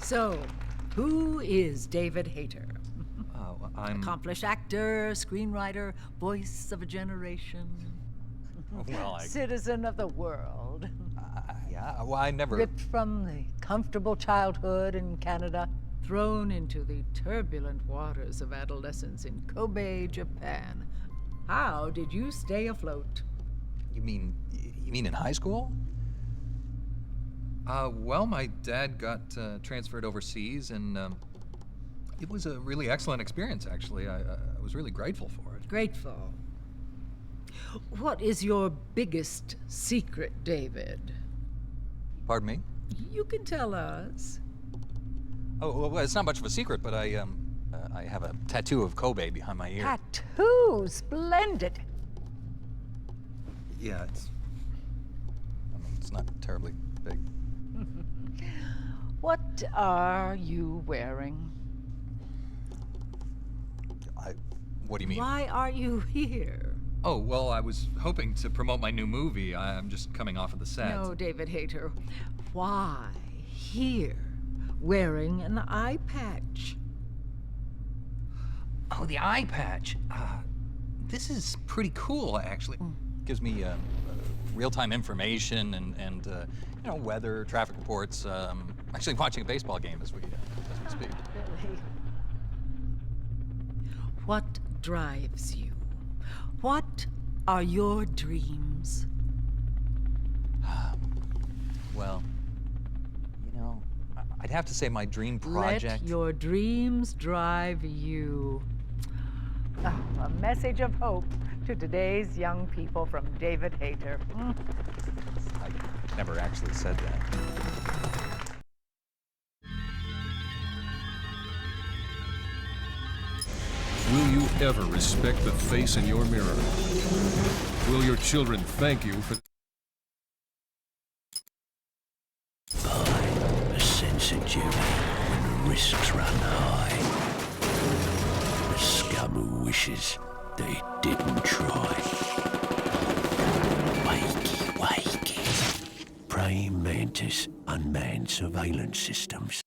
So, who is David Hayter? Oh, I'm... Accomplished actor, screenwriter, voice of a generation. Well, Citizen of the world. Yeah, well, I never... Ripped from the comfortable childhood in Canada, thrown into the turbulent waters of adolescence in Kobe, Japan. How did you stay afloat? You mean in high school? Well, my dad got transferred overseas, and it was a really excellent experience, actually. I was really grateful for it. Grateful. What is your biggest secret, David? Pardon me? You can tell us. Oh, well, it's not much of a secret, but I have a tattoo of Kobe behind my ear. Tattoo! Splendid! Yeah, it's not terribly big. What are you wearing? What do you mean? Why are you here? Oh, well, I was hoping to promote my new movie. I'm just coming off of the set. No, David Hayter. Why here, wearing an eye patch? Oh, the eye patch. This is pretty cool, actually. Gives me real-time information and you know, weather, traffic reports. Actually watching a baseball game as we speak. Really? What drives you? What are your dreams? Well, you know, I'd have to say my dream project... Let your dreams drive you. Oh, a message of hope to today's young people from David Hayter. I never actually said that. Will you ever respect the face in your mirror? Will your children thank you for... By a sense of duty when the risks run high. The scum who wishes they didn't try. Wakey, wakey. Praying mantis unmanned surveillance systems.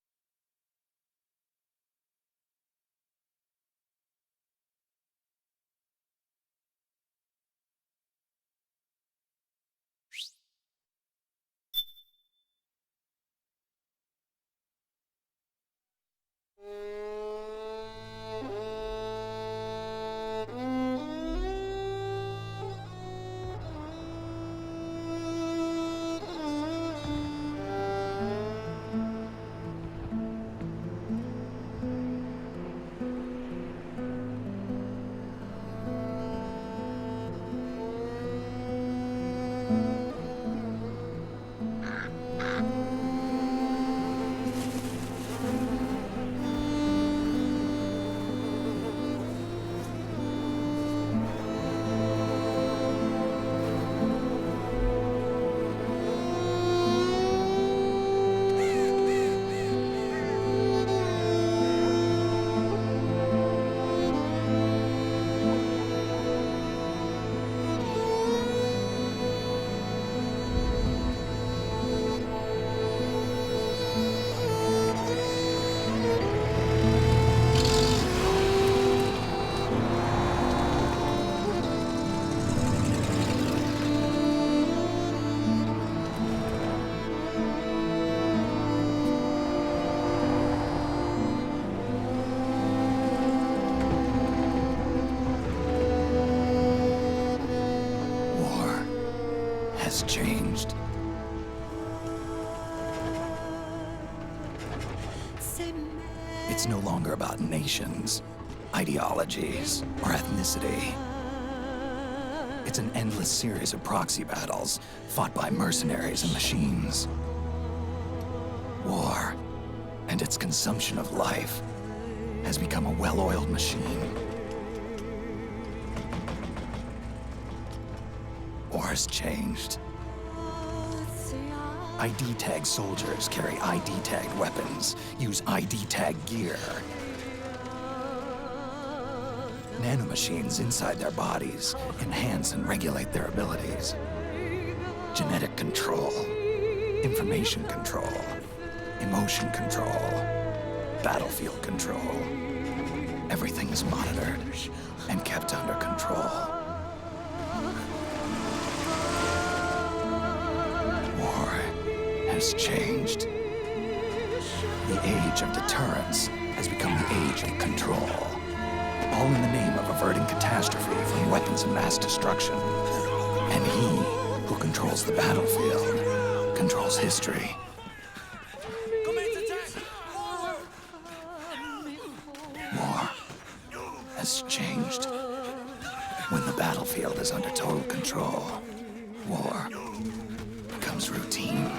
Changed. It's no longer about nations, ideologies, or ethnicity. It's an endless series of proxy battles fought by mercenaries and machines. War and its consumption of life has become a well-oiled machine. War's changed. ID-tagged soldiers carry ID-tagged weapons, use ID-tagged gear. Nanomachines inside their bodies enhance and regulate their abilities. Genetic control, information control, emotion control, battlefield control. Everything is monitored and kept under control. War has changed. The age of deterrence has become the age of control. All in the name of averting catastrophe from weapons of mass destruction. And he who controls the battlefield controls history. War has changed. When the battlefield is under total control, war becomes routine.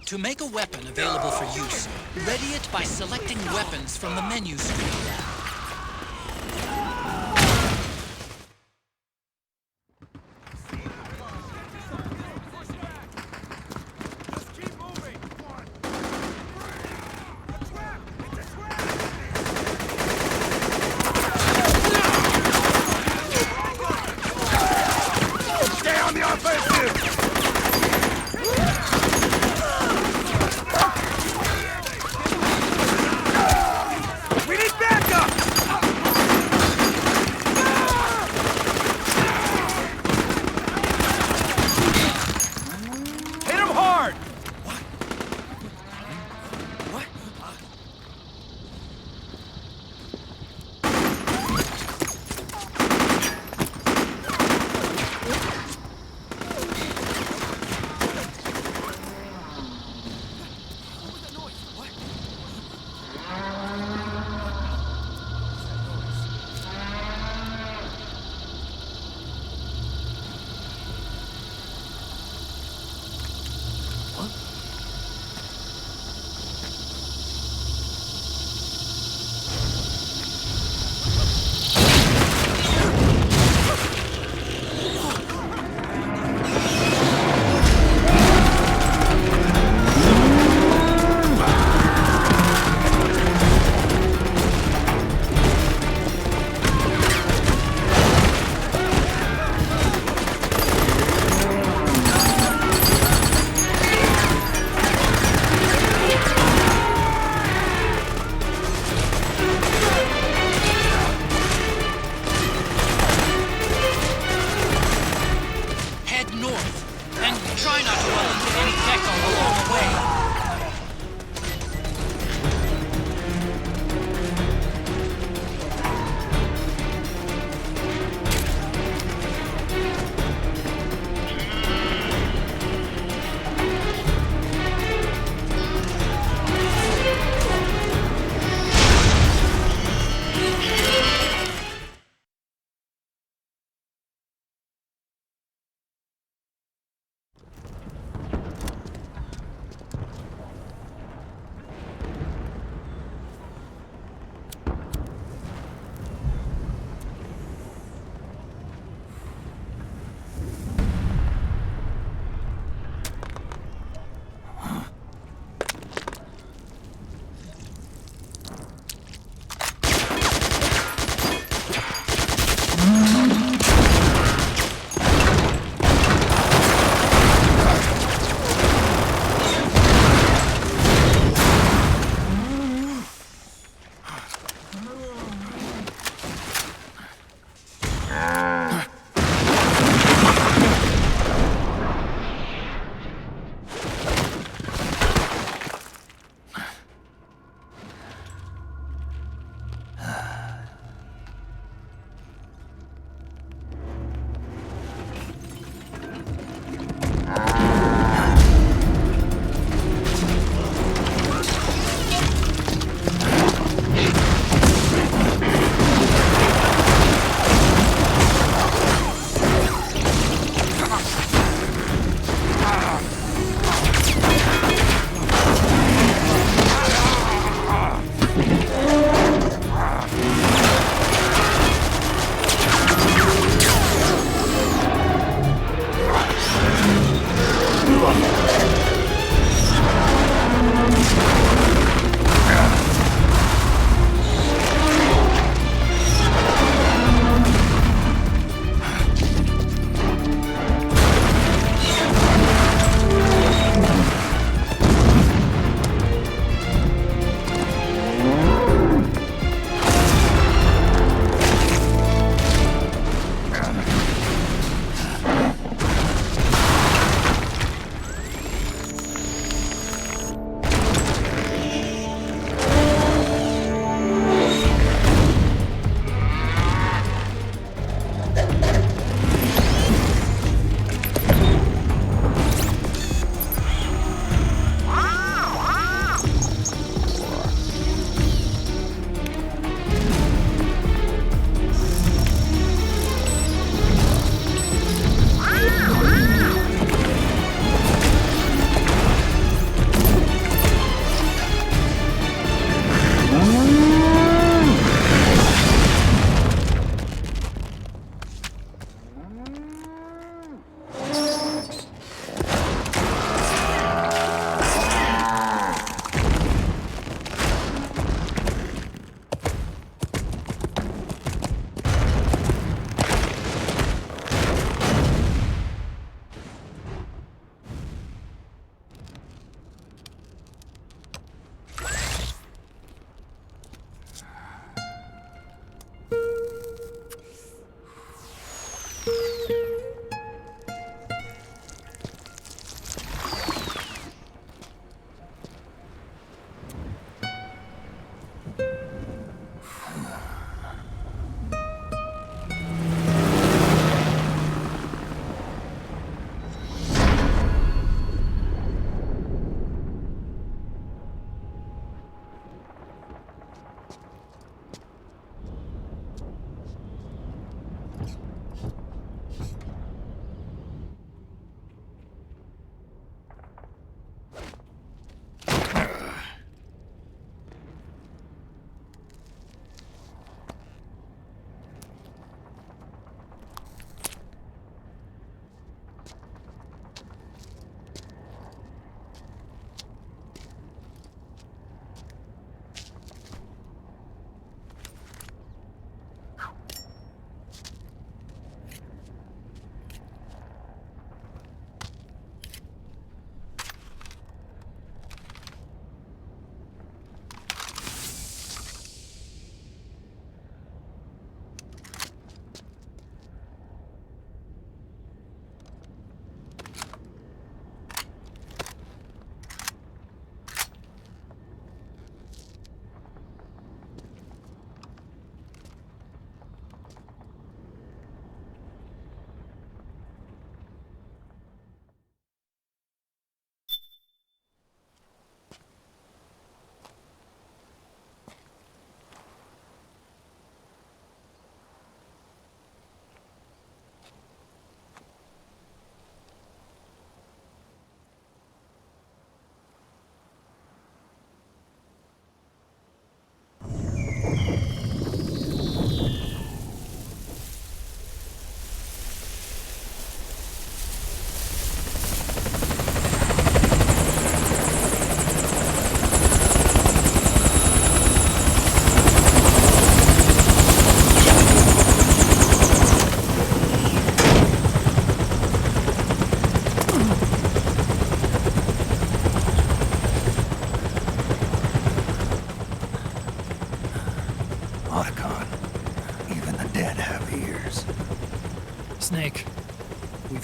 To make a weapon available for use, ready it by selecting weapons from the menu screen.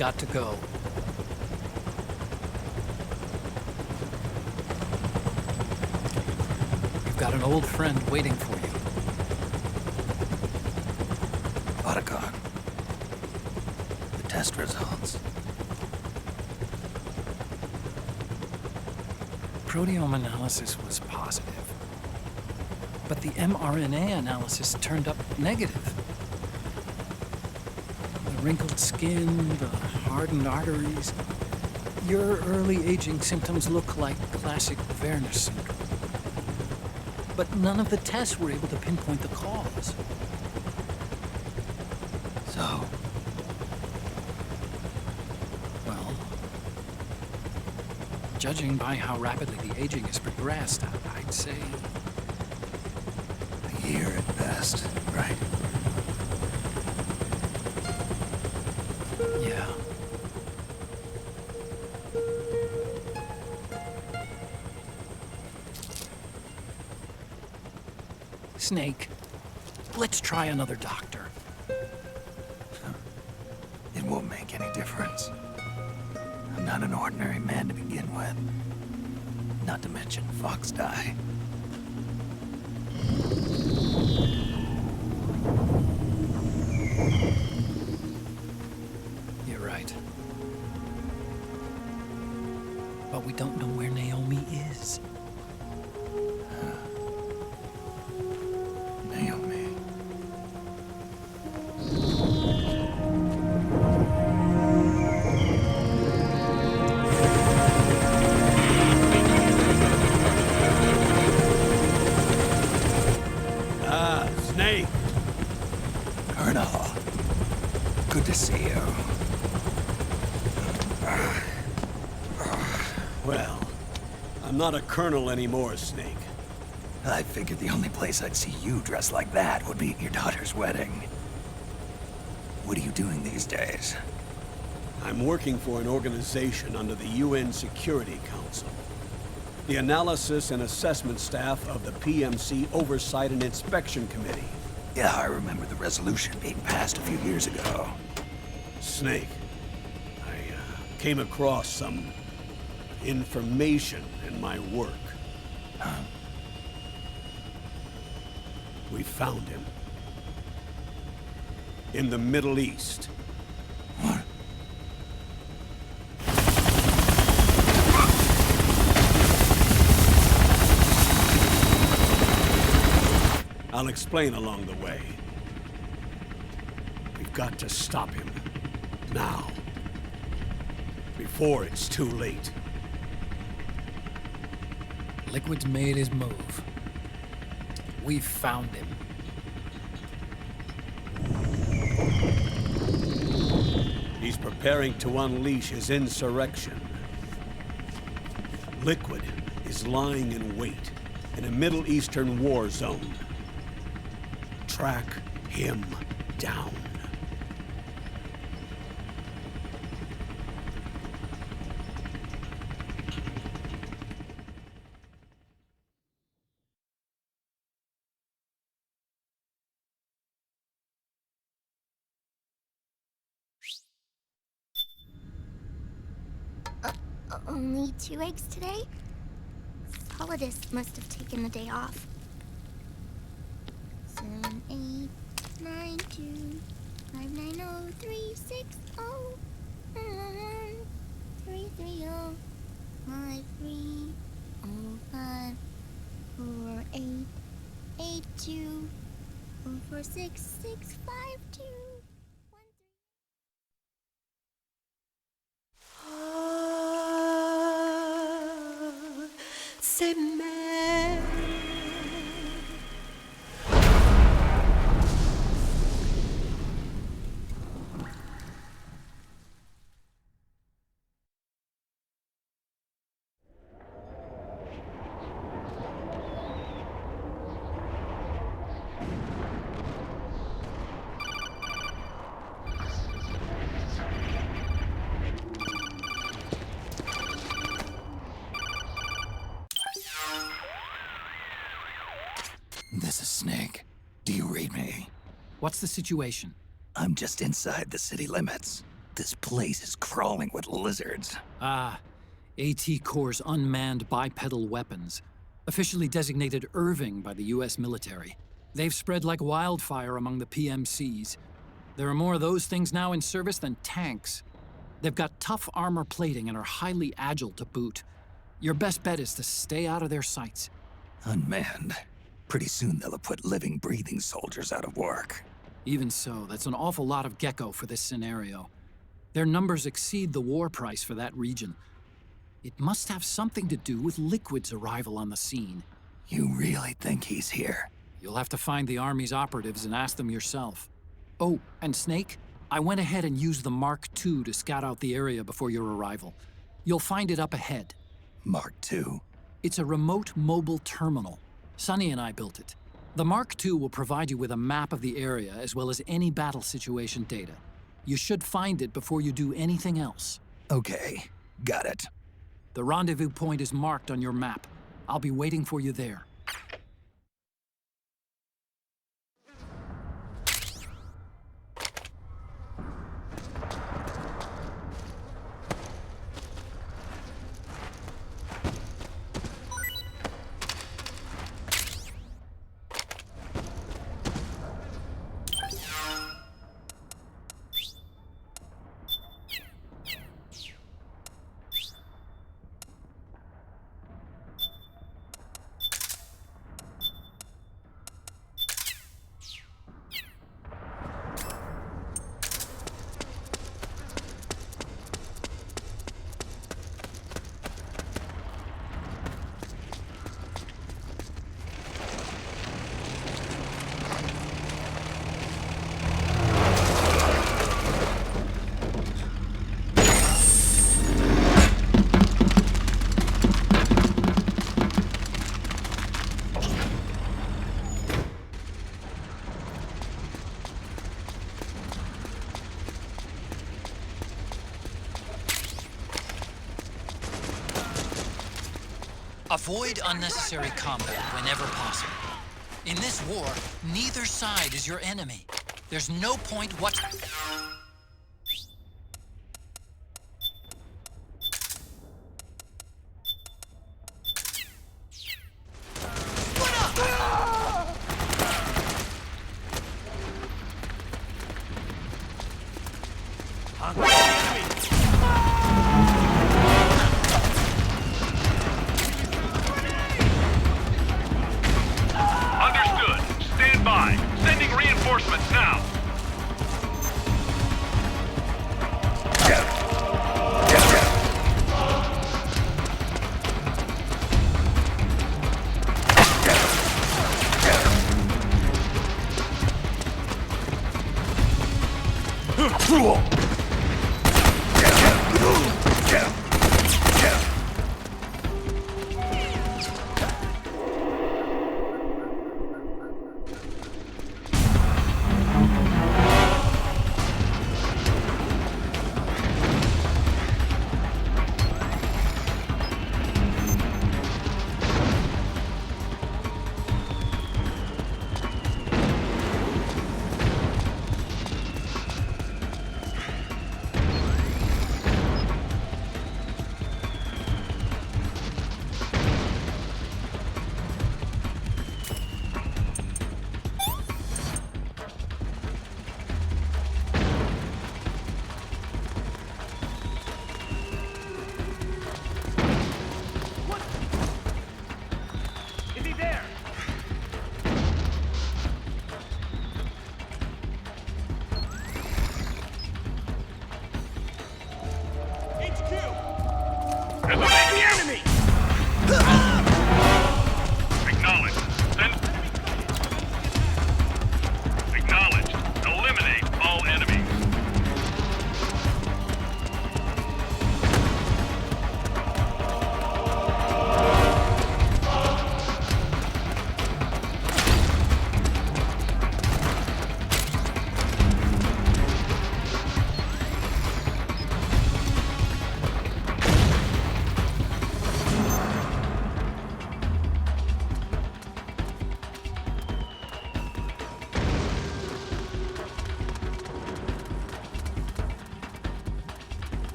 got to go. You've got an old friend waiting for you. Otacon. The test results. Proteome analysis was positive, but the mRNA analysis turned up negative. The wrinkled skin, the hardened arteries. Your early aging symptoms look like classic Werner syndrome. But none of the tests were able to pinpoint the cause. So, Well, judging by how rapidly the aging has progressed, I'd say a year at best, right? yeah. Snake, let's try another doctor. It won't make any difference. I'm not an ordinary man to begin with. Not to mention Fox die. You're right. But we don't know where Naomi is. Naomi. Snake! Colonel. Good to see you. Well, I'm not a colonel anymore, Snake. I figured the only place I'd see you dressed like that would be at your daughter's wedding. What are you doing these days? I'm working for an organization under the UN Security Council. The Analysis and Assessment Staff of the PMC Oversight and Inspection Committee. Yeah, I remember the resolution being passed a few years ago. Snake, I came across some information in my work. Huh? We found him. In the Middle East. What? I'll explain along the way. We've got to stop him. Now. Before it's too late. Liquid's made his move. We've found him. He's preparing to unleash his insurrection. Liquid is lying in wait in a Middle Eastern war zone. Track him down. Only 2 eggs today? Solidus must have taken the day off. 7, 8, 9, 2, 5, 9, 0, 3, 6, 0, 3, 3, 0, 5, 3, 0, 5, 4, 8, 8, 2, 4, 4, 6, 6, 5, 2. C'est mère. This is Snake. Do you read me? What's the situation? I'm just inside the city limits. This place is crawling with lizards. Ah, AT Corps' unmanned bipedal weapons, officially designated Irving by the US military. They've spread like wildfire among the PMCs. There are more of those things now in service than tanks. They've got tough armor plating and are highly agile to boot. Your best bet is to stay out of their sights. Unmanned. Pretty soon they'll have put living, breathing soldiers out of work. Even so, that's an awful lot of gecko for this scenario. Their numbers exceed the war price for that region. It must have something to do with Liquid's arrival on the scene. You really think he's here? You'll have to find the Army's operatives and ask them yourself. Oh, and Snake, I went ahead and used the Mark II to scout out the area before your arrival. You'll find it up ahead. Mark II? It's a remote mobile terminal. Sonny and I built it. The Mark II will provide you with a map of the area as well as any battle situation data. You should find it before you do anything else. Okay, got it. The rendezvous point is marked on your map. I'll be waiting for you there. Avoid unnecessary combat whenever possible. In this war, neither side is your enemy. There's no point what...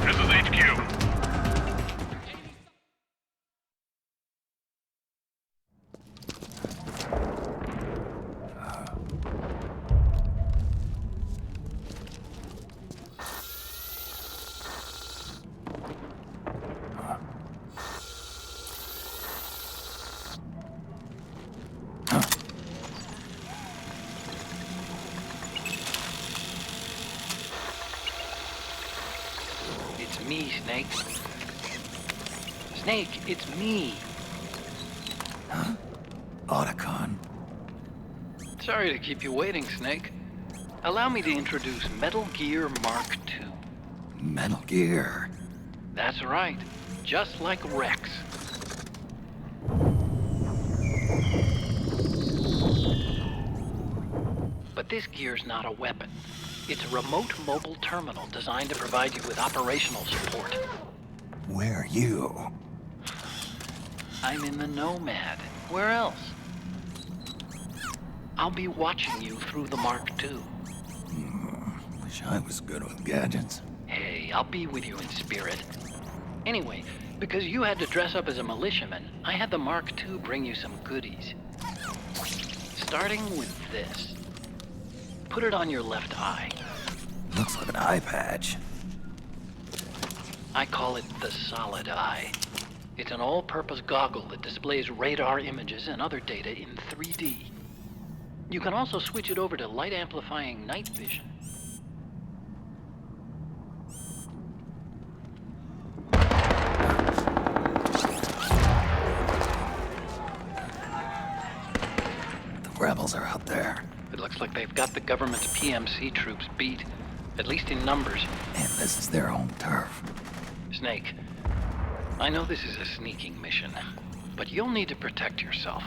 This is HQ. It's me, Snake. Snake, it's me. Otacon. Sorry to keep you waiting, Snake. Allow me to introduce Metal Gear Mark II. Metal Gear. That's right. Just like Rex. But this gear's not a weapon. It's a remote mobile terminal designed to provide you with operational support. Where are you? I'm in the Nomad. Where else? I'll be watching you through the Mark II. Wish I was good with gadgets. Hey, I'll be with you in spirit. Anyway, because you had to dress up as a militiaman, I had the Mark II bring you some goodies. Starting with this. Put it on your left eye. Looks like an eye patch. I call it the Solid Eye. It's an all-purpose goggle that displays radar images and other data in 3D. You can also switch it over to light-amplifying night vision. The rebels are out there. It looks like they've got the government's PMC troops beat, at least in numbers. And this is their home turf. Snake, I know this is a sneaking mission, but you'll need to protect yourself.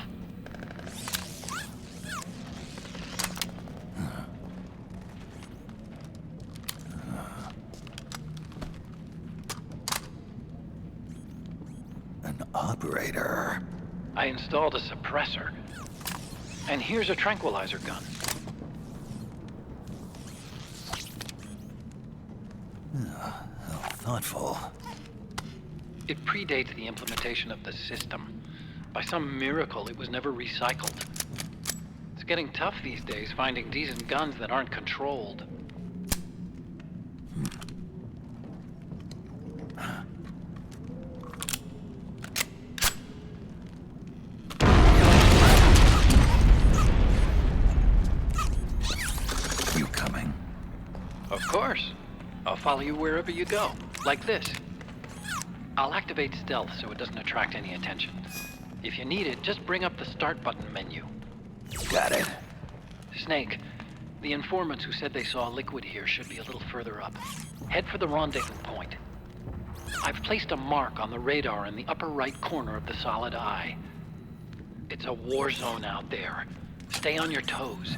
An operator. I installed a suppressor. And here's a tranquilizer gun. How thoughtful. It predates the implementation of the system. By some miracle, it was never recycled. It's getting tough these days finding decent guns that aren't controlled. You coming? Of course. I'll follow you wherever you go, like this. I'll activate stealth so it doesn't attract any attention. If you need it, just bring up the start button menu. Got it. Snake, the informants who said they saw liquid here should be a little further up. Head for the rendezvous point. I've placed a mark on the radar in the upper right corner of the Solid Eye. It's a war zone out there. Stay on your toes.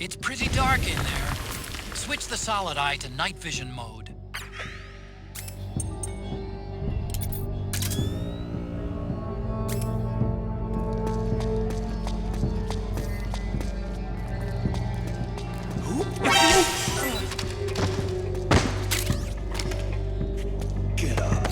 It's pretty dark in there. Switch the solid eye to night vision mode. Get up.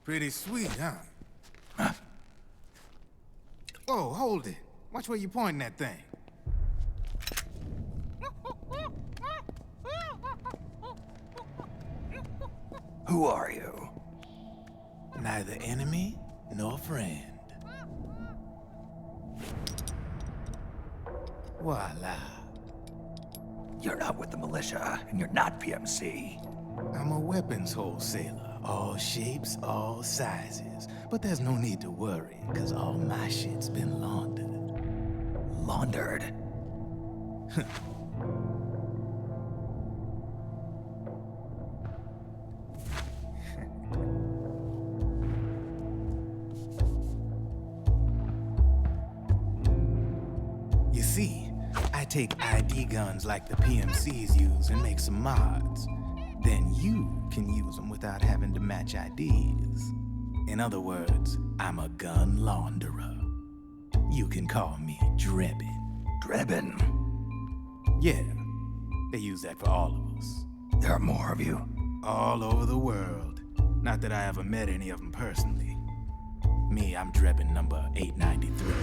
Pretty sweet, huh? Whoa, hold it. Watch where you pointing that thing. Who are you? Neither enemy nor friend. Voila. You're not with the militia, and you're not PMC. I'm a weapons wholesaler. All shapes, all sizes. But there's no need to worry, because all my shit's been laundered. Laundered? You see, I take ID guns like the PMCs use and make some mods. Then you can use them without having to match IDs. In other words, I'm a gun launderer. You can call me Drebin. Drebin? Yeah, they use that for all of us. There are more of you? All over the world. Not that I ever met any of them personally. Me, I'm Drebin number 893.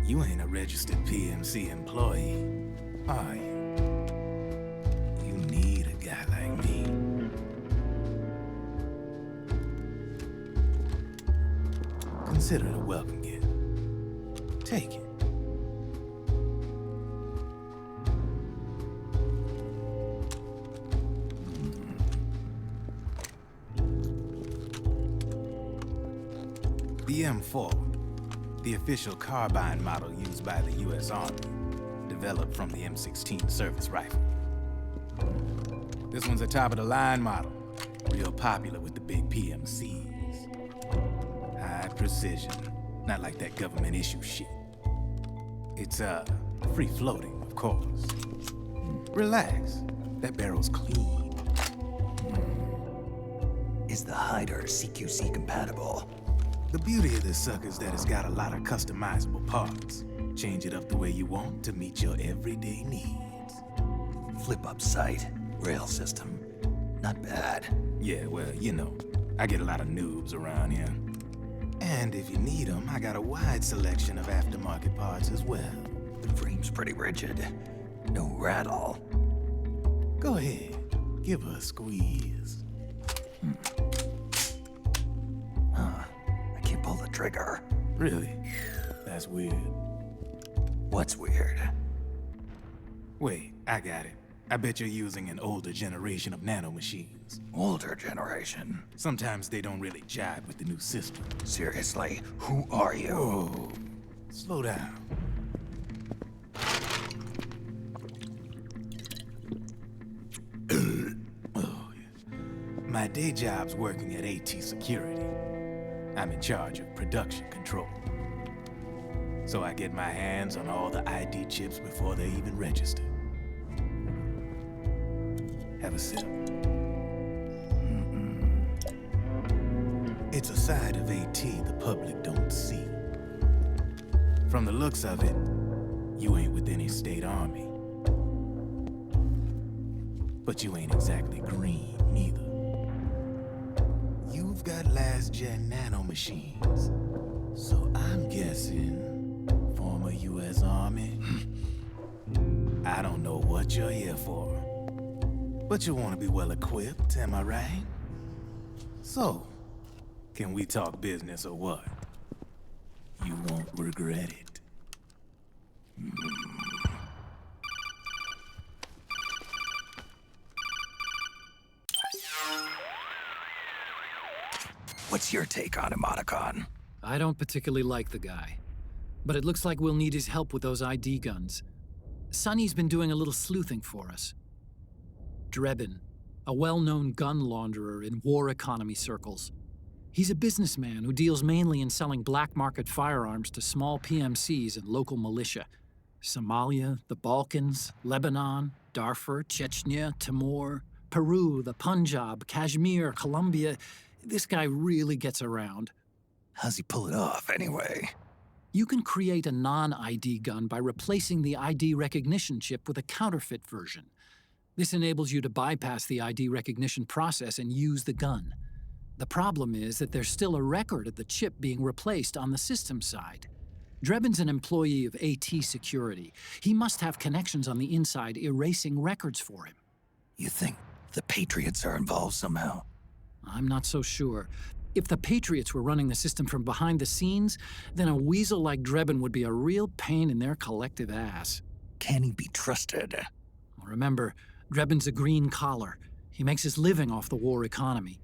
You ain't a registered PMC employee, are you? You need a guy like me. Consider it a welcome gift. Take it. The M4. The official carbine model used by the U.S. Army, developed from the M16 service rifle. This one's a top-of-the-line model, real popular with the big PMCs. High precision, not like that government-issue shit. It's, free-floating, of course. Relax, that barrel's clean. Is the hider CQC compatible? The beauty of this sucker is that it's got a lot of customizable parts. Change it up the way you want to meet your everyday needs. Flip-up sight, rail system. Not bad. Yeah, well, you know, I get a lot of noobs around here. And if you need them, I got a wide selection of aftermarket parts as well. The frame's pretty rigid. No rattle. Go ahead, give her a squeeze. Pull the trigger. Really? That's weird. What's weird? Wait, I got it. I bet you're using an older generation of nanomachines. Older generation? Sometimes they don't really jive with the new system. Seriously, who are you? Whoa. Slow down. Oh, yeah. My day job's working at AT Security. I'm in charge of production control. So I get my hands on all the ID chips before they even register. Have a sip. It's a side of AT the public don't see. From the looks of it, you ain't with any state army. But you ain't exactly green, neither. You've got last-gen nanomachines. So I'm guessing former U.S. Army. I don't know what you're here for. But you want to be well-equipped, am I right? So, can we talk business or what? You won't regret it. What's your take on him, Otacon? I don't particularly like the guy. But it looks like we'll need his help with those ID guns. Sonny's been doing a little sleuthing for us. Drebin, a well-known gun launderer in war economy circles. He's a businessman who deals mainly in selling black market firearms to small PMCs and local militia. Somalia, the Balkans, Lebanon, Darfur, Chechnya, Timor, Peru, the Punjab, Kashmir, Colombia. This guy really gets around. How's he pull it off, anyway? You can create a non-ID gun by replacing the ID recognition chip with a counterfeit version. This enables you to bypass the ID recognition process and use the gun. The problem is that there's still a record of the chip being replaced on the system side. Drebin's an employee of AT Security. He must have connections on the inside erasing records for him. You think the Patriots are involved somehow? I'm not so sure. If the Patriots were running the system from behind the scenes, then a weasel like Drebin would be a real pain in their collective ass. Can he be trusted? Remember, Drebin's a green collar. He makes his living off the war economy.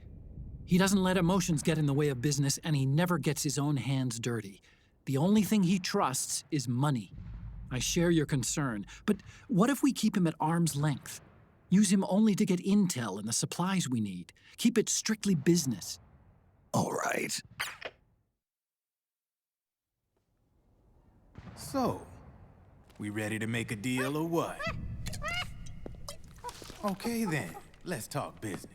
He doesn't let emotions get in the way of business, and he never gets his own hands dirty. The only thing he trusts is money. I share your concern, but what if we keep him at arm's length? Use him only to get intel and the supplies we need. Keep it strictly business. All right. So, we ready to make a deal or what? Okay then, let's talk business.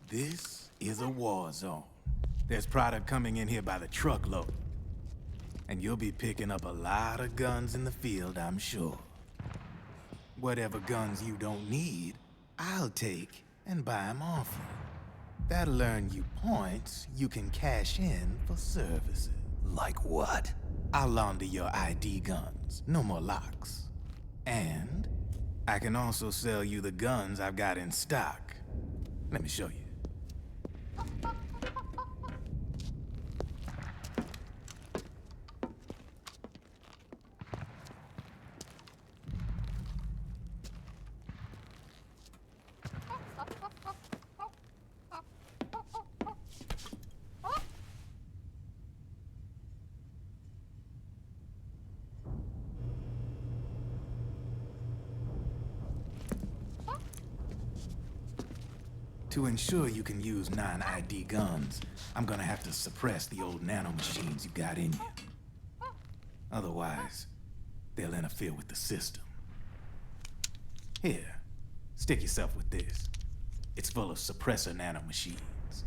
This is a war zone. There's product coming in here by the truckload. And you'll be picking up a lot of guns in the field, I'm sure. Whatever guns you don't need, I'll take and buy them off you. That'll earn you points you can cash in for services. Like what? I'll launder your ID guns, no more locks. And I can also sell you the guns I've got in stock. Let me show you. To ensure you can use non-ID guns, I'm gonna have to suppress the old nanomachines you got in you. Otherwise, they'll interfere with the system. Here, stick yourself with this. It's full of suppressor nanomachines.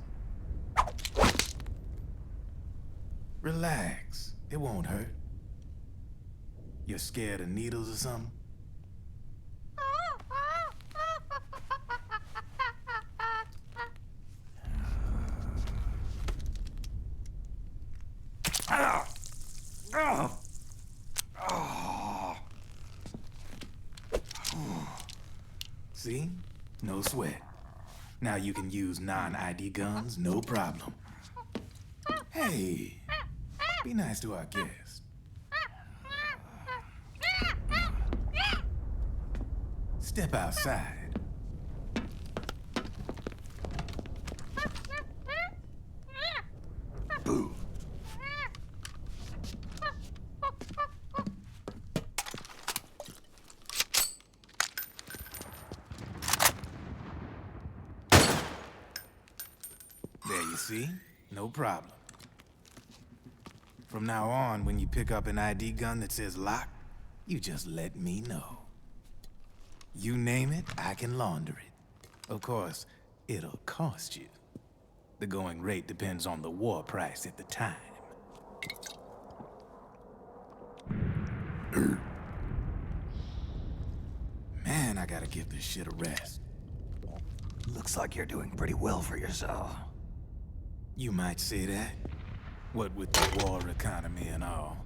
Relax, it won't hurt. You're scared of needles or something? See? No sweat. Now you can use non-ID guns, no problem. Hey, be nice to our guest. Step outside. Boo. There you see? No problem. From now on, when you pick up an ID gun that says lock, you just let me know. You name it, I can launder it. Of course, it'll cost you. The going rate depends on the war price at the time. Man, I gotta give this shit a rest. Looks like you're doing pretty well for yourself. You might say that. What with the war economy and all,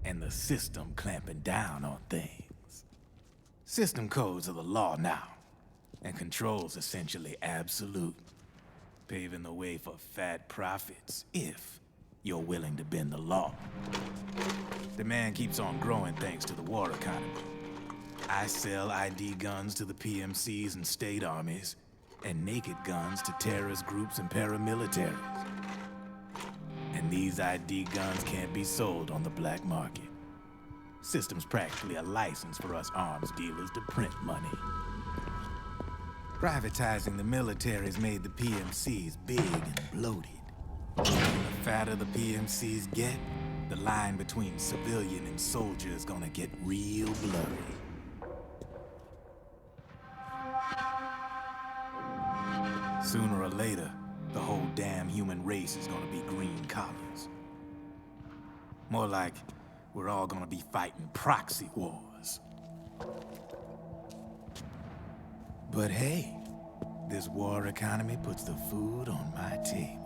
and the system clamping down on things. System codes are the law now, and control's essentially absolute, paving the way for fat profits if you're willing to bend the law. Demand keeps on growing thanks to the war economy. I sell ID guns to the PMCs and state armies, and naked guns to terrorist groups and paramilitaries. And these ID guns can't be sold on the black market. System's practically a license for us arms dealers to print money. Privatizing the military's made the PMCs big and bloated. The fatter the PMCs get, the line between civilian and soldier is gonna get real blurry. Sooner or later, the whole damn human race is gonna be green collars. More like we're all gonna be fighting proxy wars. But hey, this war economy puts the food on my table.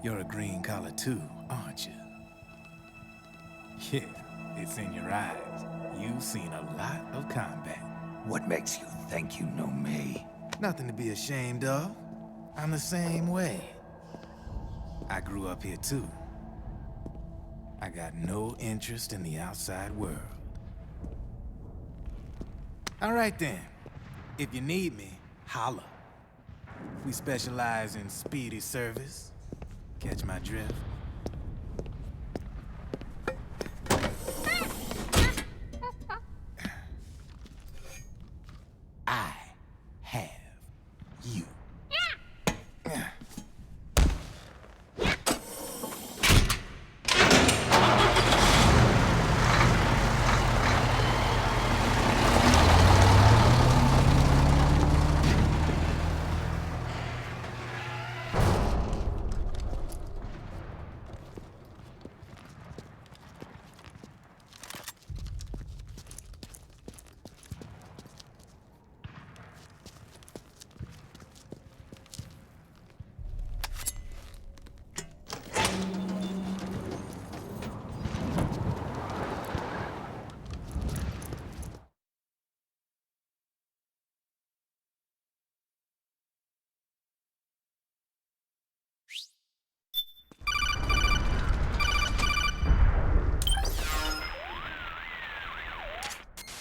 You're a green collar too, aren't you? Yeah, it's in your eyes. You've seen a lot of combat. What makes you think you know me? Nothing to be ashamed of. I'm the same way. I grew up here too. I got no interest in the outside world. All right then. If you need me, holla. We specialize in speedy service. Catch my drift? I have you.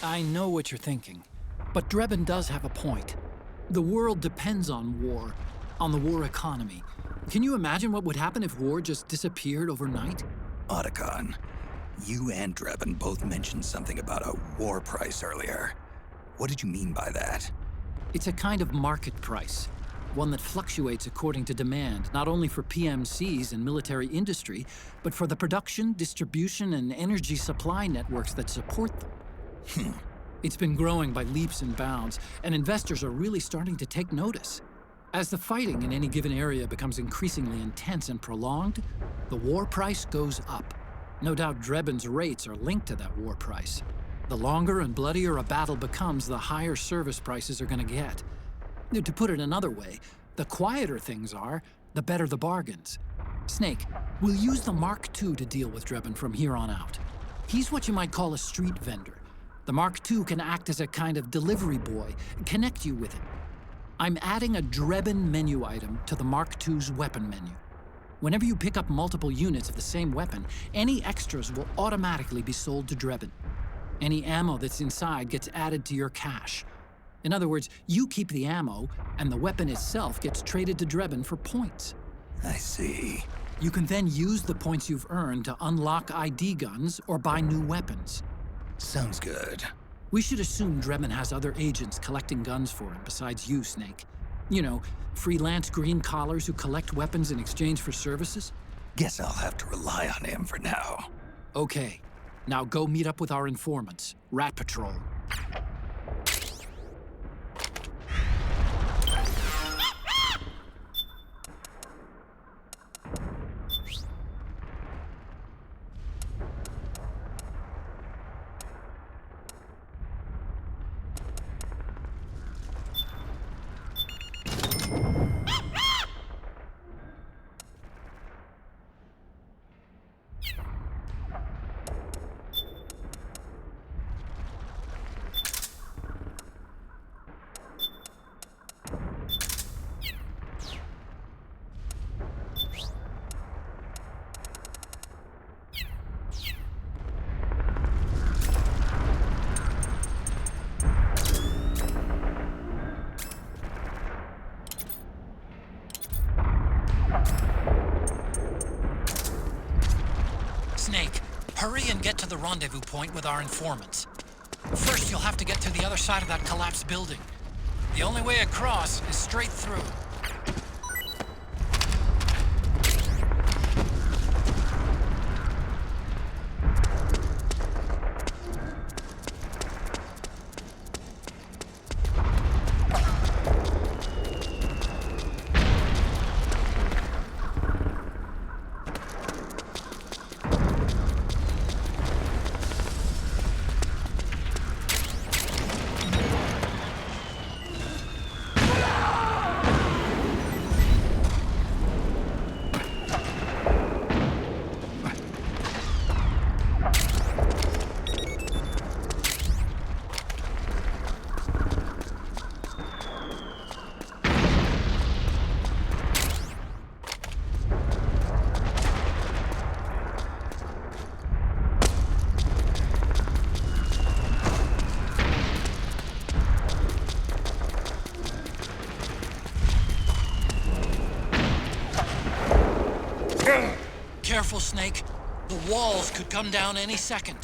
I know what you're thinking, but Drebin does have a point. The world depends on war, on the war economy. Can you imagine what would happen if war just disappeared overnight? Otacon, you and Drebin both mentioned something about a war price earlier. What did you mean by that? It's a kind of market price, one that fluctuates according to demand, not only for PMCs and military industry, but for the production, distribution, and energy supply networks that support them. It's been growing by leaps and bounds, and investors are really starting to take notice. As the fighting in any given area becomes increasingly intense and prolonged, the war price goes up. No doubt Drebin's rates are linked to that war price. The longer and bloodier a battle becomes, the higher service prices are going to get. To put it another way, the quieter things are, the better the bargains. Snake, we'll use the Mark II to deal with Drebin from here on out. He's what you might call a street vendor. The Mark II can act as a kind of delivery boy, connect you with him. I'm adding a Drebin menu item to the Mark II's weapon menu. Whenever you pick up multiple units of the same weapon, any extras will automatically be sold to Drebin. Any ammo that's inside gets added to your cache. In other words, you keep the ammo, and the weapon itself gets traded to Drebin for points. I see. You can then use the points you've earned to unlock ID guns or buy new weapons. Sounds good. We should assume Drebin has other agents collecting guns for him besides you, Snake. You know, freelance green collars who collect weapons in exchange for services? Guess I'll have to rely on him for now. Okay. Now go meet up with our informants, Rat Patrol. Snake, hurry and get to the rendezvous point with our informants. First, you'll have to get to the other side of that collapsed building. The only way across is straight through. Careful, Snake. The walls could come down any second.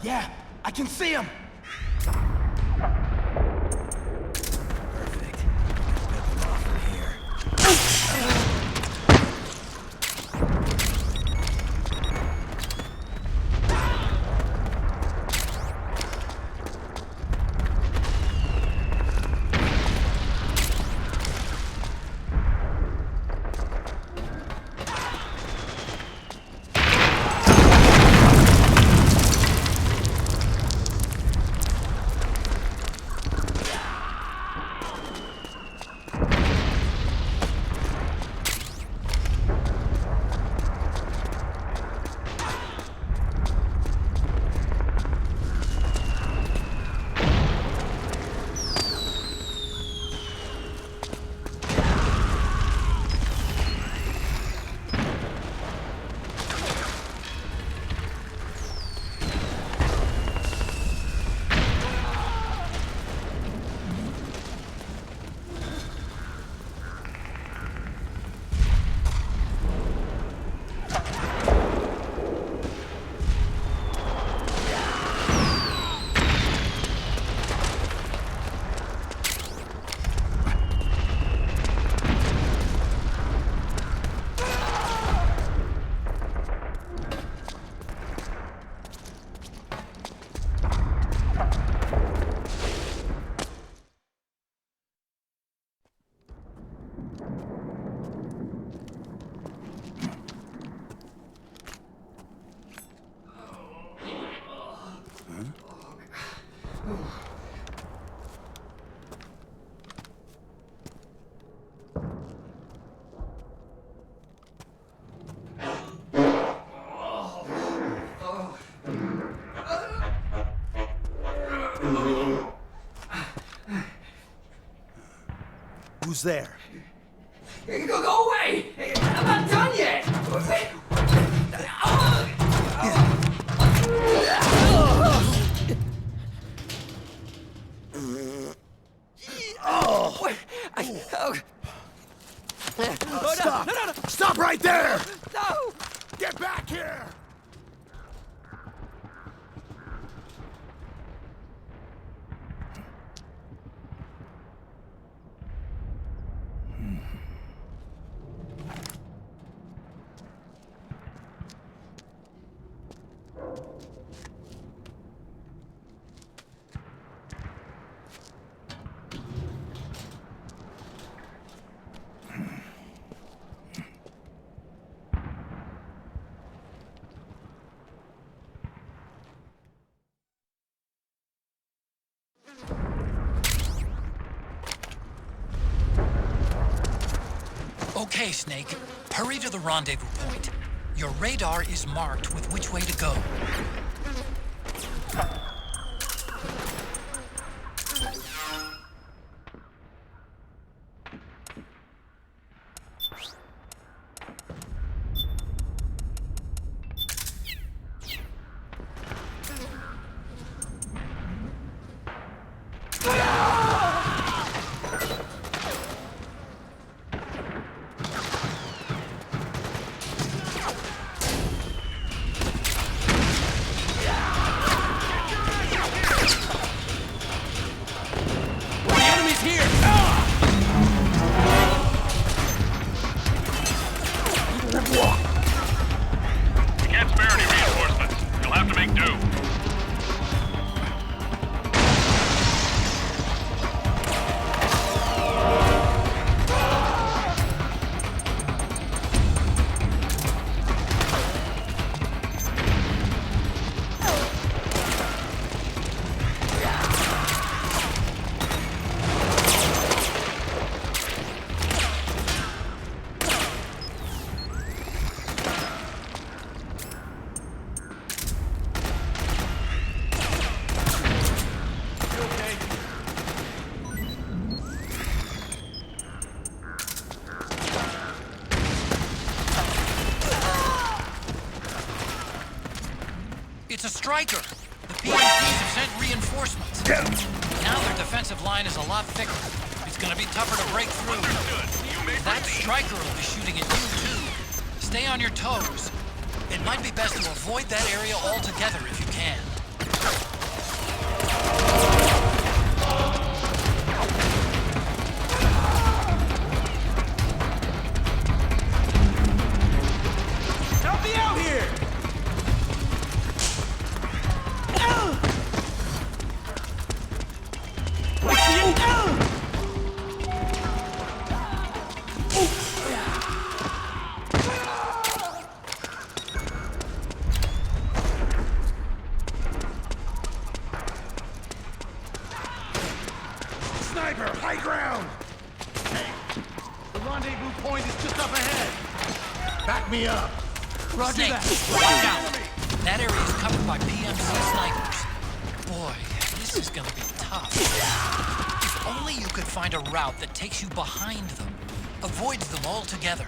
Yeah, I can see him! Perfect. Pick him off from here. Who's there? Go away! I'm not done yet! Stop! Stop right there! No! Get back here! Okay, Snake. Hurry to the rendezvous point. Your radar is marked with which way to go. Stryker! The PMCs have sent reinforcements. Now their defensive line is a lot thicker. It's gonna be tougher to break through. That Stryker will be shooting at you, too. Stay on your toes. It might be best to avoid that area altogether if you can. Help me out here! Sniper, high ground! Hey, the rendezvous point is just up ahead. Back me up. Roger Snake, that. watch out! That area is covered by PMC snipers. Boy, this is gonna be tough. If only you could find a route that takes you behind them. Avoids them altogether.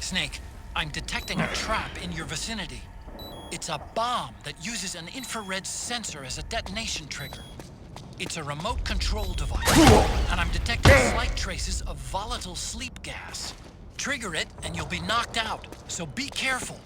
Snake, I'm detecting a trap in your vicinity. It's a bomb that uses an infrared sensor as a detonation trigger. It's a remote control device, and I'm detecting slight traces of volatile sleep gas. Trigger it, and you'll be knocked out, so be careful.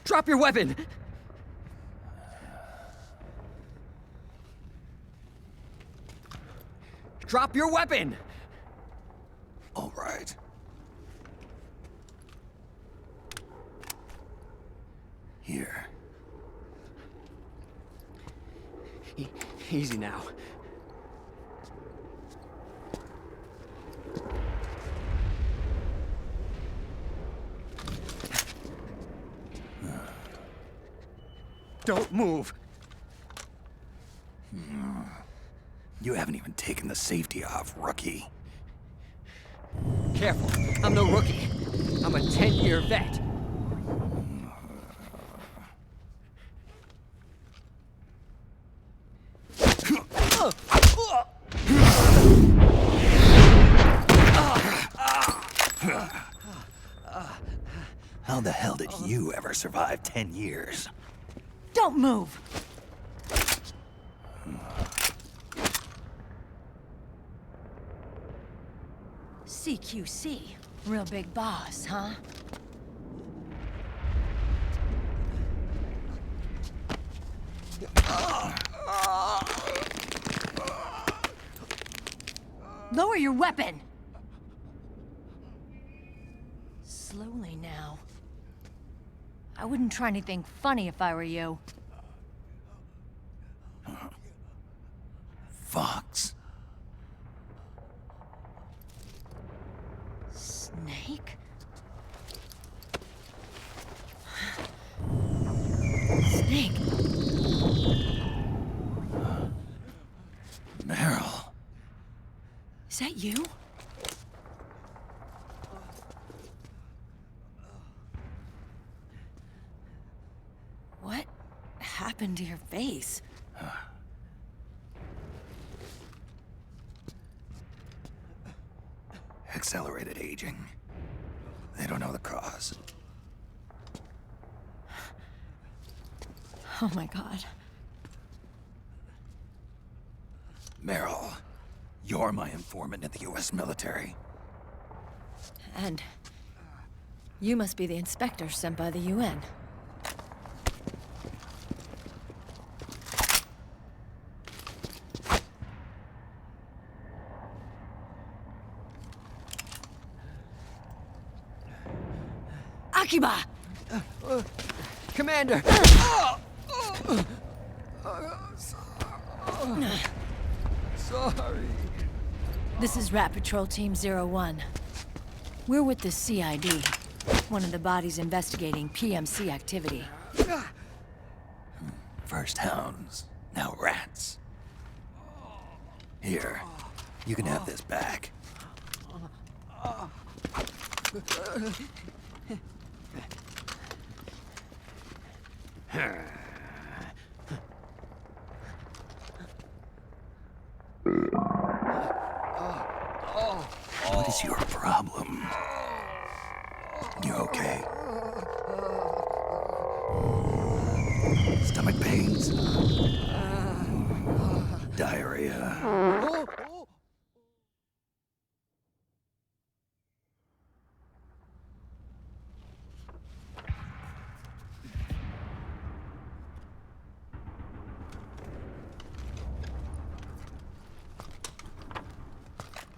Drop your weapon! Drop your weapon! All right. Here. Easy now. Don't move! You haven't even taken the safety off, rookie. Careful, I'm no rookie. I'm a 10-year vet. How the hell did you ever survive 10 years? Don't move! CQC. Real big boss, huh? Lower your weapon! Slowly now. I wouldn't try anything funny if I were you. Fox. Snake? Snake? Meryl. Is that you? What happened to your face? Accelerated aging. They don't know the cause. Oh my God. Meryl, you're my informant in the U.S. military. And you must be the inspector sent by the UN. Akiba! Commander! Sorry. This is Rat Patrol Team 01. We're with the CID, one of the bodies investigating PMC activity. First hounds, now rats. Here, you can have this back. What is your problem? You okay? Stomach pains? Diarrhea?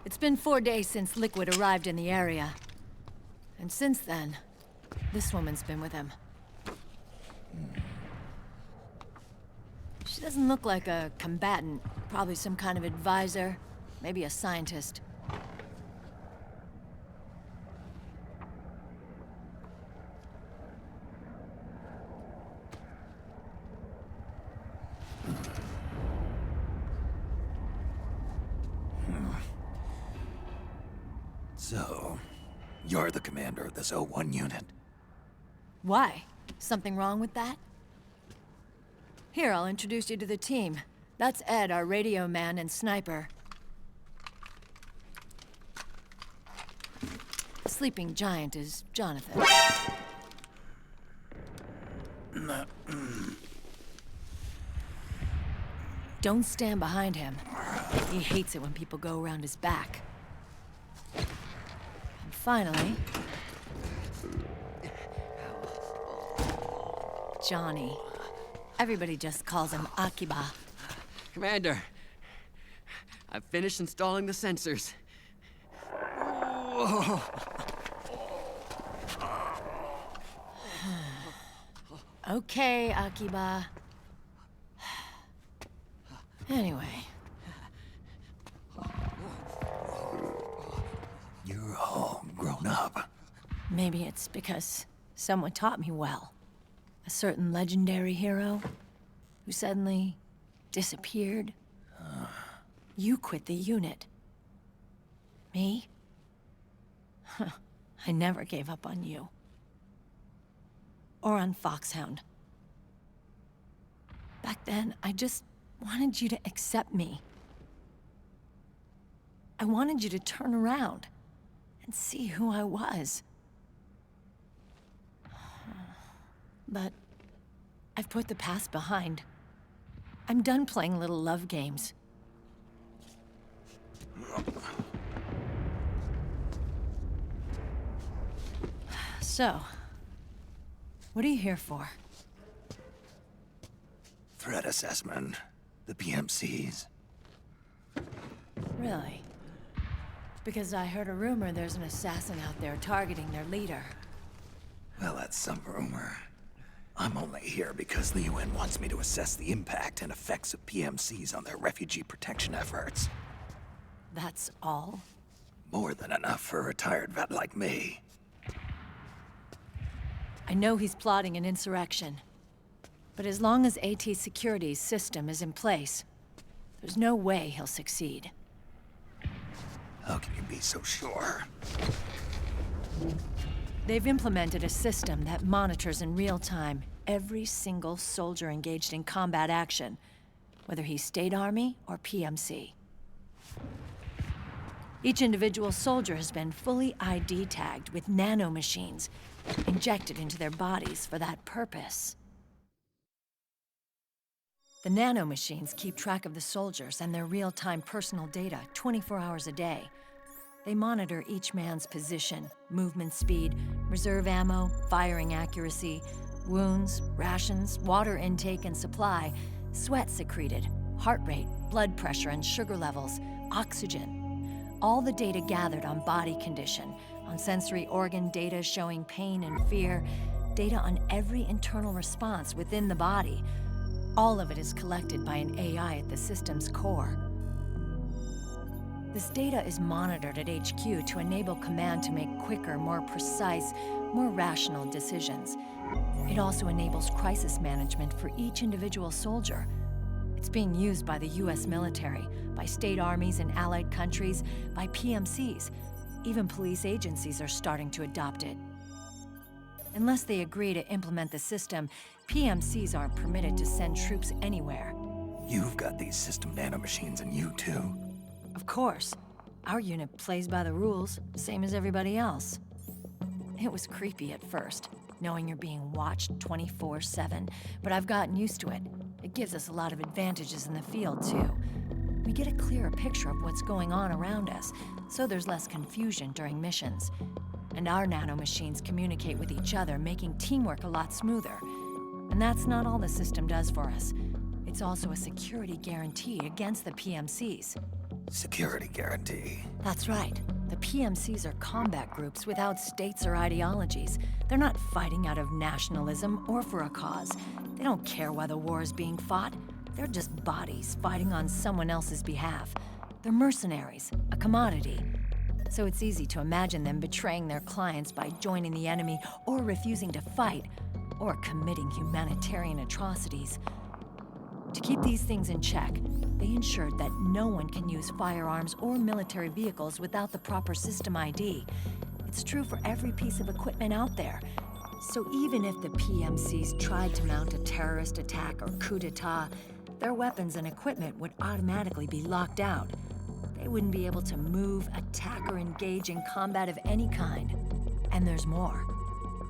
It's been 4 days since Liquid arrived in the area. And since then, this woman's been with him. She doesn't look like a combatant. Probably some kind of advisor, maybe a scientist. So, you're the commander of this 01 unit? Why? Something wrong with that? Here, I'll introduce you to the team. That's Ed, our radio man and sniper. The sleeping giant is Jonathan. Don't stand behind him. He hates it when people go around his back. And finally... Johnny. Everybody just calls him Akiba. Commander, I've finished installing the sensors. Okay, Akiba. Anyway. You're all grown up. Maybe it's because someone taught me well. A certain legendary hero who suddenly disappeared. You quit the unit. Me? I never gave up on you. Or on Foxhound. Back then, I just wanted you to accept me. I wanted you to turn around and see who I was. But I've put the past behind. I'm done playing little love games. So, what are you here for? Threat assessment. The PMCs. Really? Because I heard a rumor there's an assassin out there targeting their leader. Well, that's some rumor. I'm only here because the UN wants me to assess the impact and effects of PMCs on their refugee protection efforts. That's all? More than enough for a retired vet like me. I know he's plotting an insurrection. But as long as AT Security's system is in place, there's no way he'll succeed. How can you be so sure? They've implemented a system that monitors in real time every single soldier engaged in combat action, whether he's State Army or PMC. Each individual soldier has been fully ID tagged with nanomachines injected into their bodies for that purpose. The nanomachines keep track of the soldiers and their real-time personal data 24 hours a day. They monitor each man's position, movement speed, reserve ammo, firing accuracy, wounds, rations, water intake and supply, sweat secreted, heart rate, blood pressure and sugar levels, oxygen. All the data gathered on body condition, on sensory organ data showing pain and fear, data on every internal response within the body. All of it is collected by an AI at the system's core. This data is monitored at HQ to enable command to make quicker, more precise, more rational decisions. It also enables crisis management for each individual soldier. It's being used by the US military, by state armies in allied countries, by PMCs. Even police agencies are starting to adopt it. Unless they agree to implement the system, PMCs aren't permitted to send troops anywhere. You've got these system nanomachines in you too. Of course. Our unit plays by the rules, same as everybody else. It was creepy at first, knowing you're being watched 24/7, but I've gotten used to it. It gives us a lot of advantages in the field, too. We get a clearer picture of what's going on around us, so there's less confusion during missions. And our nanomachines communicate with each other, making teamwork a lot smoother. And that's not all the system does for us. It's also a security guarantee against the PMCs. Security guarantee. That's right. The PMCs are combat groups without states or ideologies. They're not fighting out of nationalism or for a cause. They don't care why the war is being fought. They're just bodies fighting on someone else's behalf. They're mercenaries, a commodity. So it's easy to imagine them betraying their clients by joining the enemy or refusing to fight, or committing humanitarian atrocities. To keep these things in check, they ensured that no one can use firearms or military vehicles without the proper system ID. It's true for every piece of equipment out there. So even if the PMCs tried to mount a terrorist attack or coup d'etat, their weapons and equipment would automatically be locked out. They wouldn't be able to move, attack, or engage in combat of any kind. And there's more.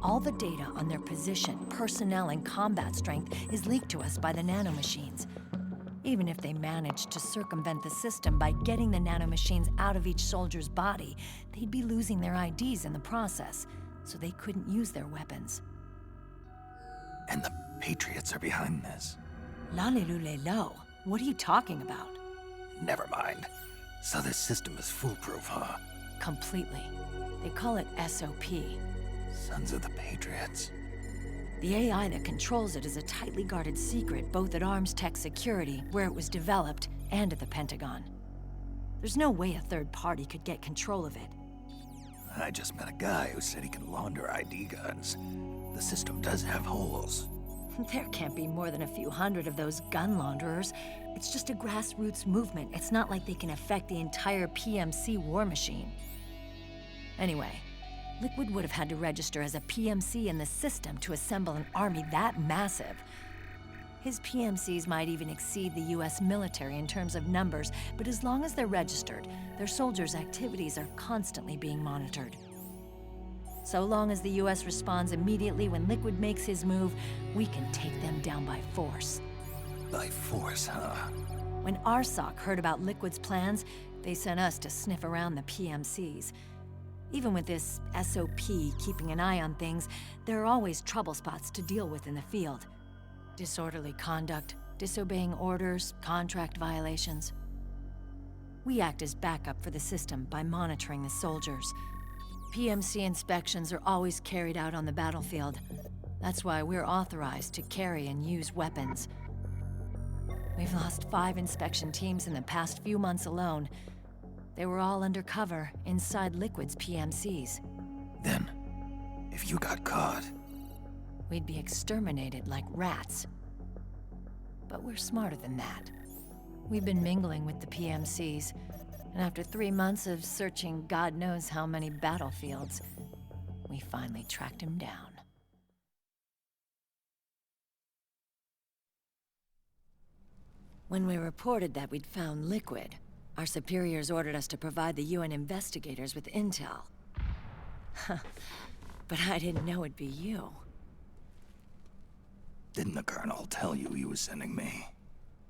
All the data on their position, personnel, and combat strength is leaked to us by the nanomachines. Even if they managed to circumvent the system by getting the nanomachines out of each soldier's body, they'd be losing their IDs in the process, so they couldn't use their weapons. And the Patriots are behind this. Lalilulelo, what are you talking about? Never mind. So this system is foolproof, huh? Completely. They call it SOP. Sons of the Patriots. The AI that controls it is a tightly guarded secret, both at Arms Tech Security, where it was developed, and at the Pentagon. There's no way a third party could get control of it. I just met a guy who said he can launder ID guns. The system does have holes. There can't be more than a few hundred of those gun launderers. It's just a grassroots movement. It's not like they can affect the entire PMC war machine. Anyway, Liquid would have had to register as a PMC in the system to assemble an army that massive. His PMCs might even exceed the US military in terms of numbers, but as long as they're registered, their soldiers' activities are constantly being monitored. So long as the US responds immediately when Liquid makes his move, we can take them down by force. By force, huh? When RSOC heard about Liquid's plans, they sent us to sniff around the PMCs. Even with this SOP keeping an eye on things, there are always trouble spots to deal with in the field. Disorderly conduct, disobeying orders, contract violations. We act as backup for the system by monitoring the soldiers. PMC inspections are always carried out on the battlefield. That's why we're authorized to carry and use weapons. We've lost 5 inspection teams in the past few months alone. They were all undercover inside Liquid's PMCs. Then, if you got caught, we'd be exterminated like rats. But we're smarter than that. We've been mingling with the PMCs, and after 3 months of searching God knows how many battlefields, we finally tracked him down. When we reported that we'd found Liquid, our superiors ordered us to provide the UN investigators with intel. But I didn't know it'd be you. Didn't the Colonel tell you he was sending me?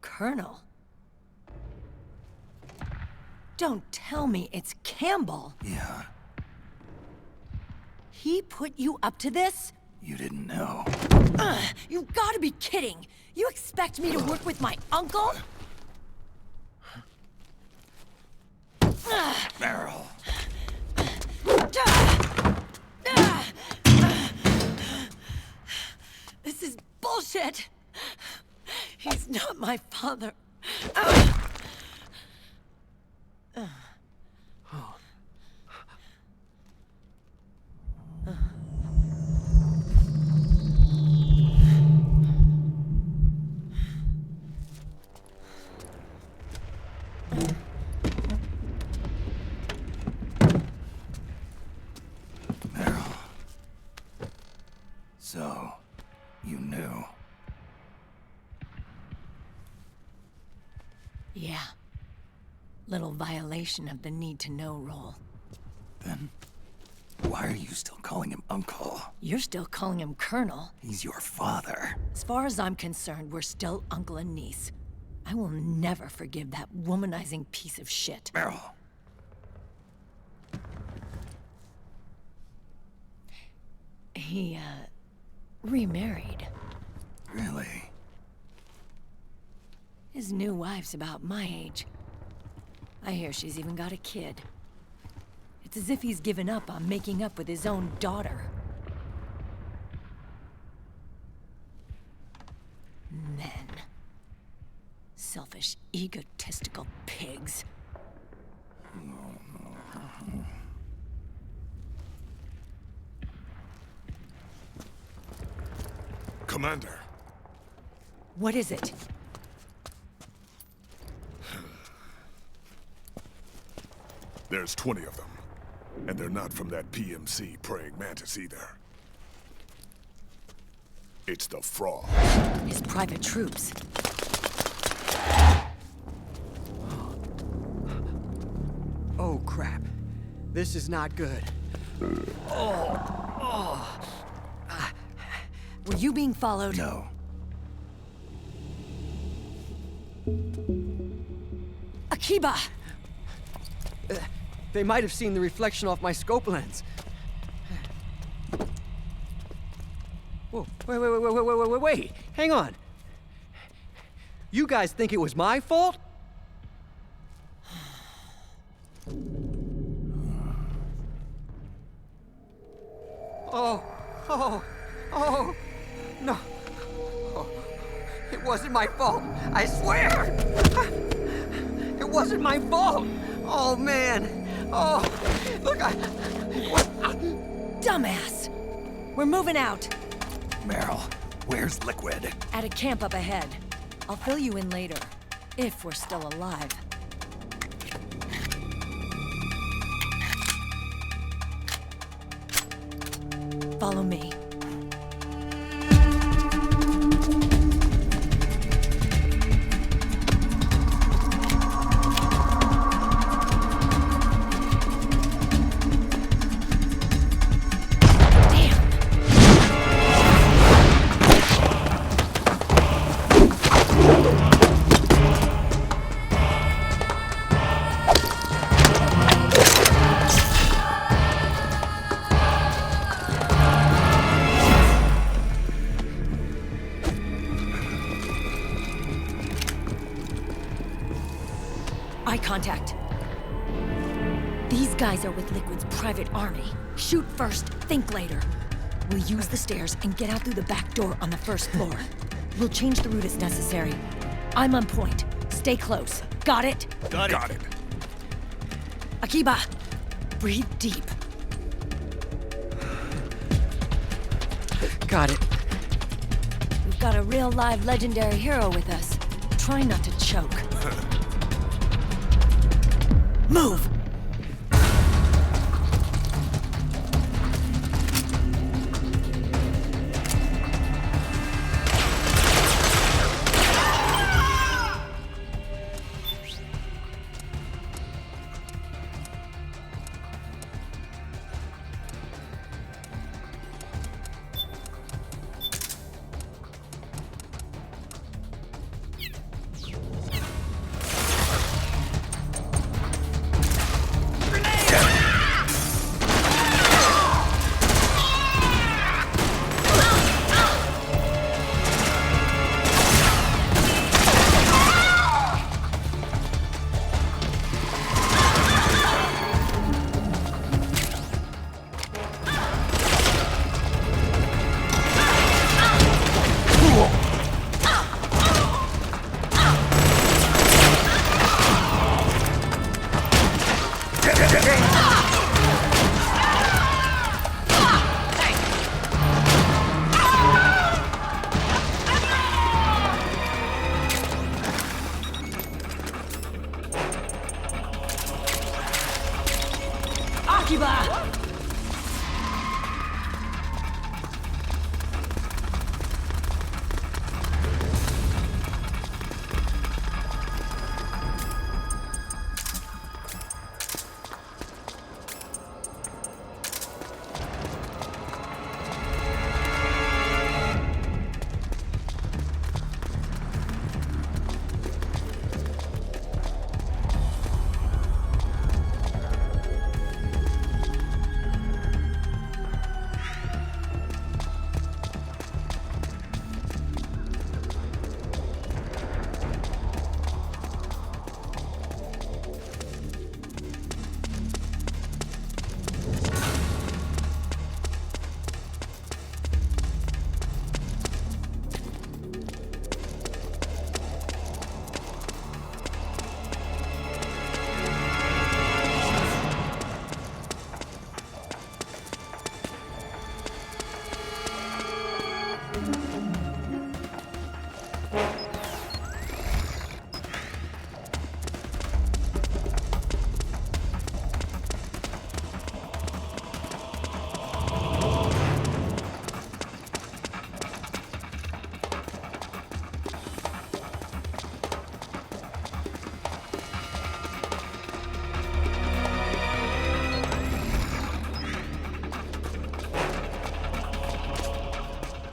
Colonel? Don't tell me it's Campbell! Yeah. He put you up to this? You didn't know. You gotta be kidding! You expect me to work with my uncle? Meryl. my father. So, you knew. Yeah. Little violation of the need-to-know rule. Then, why are you still calling him Uncle? You're still calling him Colonel. He's your father. As far as I'm concerned, we're still uncle and niece. I will never forgive that womanizing piece of shit. Meryl. He, remarried. Really? His new wife's about my age. I hear she's even got a kid. It's as if he's given up on making up with his own daughter. Men. Selfish, egotistical pigs. Commander. What is it? There's 20 of them. And they're not from that PMC praying mantis either. It's the Frog. His private troops. Oh, crap. This is not good. Were you being followed? No. Akiba! They might have seen the reflection off my scope lens. Whoa, wait. Hang on. You guys think it was my fault? Oh, no. Oh, it wasn't my fault. I swear. It wasn't my fault. Oh, man. Oh, look, Dumbass! We're moving out. Meryl, where's Liquid? At a camp up ahead. I'll fill you in later. If we're still alive. Follow me. Eye contact. These guys are with Liquid's private army. Shoot first, think later. We'll use the stairs and get out through the back door on the first floor. We'll change the route as necessary. I'm on point. Stay close. Got it? Got it. Akiba, breathe deep. got it. We've got a real live legendary hero with us. Try not to choke. Move! Akiba!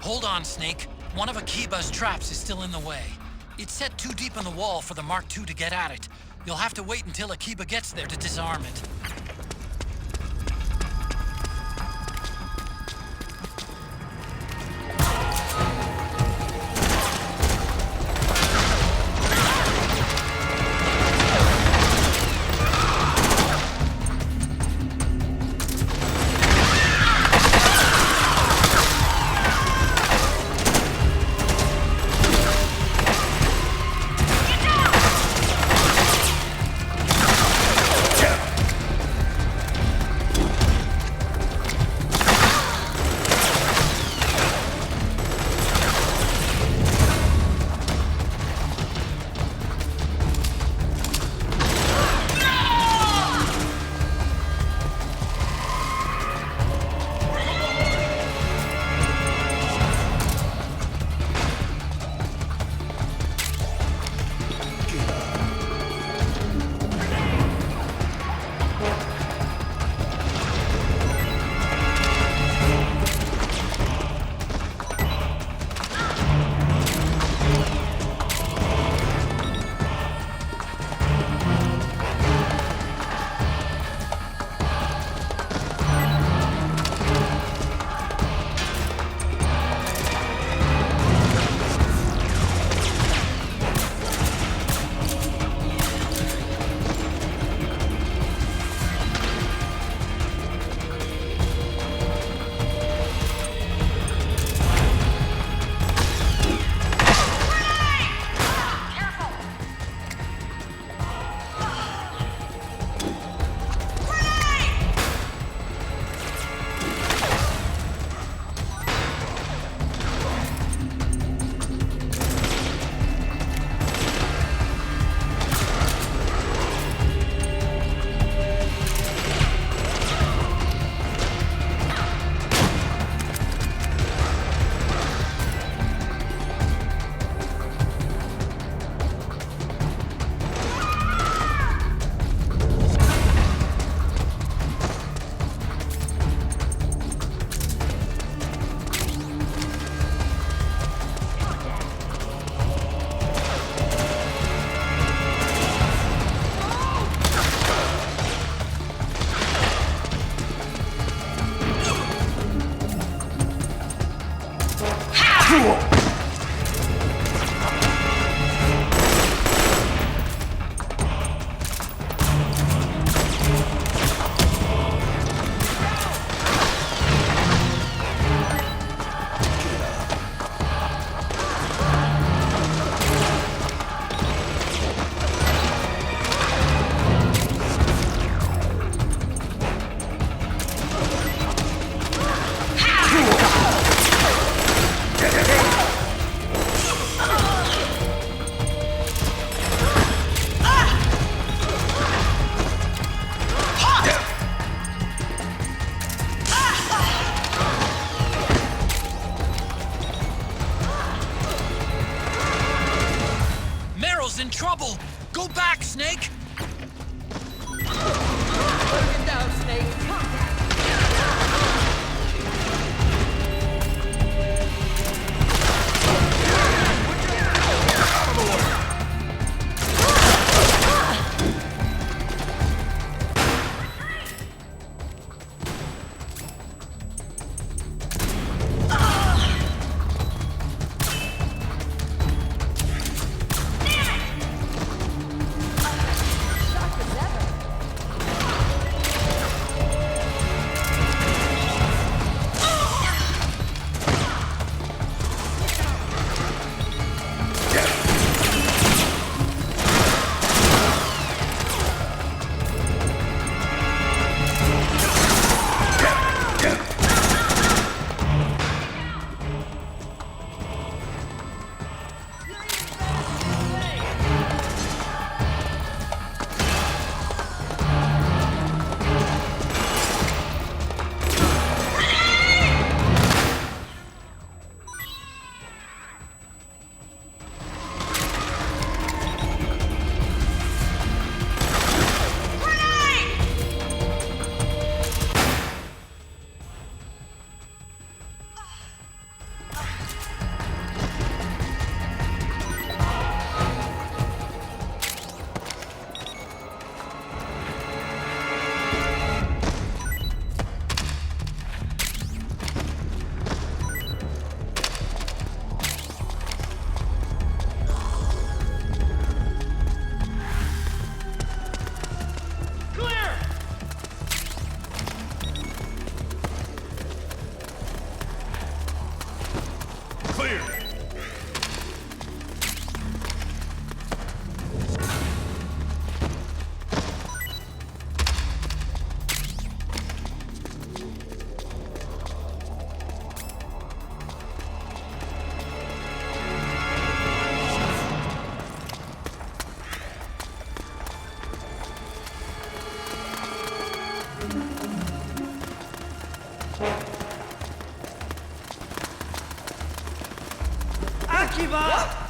Hold on, Snake. One of Akiba's traps is still in the way. It's set too deep in the wall for the Mark II to get at it. You'll have to wait until Akiba gets there to disarm it. Akiba!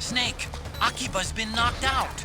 Snake, Akiba's been knocked out.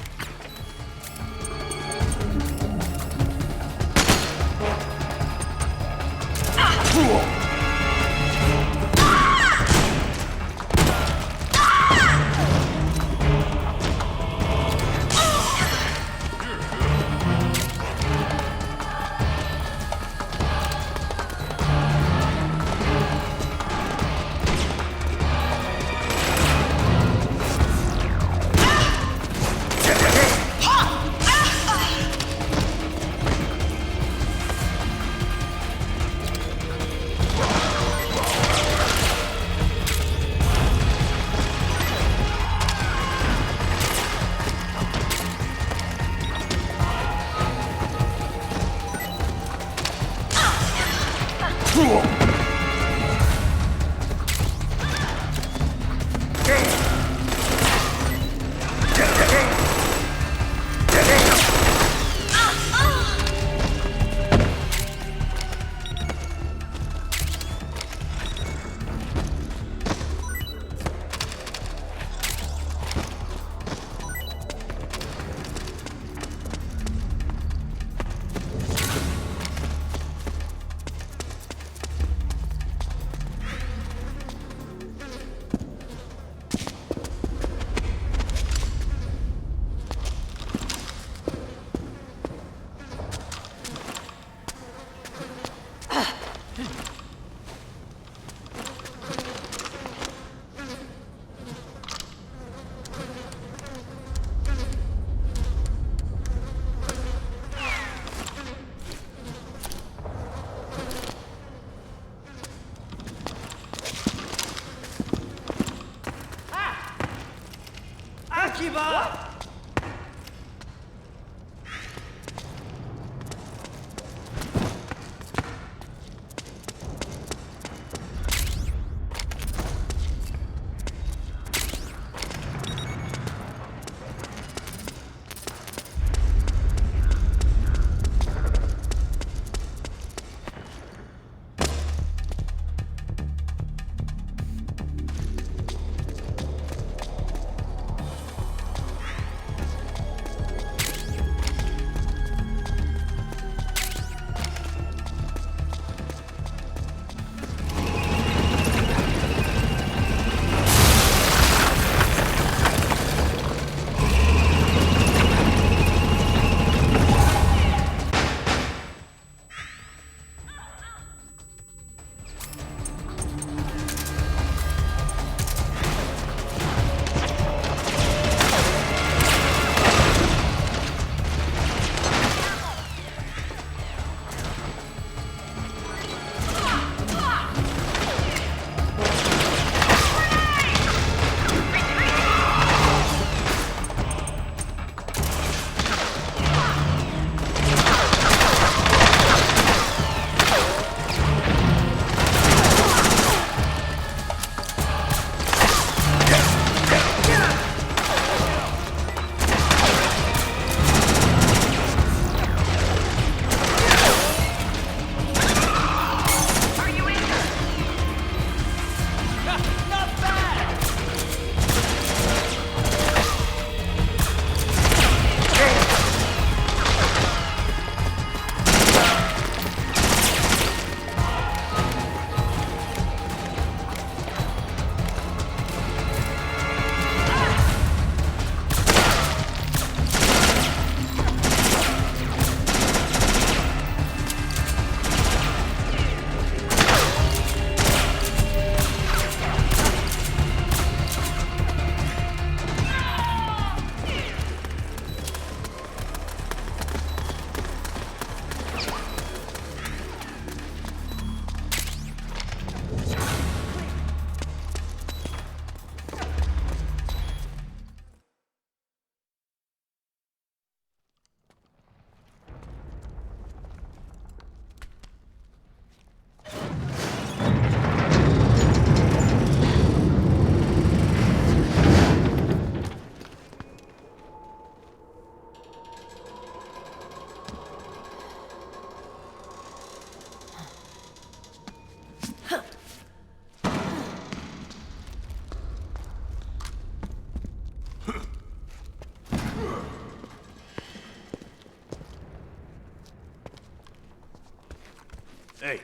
Hey.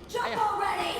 Jump already!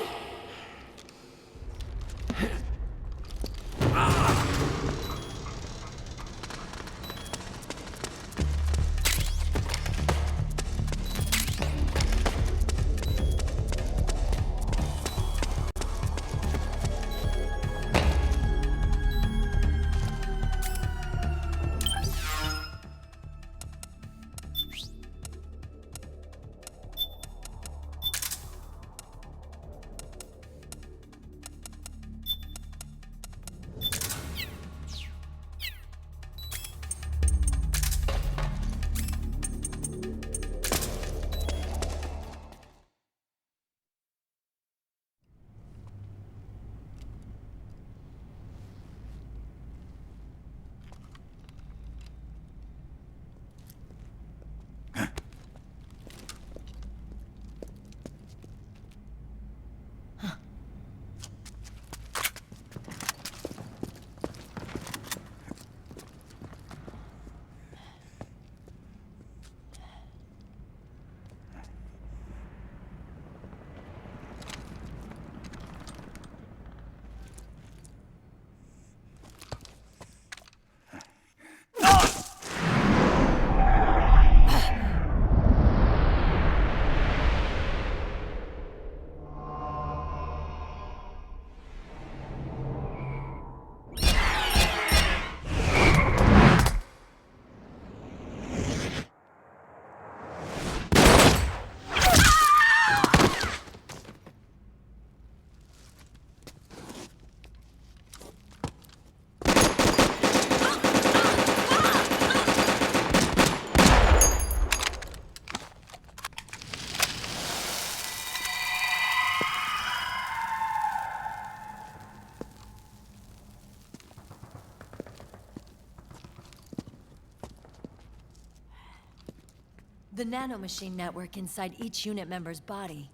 The nanomachine network inside each unit member's body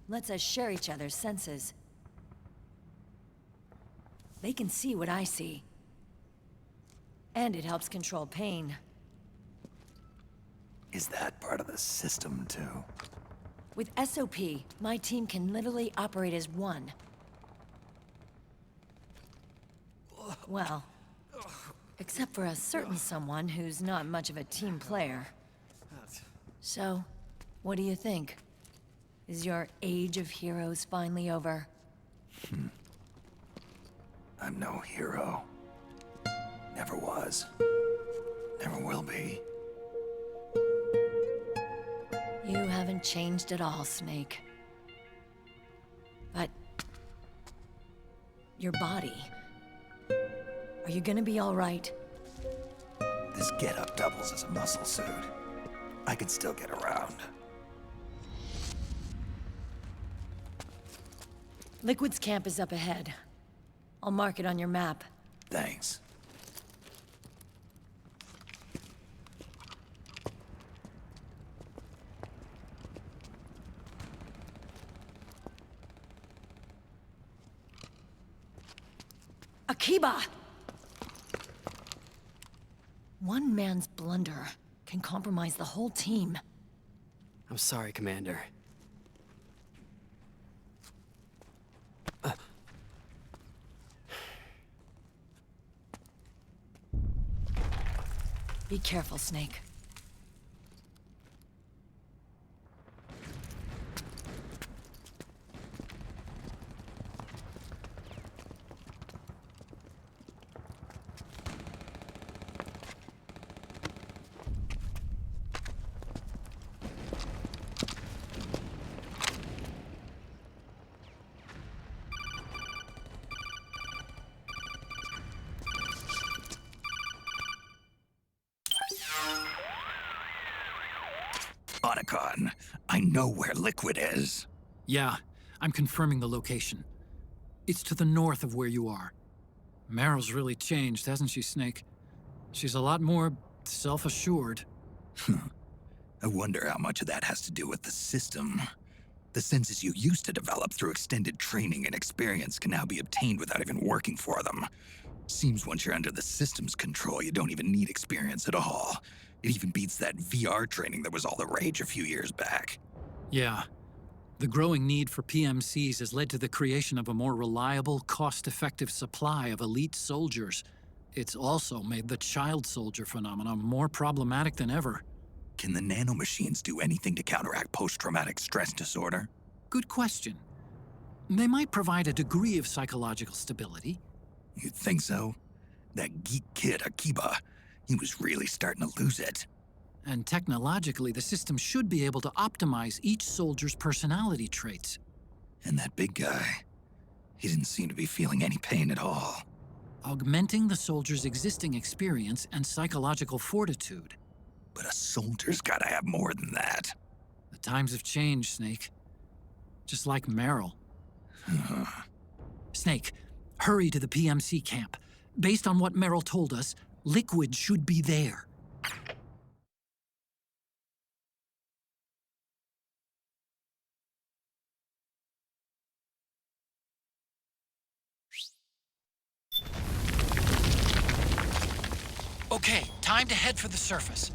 lets us share each other's senses. They can see what I see. And it helps control pain. Is that part of the system, too? With SOP, my team can literally operate as one. Well, except for a certain someone who's not much of a team player. So, what do you think? Is your age of heroes finally over? I'm no hero. Never was. Never will be. You haven't changed at all, Snake. But... your body... are you gonna be all right? This getup doubles as a muscle suit. I can still get around. Liquid's camp is up ahead. I'll mark it on your map. Thanks. Akiba! One man's blunder can compromise the whole team. I'm sorry, Commander. Be careful, Snake. Otacon, I know where Liquid is. Yeah, I'm confirming the location. It's to the north of where you are. Meryl's really changed, hasn't she, Snake? She's a lot more self-assured. I wonder how much of that has to do with the system. The senses you used to develop through extended training and experience can now be obtained without even working for them. Seems once you're under the system's control, you don't even need experience at all. It even beats that VR training that was all the rage a few years back. Yeah. The growing need for PMCs has led to the creation of a more reliable, cost-effective supply of elite soldiers. It's also made the child soldier phenomenon more problematic than ever. Can the nanomachines do anything to counteract post-traumatic stress disorder? Good question. They might provide a degree of psychological stability. You'd think so? That geek kid, Akiba, he was really starting to lose it. And technologically, the system should be able to optimize each soldier's personality traits. And that big guy, he didn't seem to be feeling any pain at all. Augmenting the soldier's existing experience and psychological fortitude. But a soldier's gotta have more than that. The times have changed, Snake. Just like Meryl. Snake, hurry to the PMC camp. Based on what Meryl told us, Liquid should be there. Okay, time to head for the surface.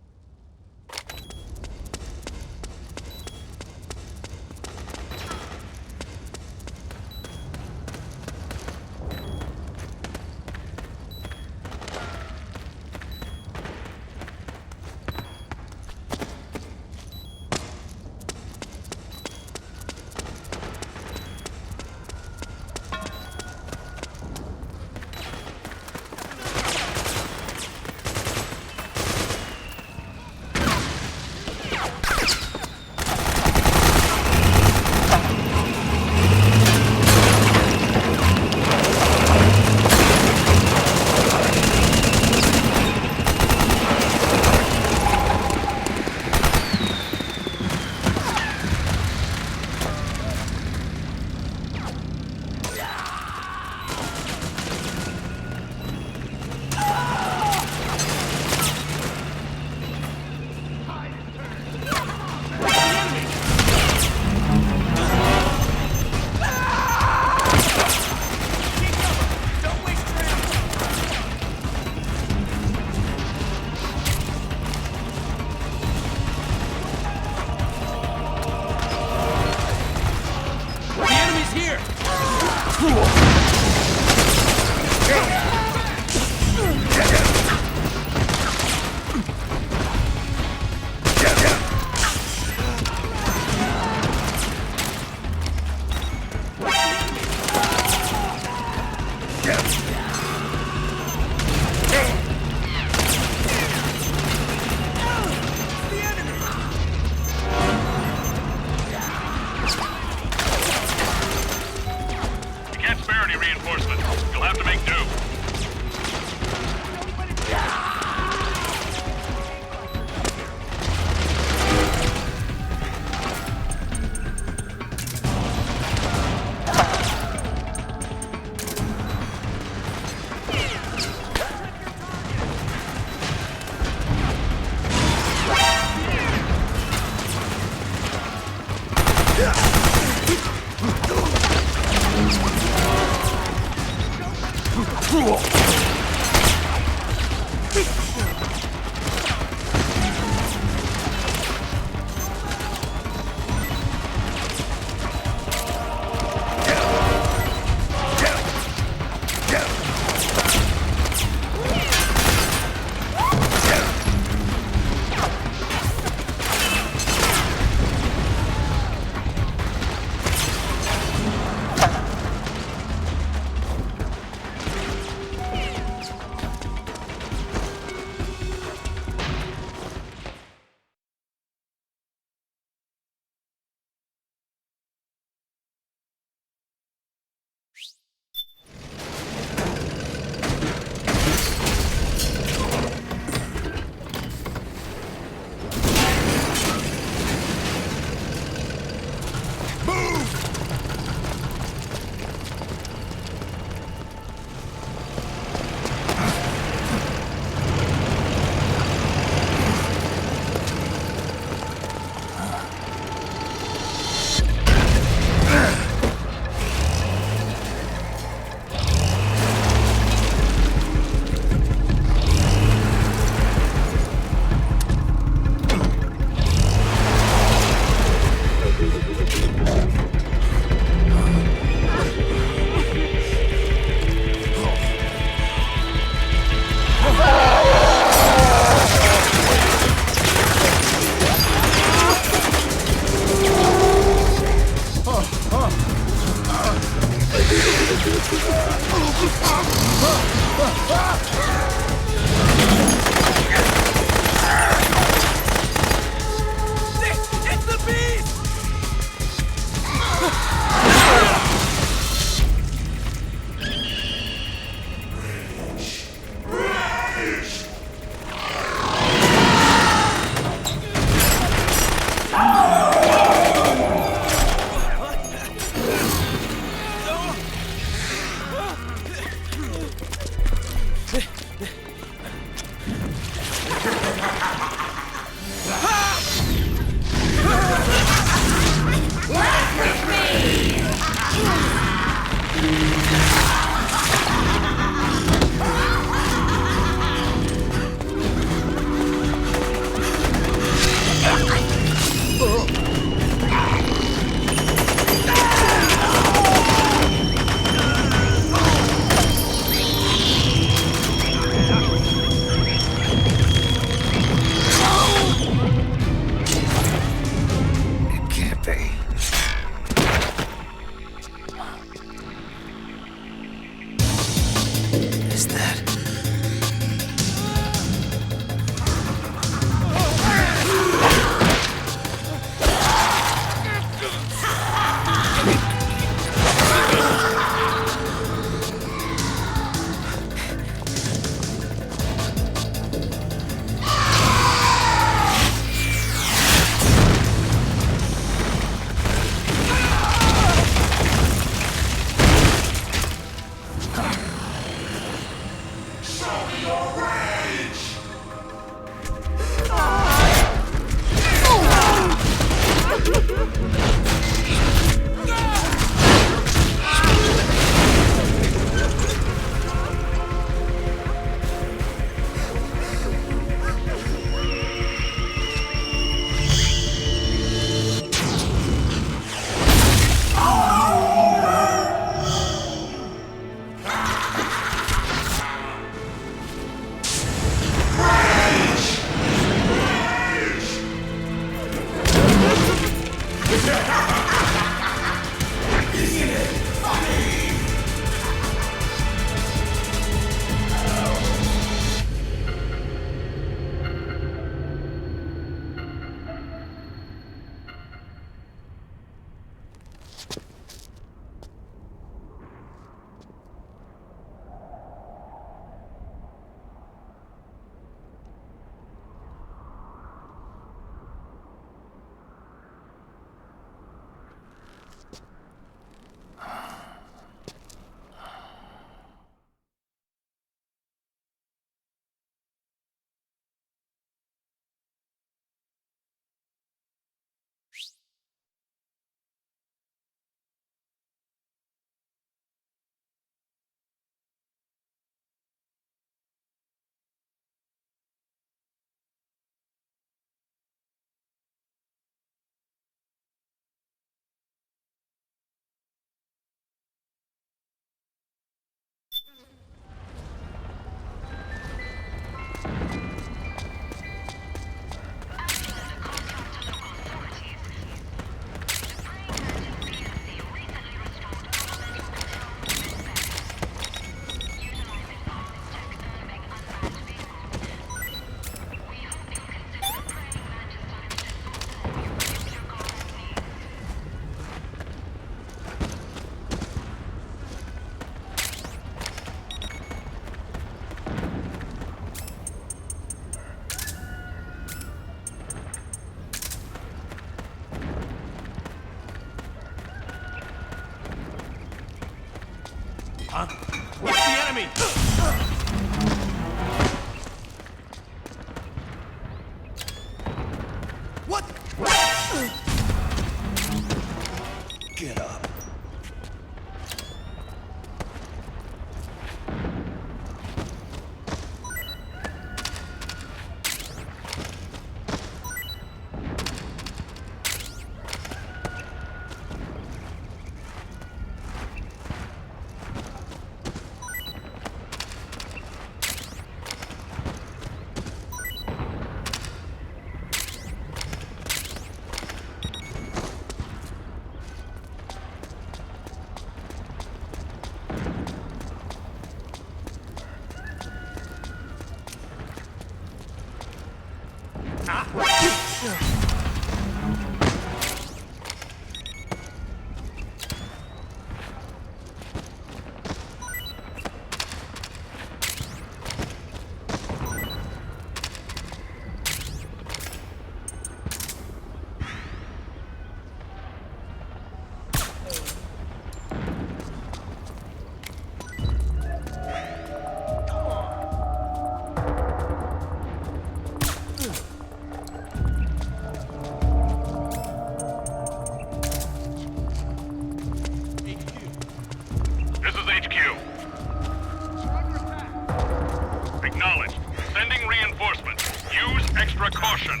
Caution!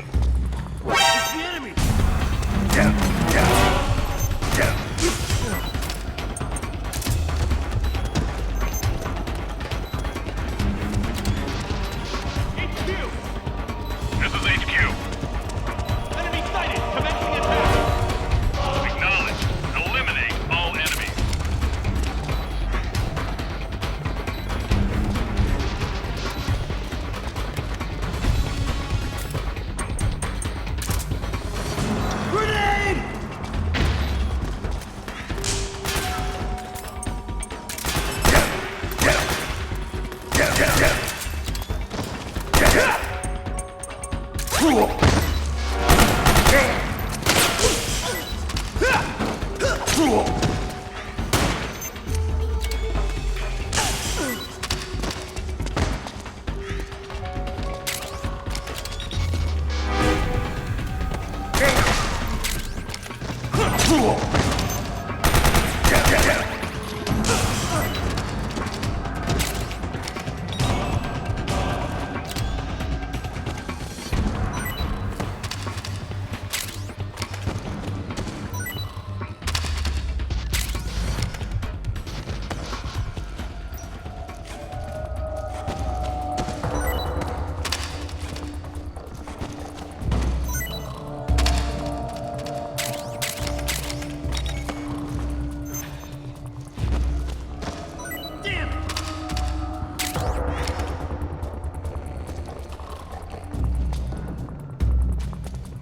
It's the enemy! This is HQ. Enemy sighted! Commencing attack! Acknowledged. Eliminate all enemies. Grenade!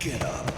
Get up.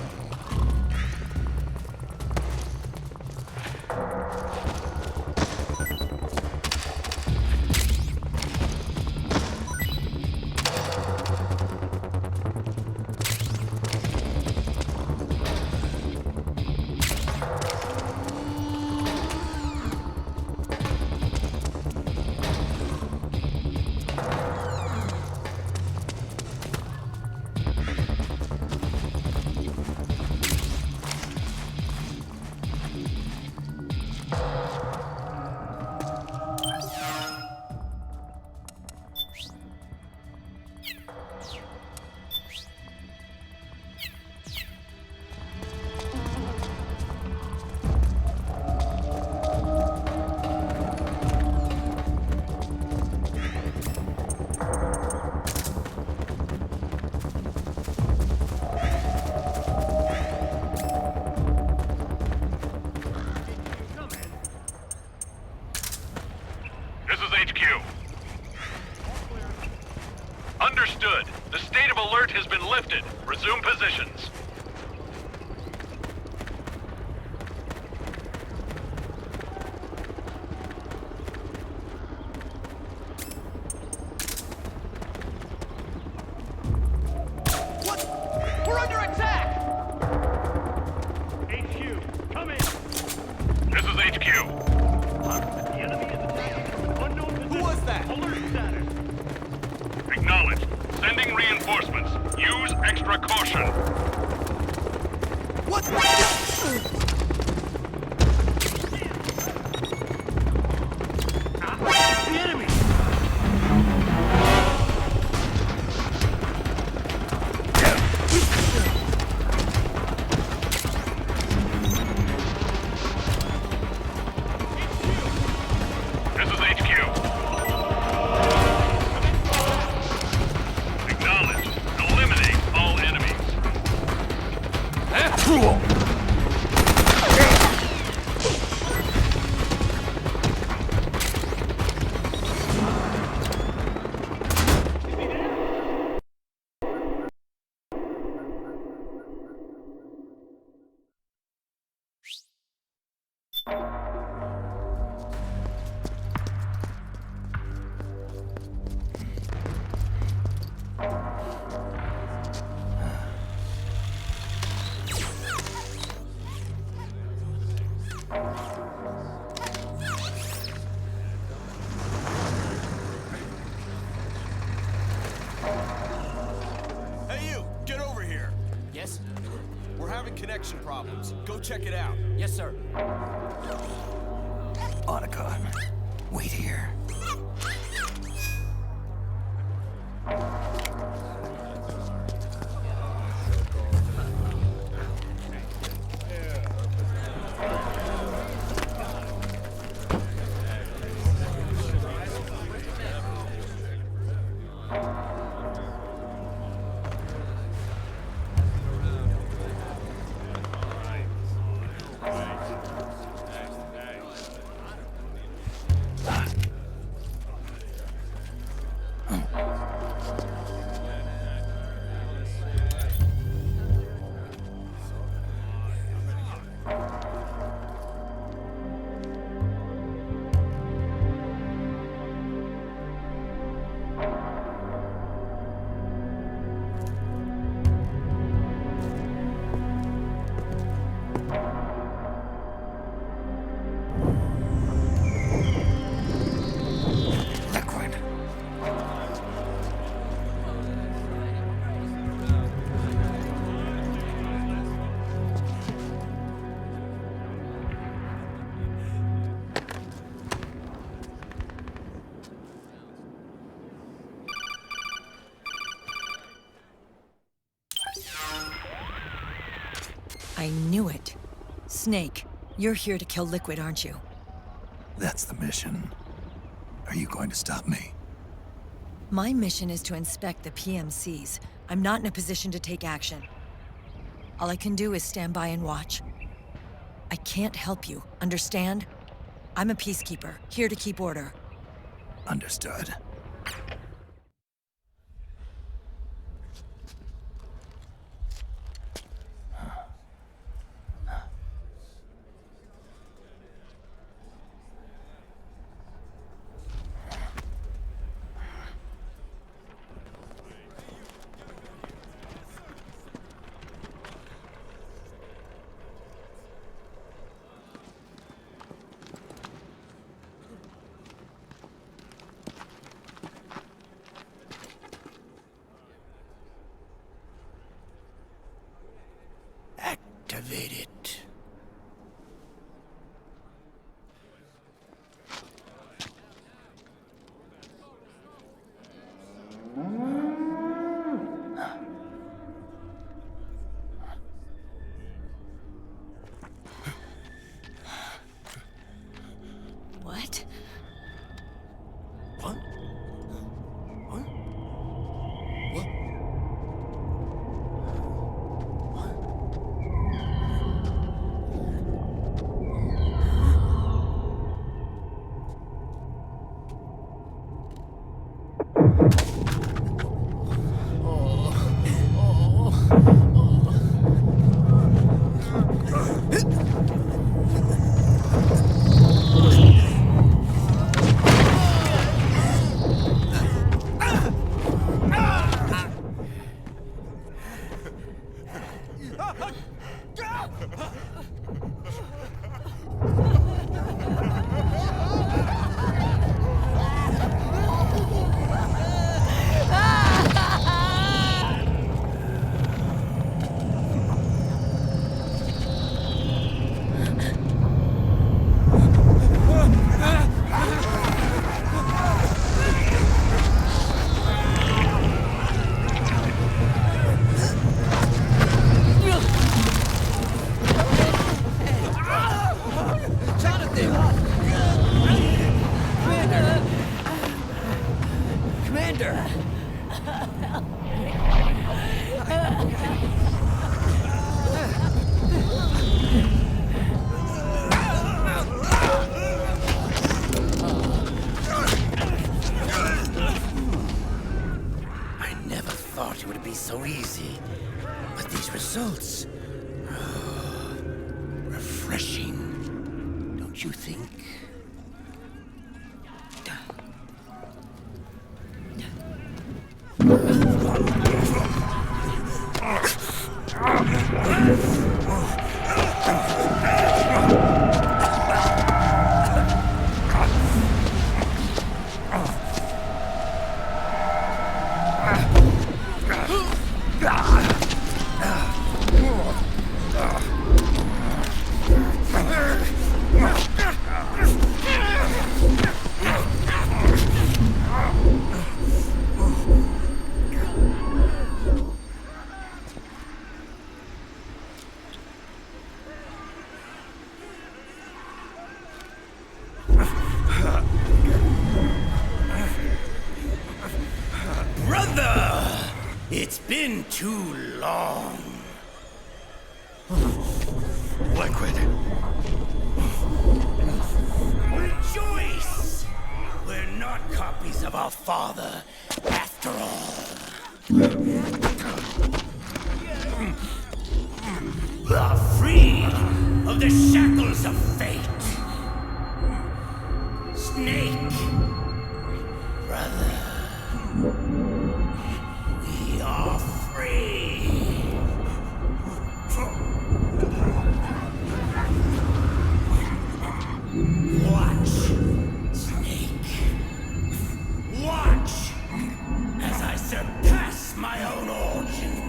This is HQ. Understood. The state of alert has been lifted. Resume positions. What? We're under attack! HQ, come in! This is HQ. The enemy is attacking from an unknown position. Who was that? Alert status. Acknowledged. Sending reinforcements. Use extra caution. What? It's the enemy! This is HQ. Acknowledged. Eliminate all enemies. this? We're having connection problems. Go check it out. Yes, sir. Otacon, wait here. I knew it. Snake, you're here to kill Liquid, aren't you? That's the mission. Are you going to stop me? My mission is to inspect the PMCs. I'm not in a position to take action. All I can do is stand by and watch. I can't help you, understand? I'm a peacekeeper, here to keep order. Understood. Activate it. What? What? What? What? So easy. But these results... refreshing. Don't you think? been too long. Liquid. Rejoice! We're not copies of our father, after all. Are free of the shackles of fate. Snake, brother, we are free. Watch, Snake. Watch as I surpass my own origin.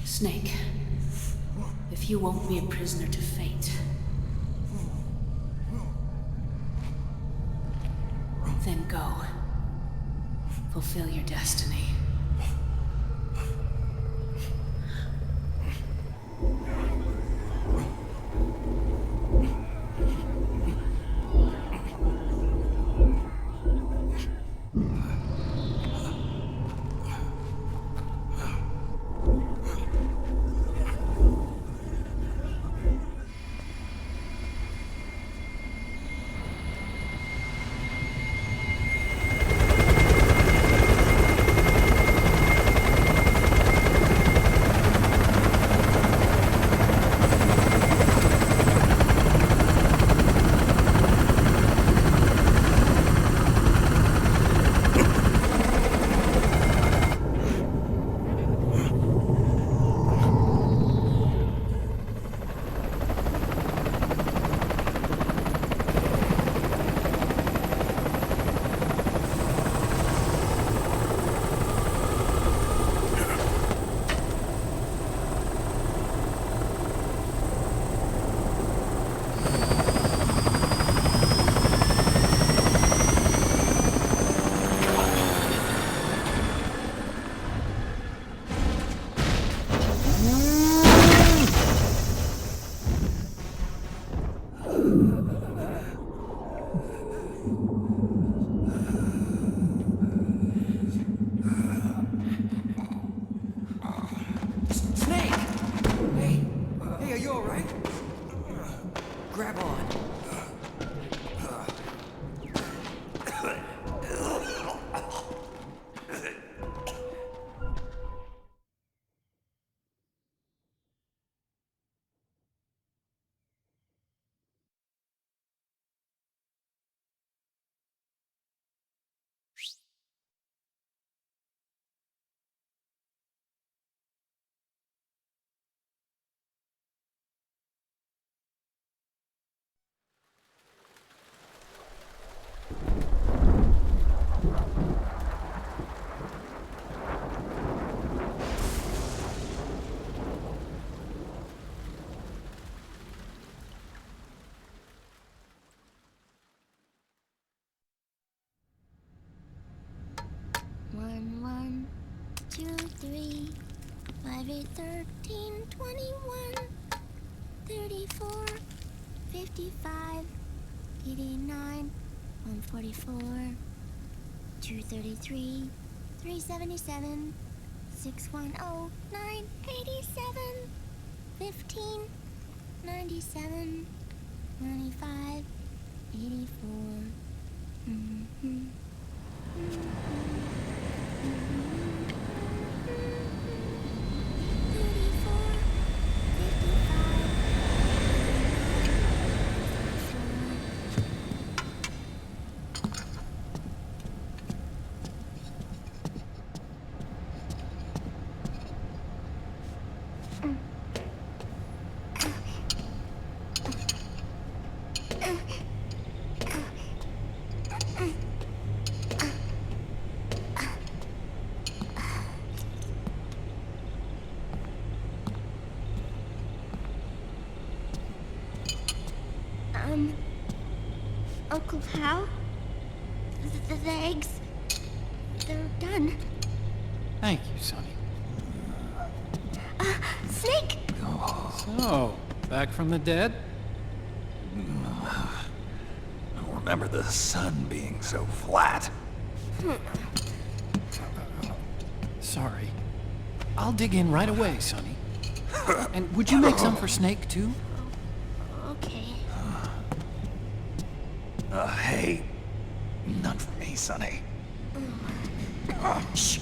Snake, if you won't be a prisoner to fate, then go. Fulfill your destiny. One, 1, 2, 3, 5, 8, 13, 21, 34, 55, 89, 144, 233, 377, 610, 987, 15, 97, 95, 84. How? The eggs... they're done. Thank you, Sonny. Snake! So, back from the dead? I don't remember the sun being so flat. Sorry. I'll dig in right away, Sonny. And would you make some for Snake, too? Okay. Hey. None for me, Sonny. Shh.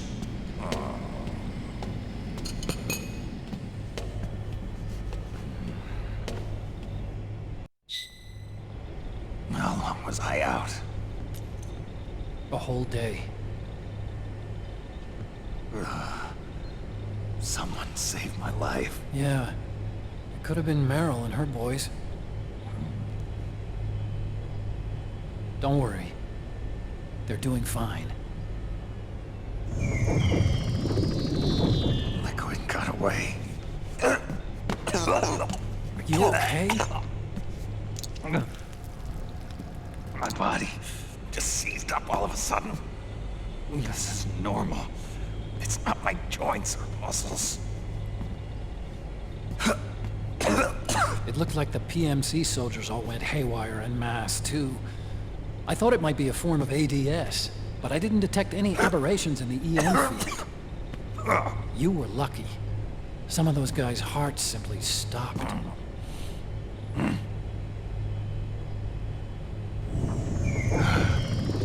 How long was I out? A whole day. Someone saved my life. Yeah. It could have been Meryl and her boys. Don't worry. They're doing fine. Liquid got away. Are you okay? My body just seized up all of a sudden. This is normal. It's not my joints or muscles. It looked like the PMC soldiers all went haywire en masse, too. I thought it might be a form of ADS, but I didn't detect any aberrations in the EM field. You were lucky. Some of those guys' hearts simply stopped.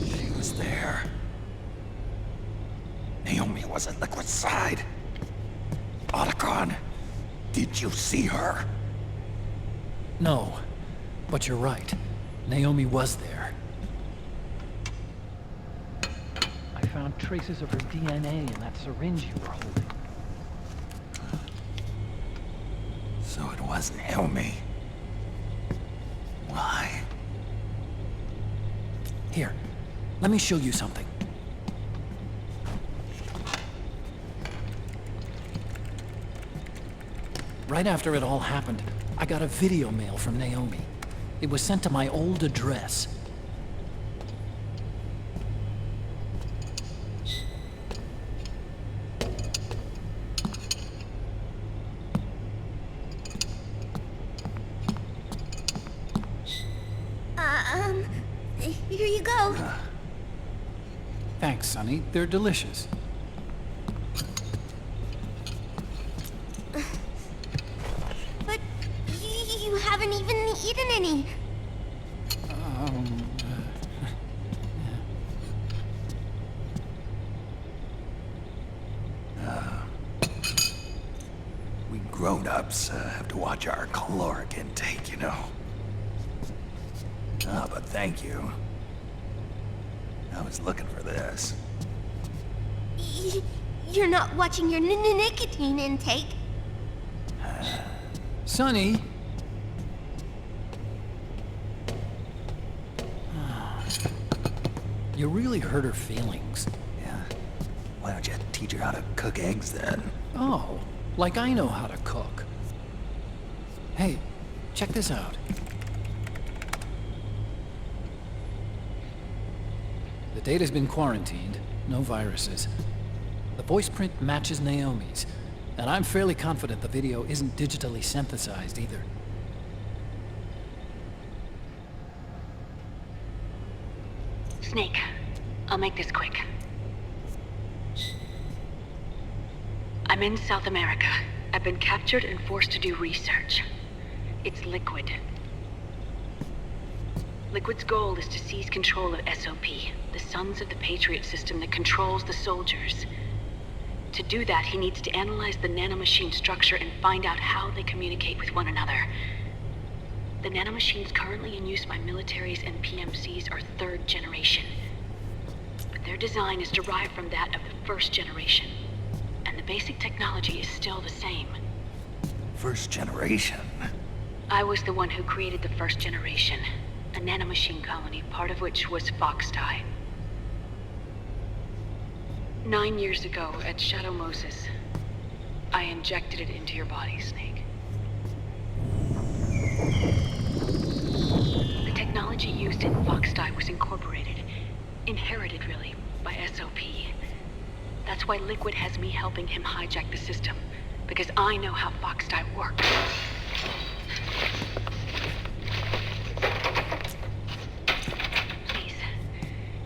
She was there. Naomi was at Liquid's side. Otacon, did you see her? No, but you're right. Naomi was there. I found traces of her DNA in that syringe you were holding. So it was Naomi. Why? Here, let me show you something. Right after it all happened, I got a video mail from Naomi. It was sent to my old address. Here you go. Thanks, Sonny. They're delicious. But you haven't even eaten any. We grown-ups have to watch our caloric intake, you know. But thank you. I was looking for this. You're not watching your nicotine intake. Sonny! You really hurt her feelings. Yeah. Why don't you teach her how to cook eggs then? Oh, like I know how to cook. Hey, check this out. The data's been quarantined, no viruses. The voice print matches Naomi's, and I'm fairly confident the video isn't digitally synthesized either. Snake, I'll make this quick. I'm in South America. I've been captured and forced to do research. It's Liquid. Liquid's goal is to seize control of SOP, the Sons of the Patriot system that controls the soldiers. To do that, he needs to analyze the nanomachine structure and find out how they communicate with one another. The nanomachines currently in use by militaries and PMCs are third generation. But their design is derived from that of the first generation. And the basic technology is still the same. First generation? I was the one who created the first generation. A nanomachine colony, part of which was Foxtie. 9 years ago, at Shadow Moses, I injected it into your body, Snake. The technology technology used in Foxdie was incorporated, inherited really, by SOP. That's why Liquid has me helping him hijack the system, because I know how Foxdie works. Please,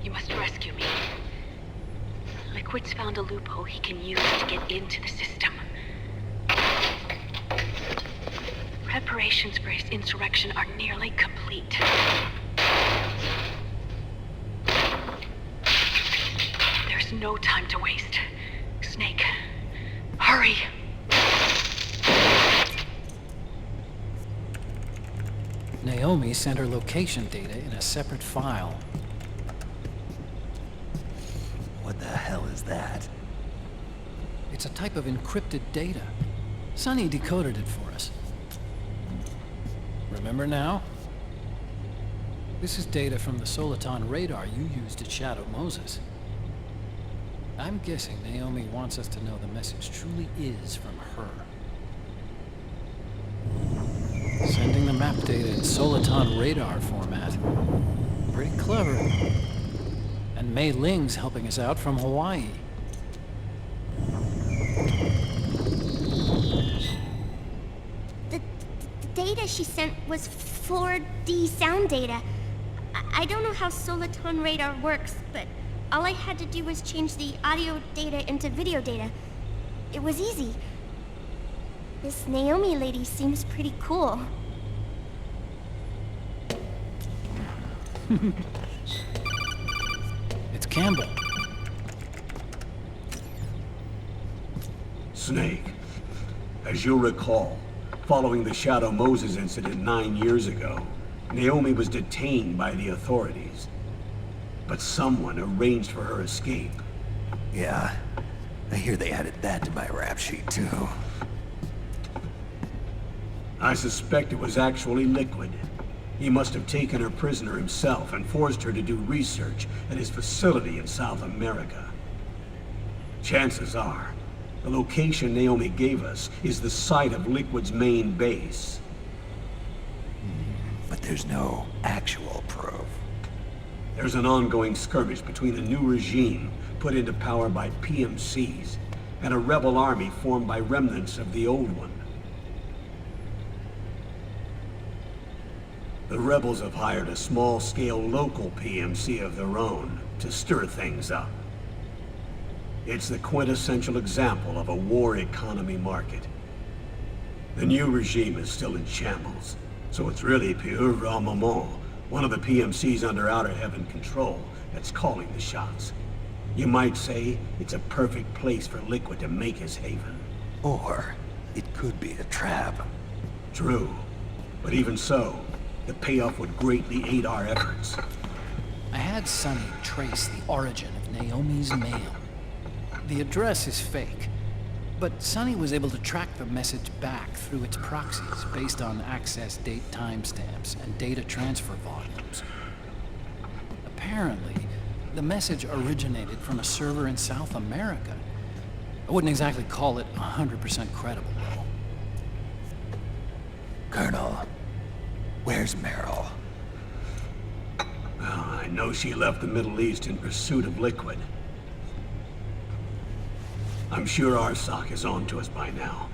you must rescue me. Liquid's found a loophole he can use to get into the system. Preparations for his insurrection are nearly complete. There's no time to waste. Snake, hurry! Naomi sent her location data in a separate file. What the hell is that? It's a type of encrypted data. Sonny decoded it for us. Remember now? This is data from the Soliton radar you used at Shadow Moses. I'm guessing Naomi wants us to know the message truly is from her. Sending the map data in Soliton radar format. Pretty clever. And Mei Ling's helping us out from Hawaii. The data she sent was 4D sound data. I don't know how Soliton radar works, but all I had to do was change the audio data into video data. It was easy. This Naomi lady seems pretty cool. It's Campbell. Snake, as you'll recall, following the Shadow Moses incident 9 years ago, Naomi was detained by the authorities. But someone arranged for her escape. Yeah, I hear they added that to my rap sheet too. I suspect it was actually Liquid. He must have taken her prisoner himself and forced her to do research at his facility in South America. Chances are, the location Naomi gave us is the site of Liquid's main base. But there's no actual proof. There's an ongoing skirmish between a new regime put into power by PMCs and a rebel army formed by remnants of the old one. The rebels have hired a small-scale local PMC of their own to stir things up. It's the quintessential example of a war economy market. The new regime is still in shambles, so it's really pure moment, one of the PMCs under Outer Heaven control, that's calling the shots. You might say it's a perfect place for Liquid to make his haven. Or it could be a trap. True, but even so, the payoff would greatly aid our efforts. I had Sonny trace the origin of Naomi's mail. The address is fake, but Sonny was able to track the message back through its proxies based on access date timestamps and data transfer volumes. Apparently, the message originated from a server in South America. I wouldn't exactly call it 100% credible, though. Colonel, where's Meryl? Well, I know she left the Middle East in pursuit of Liquid. I'm sure Arsak is on to us by now.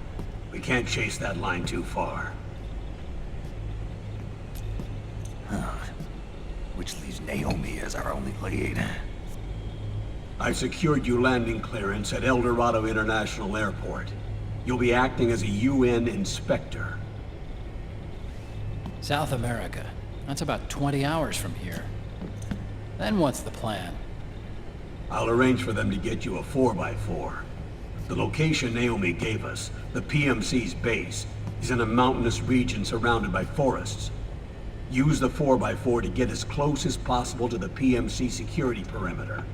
We can't chase that line too far. Which leaves Naomi as our only lead. I've secured you landing clearance at El Dorado International Airport. You'll be acting as a UN inspector. South America. That's about 20 hours from here. Then what's the plan? I'll arrange for them to get you a 4x4. The location Naomi gave us, the PMC's base, is in a mountainous region surrounded by forests. Use the 4x4 to get as close as possible to the PMC security perimeter.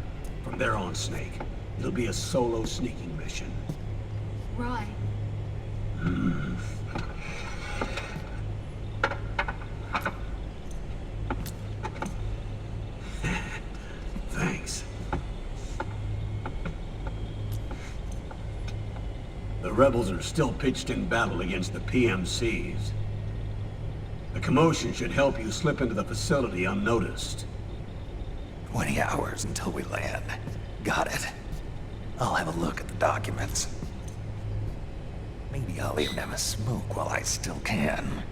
From there on, Snake, it'll be a solo sneaking mission. Right. Thanks. The rebels are still pitched in battle against the PMCs. The commotion should help you slip into the facility unnoticed. 20 hours until we land. Got it. I'll have a look at the documents. Maybe I'll even have a smoke while I still can.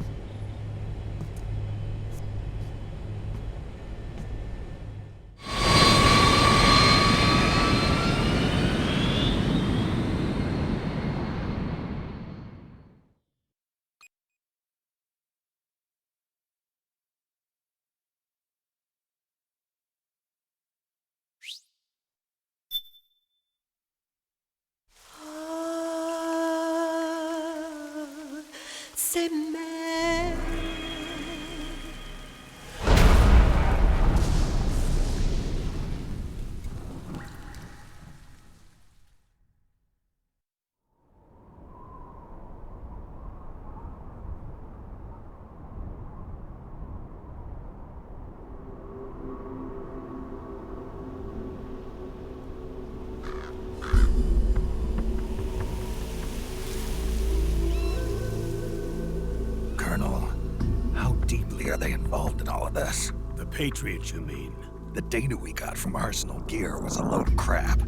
Se me... Are they involved in all of this? The Patriots, you mean? The data we got from Arsenal Gear was a load of crap.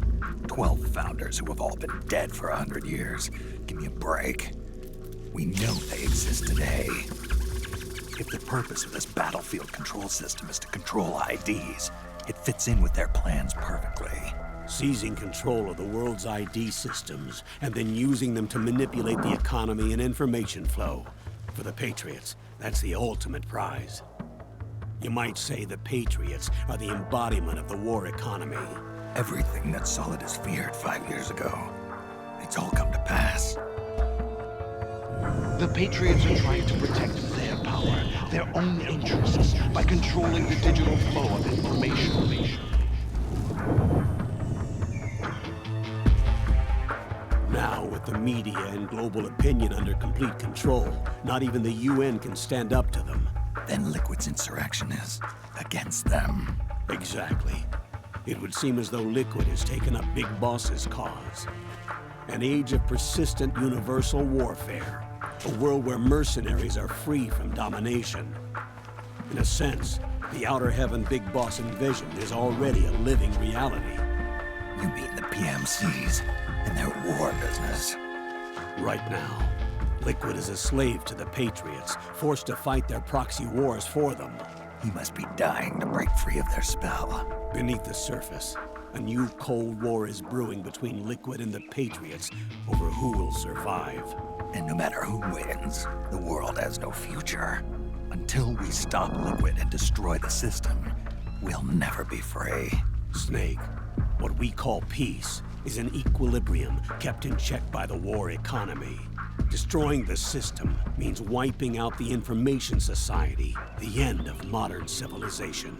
12 founders who have all been dead for 100 years. Give me a break. We know they exist today. If the purpose of this battlefield control system is to control IDs, it fits in with their plans perfectly. Seizing control of the world's ID systems and then using them to manipulate the economy and information flow. For the Patriots, that's the ultimate prize. You might say the Patriots are the embodiment of the war economy. Everything that Solidus feared 5 years ago, it's all come to pass. The Patriots are trying to protect their power, their own interests, by controlling the digital flow of information. Now, with the media and global opinion under complete control, not even the UN can stand up to them. Then Liquid's insurrection is against them. Exactly. It would seem as though Liquid has taken up Big Boss's cause. An age of persistent universal warfare. A world where mercenaries are free from domination. In a sense, the Outer Heaven Big Boss envisioned is already a living reality. You mean the PMCs and their war business? Right now, Liquid is a slave to the Patriots, forced to fight their proxy wars for them. He must be dying to break free of their spell. Beneath the surface, a new Cold War is brewing between Liquid and the Patriots over who will survive. And no matter who wins, the world has no future. Until we stop Liquid and destroy the system, we'll never be free. Snake, what we call peace is an equilibrium kept in check by the war economy. Destroying the system means wiping out the information society, the end of modern civilization.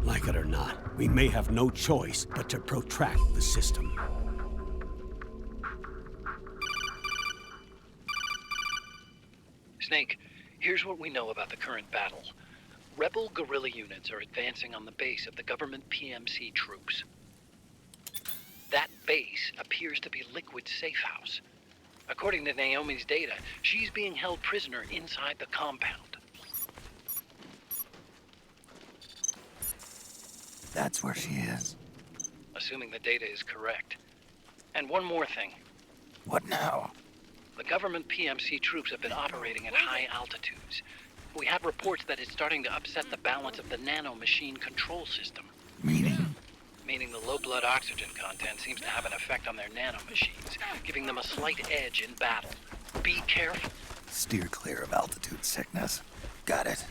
Like it or not, we may have no choice but to protract the system. Snake, here's what we know about the current battle. Rebel guerrilla units are advancing on the base of the government PMC troops. That base appears to be Liquid's safe house. According to Naomi's data, she's being held prisoner inside the compound. That's where she is. Assuming the data is correct. And one more thing. What now? The government PMC troops have been operating at high altitudes. We have reports that it's starting to upset the balance of the nano-machine control system. Meaning? Meaning the low blood oxygen content seems to have an effect on their nano-machines, giving them a slight edge in battle. Be careful. Steer clear of altitude sickness. Got it.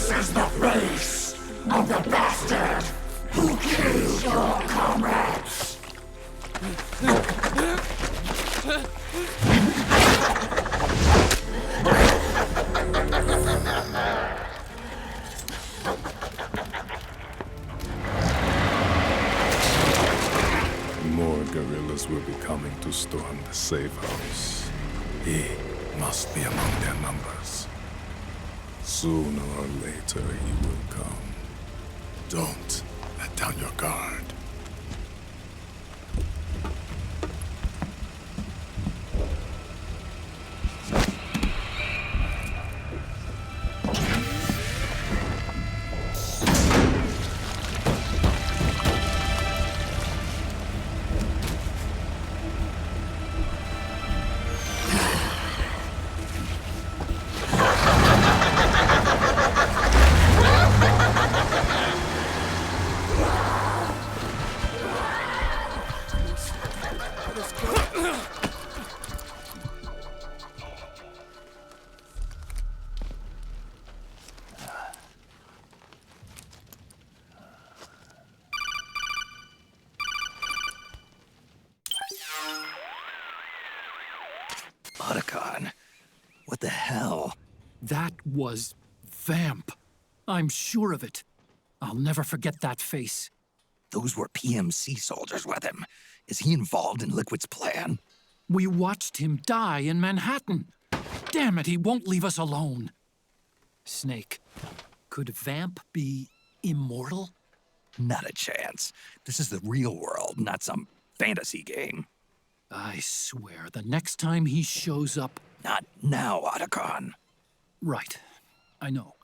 This is the face of the bastard who killed your comrades! More guerrillas will be coming to storm the safe house. He must be among their numbers. Sooner or later, he will come. Don't let down your guard. Otacon, what the hell? That was Vamp. I'm sure of it. I'll never forget that face. Those were PMC soldiers with him. Is he involved in Liquid's plan? We watched him die in Manhattan. Damn it, he won't leave us alone. Snake, could Vamp be immortal? Not a chance. This is the real world, not some fantasy game. I swear, the next time he shows up... Not now, Otacon. Right. I know.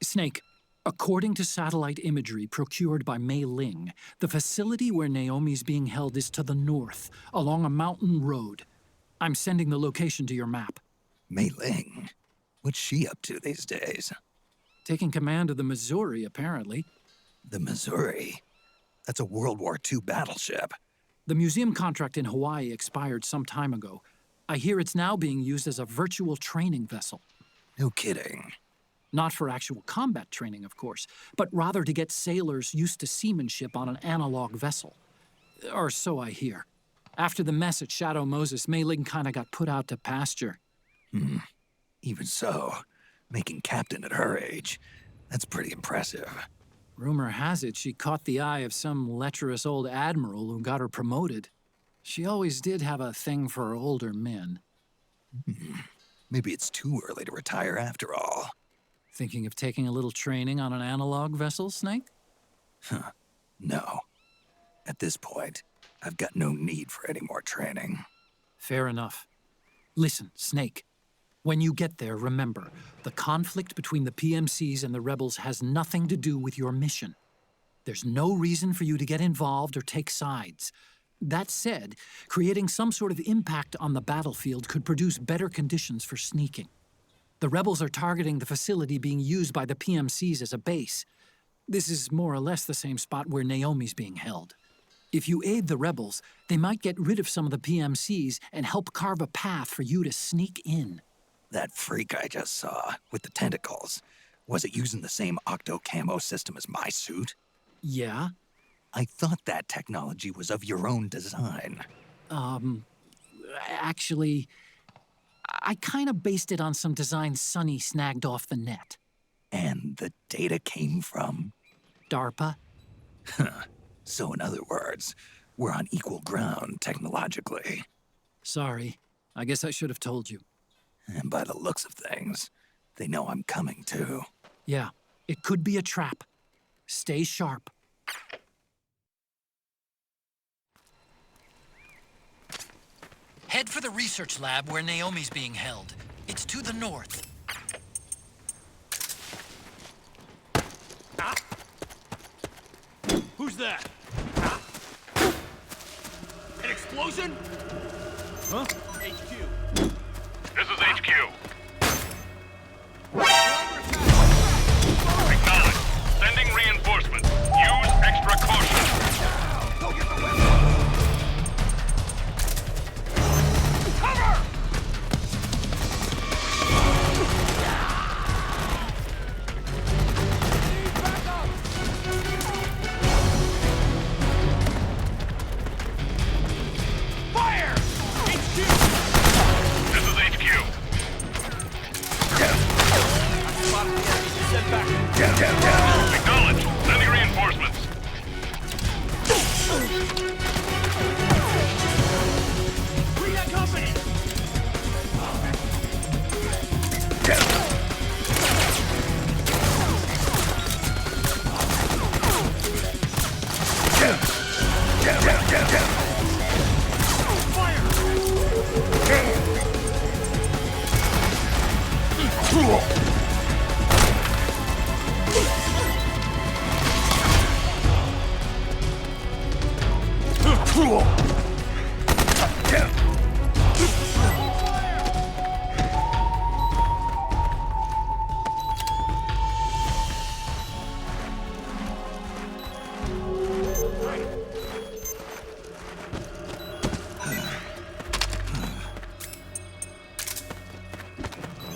Snake, according to satellite imagery procured by Mei Ling, the facility where Naomi's being held is to the north, along a mountain road. I'm sending the location to your map. Mei Ling? What's she up to these days? Taking command of the Missouri, apparently. The Missouri? That's a World War II battleship. The museum contract in Hawaii expired some time ago. I hear it's now being used as a virtual training vessel. No kidding. Not for actual combat training, of course, but rather to get sailors used to seamanship on an analog vessel. Or so I hear. After the mess at Shadow Moses, Mei Ling kinda got put out to pasture. Even so, making captain at her age, that's pretty impressive. Rumor has it she caught the eye of some lecherous old admiral who got her promoted. She always did have a thing for older men. Maybe it's too early to retire after all. Thinking of taking a little training on an analog vessel, Snake? No. At this point, I've got no need for any more training. Fair enough. Listen, Snake. When you get there, remember, the conflict between the PMCs and the rebels has nothing to do with your mission. There's no reason for you to get involved or take sides. That said, creating some sort of impact on the battlefield could produce better conditions for sneaking. The rebels are targeting the facility being used by the PMCs as a base. This is more or less the same spot where Naomi's being held. If you aid the rebels, they might get rid of some of the PMCs and help carve a path for you to sneak in. That freak I just saw, with the tentacles, was it using the same octo-camo system as my suit? Yeah? I thought that technology was of your own design. Actually, I kinda based it on some designs Sonny snagged off the net. And the data came from? DARPA. So in other words, we're on equal ground technologically. Sorry. I guess I should have told you. And by the looks of things, they know I'm coming too. Yeah, it could be a trap. Stay sharp. Head for the research lab where Naomi's being held. It's to the north. Who's that? An explosion? Huh? HQ. This is HQ. Acknowledged. Sending reinforcements. Use extra caution. Go get the weapon! Cover!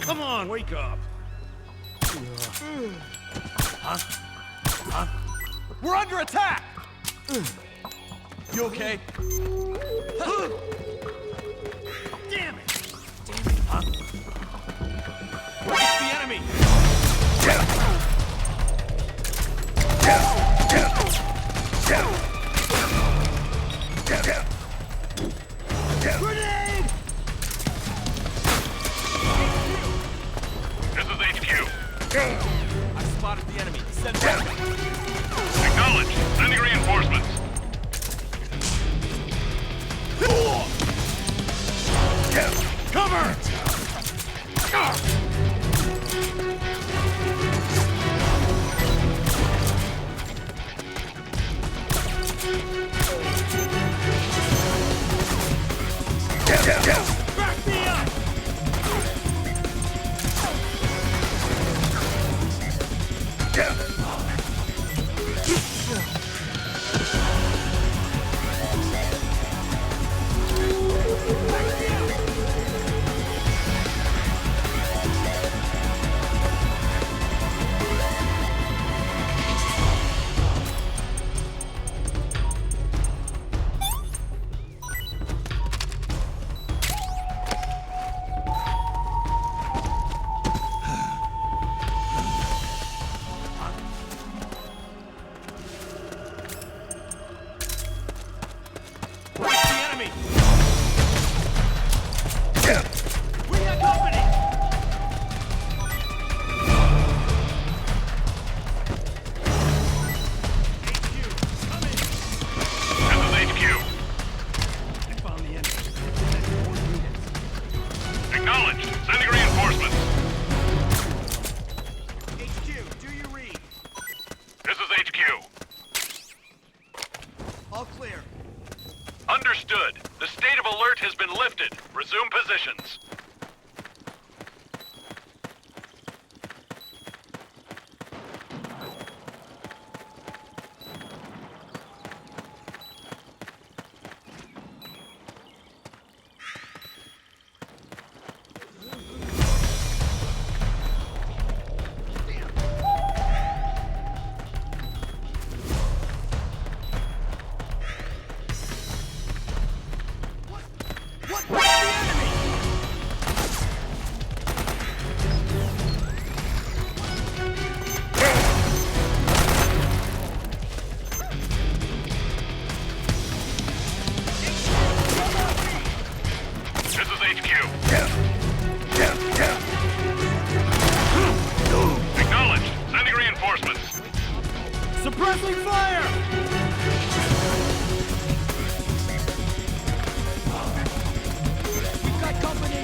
Come on, wake up. Huh? Huh? We're under attack! You okay? Damn it! Huh? It's the enemy! Grenade! This is HQ. I've spotted the enemy. Send them. Acknowledge. Sending reinforcements. Cover! Back me up! Understood. The state of alert has been lifted. Resume positions. Suppressing fire! We've got company!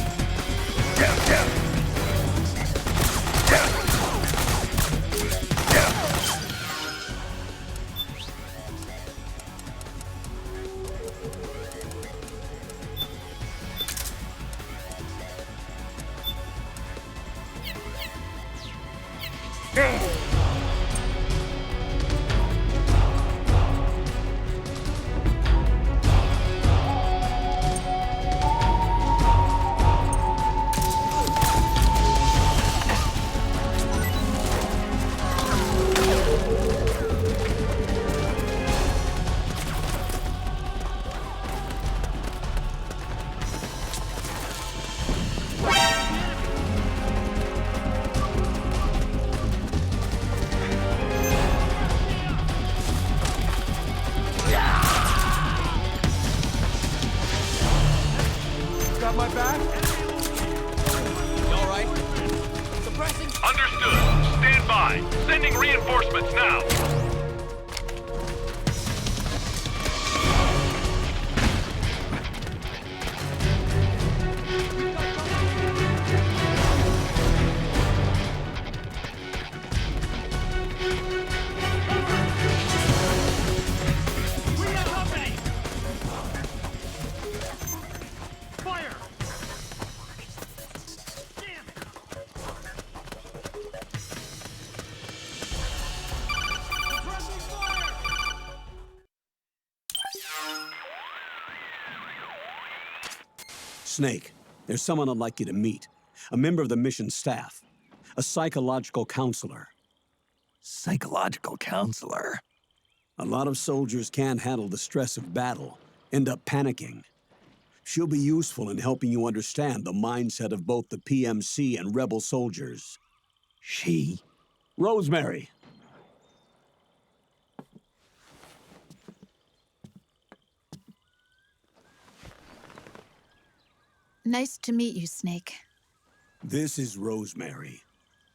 Got my back? You all right? Suppressing? Understood. Stand by. Sending reinforcements now. Snake, there's someone I'd like you to meet. A member of the mission staff. A psychological counselor. Psychological counselor? A lot of soldiers can't handle the stress of battle, end up panicking. She'll be useful in helping you understand the mindset of both the PMC and rebel soldiers. She? Rosemary. Nice to meet you, Snake. This is Rosemary.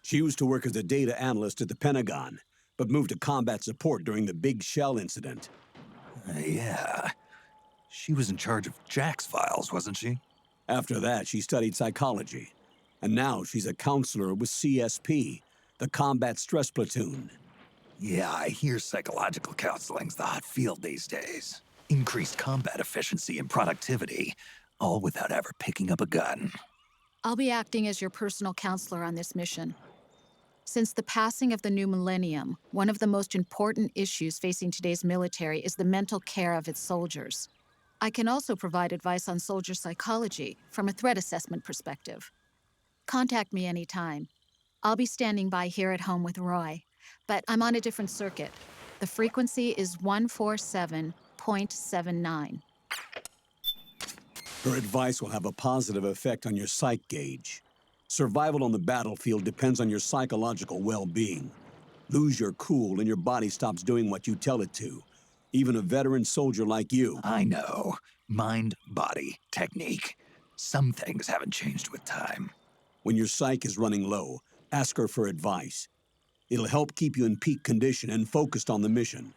She used to work as a data analyst at the Pentagon, but moved to combat support during the Big Shell incident. Yeah. She was in charge of Jack's files, wasn't she? After that, she studied psychology. And now she's a counselor with CSP, the Combat Stress Platoon. Yeah, I hear psychological counseling's the hot field these days. Increased combat efficiency and productivity, all without ever picking up a gun. I'll be acting as your personal counselor on this mission. Since the passing of the new millennium, one of the most important issues facing today's military is the mental care of its soldiers. I can also provide advice on soldier psychology from a threat assessment perspective. Contact me anytime. I'll be standing by here at home with Roy, but I'm on a different circuit. The frequency is 147.79. Her advice will have a positive effect on your psych gauge. Survival on the battlefield depends on your psychological well-being. Lose your cool and your body stops doing what you tell it to. Even a veteran soldier like you. I know. Mind, body, technique. Some things haven't changed with time. When your psyche is running low, ask her for advice. It'll help keep you in peak condition and focused on the mission.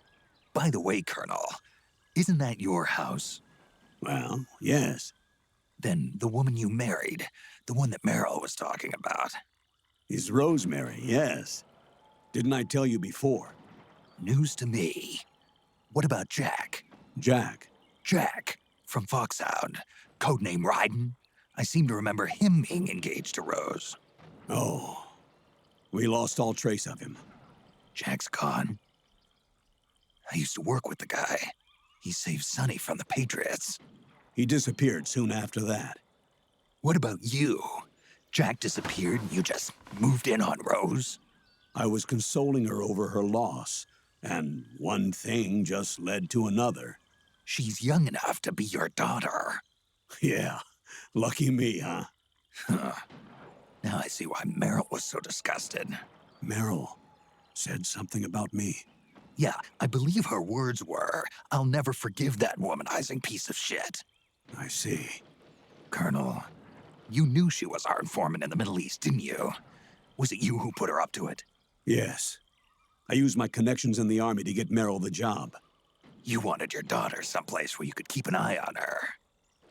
By the way, Colonel, isn't that your house? Well, yes. Then the woman you married, the one that Meryl was talking about. Is Rosemary, yes. Didn't I tell you before? News to me. What about Jack? Jack? Jack, from Foxhound. Codename Ryden. I seem to remember him being engaged to Rose. Oh. We lost all trace of him. Jack's gone. I used to work with the guy. He saved Sonny from the Patriots. He disappeared soon after that. What about you? Jack disappeared and you just moved in on Rose? I was consoling her over her loss, and one thing just led to another. She's young enough to be your daughter. Yeah, lucky me, huh? Now I see why Meryl was so disgusted. Meryl said something about me. Yeah, I believe her words were, "I'll never forgive that womanizing piece of shit." I see. Colonel, you knew she was our informant in the Middle East, didn't you? Was it you who put her up to it? Yes. I used my connections in the army to get Meryl the job. You wanted your daughter someplace where you could keep an eye on her.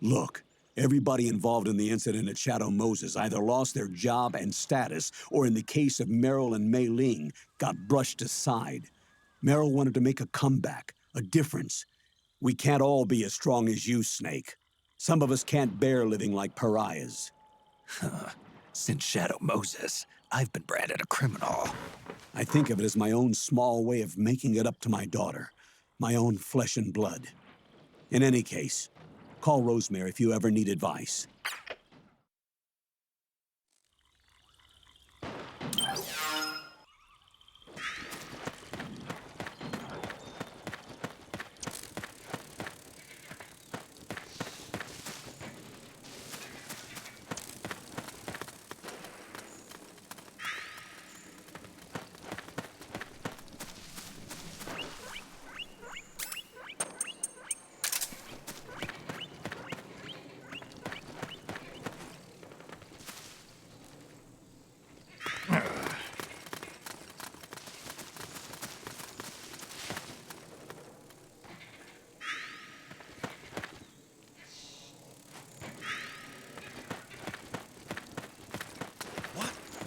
Look, everybody involved in the incident at Shadow Moses either lost their job and status, or in the case of Meryl and Mei Ling, got brushed aside. Meryl wanted to make a comeback, a difference. We can't all be as strong as you, Snake. Some of us can't bear living like pariahs. Since Shadow Moses, I've been branded a criminal. I think of it as my own small way of making it up to my daughter. My own flesh and blood. In any case, call Rosemary if you ever need advice.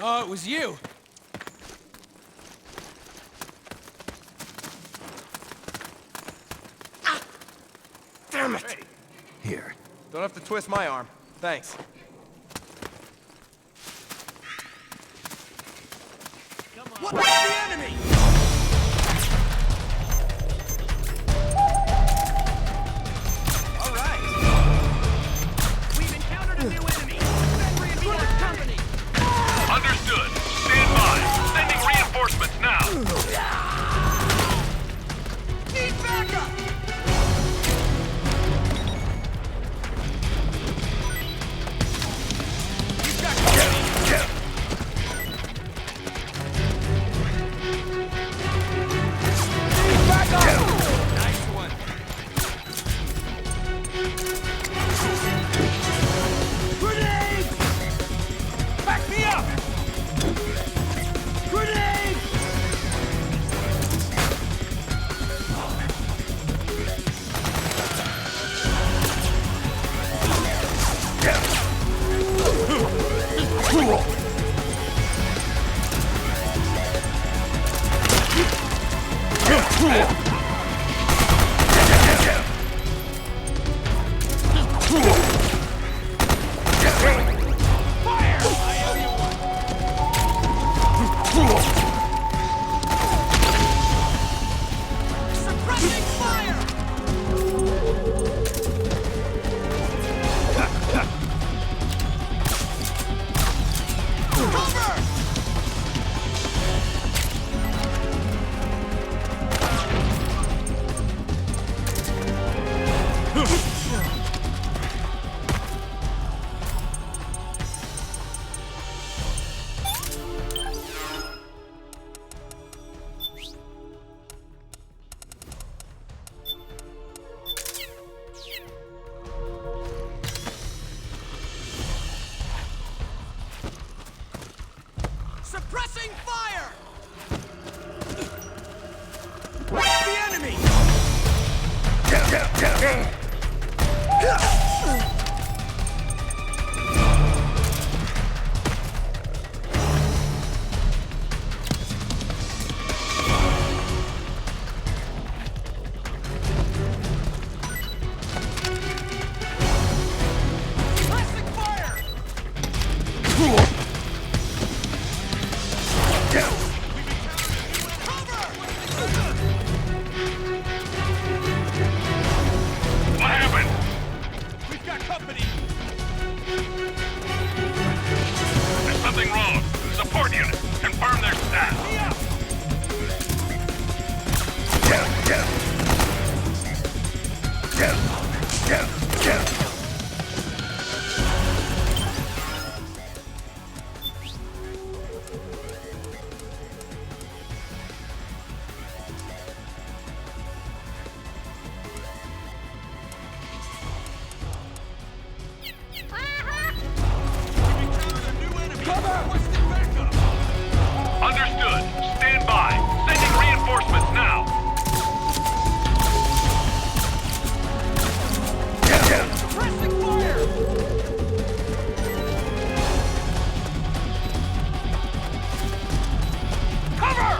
Oh, it was you! Ah! Damn it! Here. Don't have to twist my arm. Thanks. What's the enemy? All right. We've encountered Suppressing fire! The enemy! Suppressing fire! What happened? We've got company! There's something wrong. Support unit. Confirm their status. Understood. Stand by. Sending reinforcements now. Suppressing fire! Cover!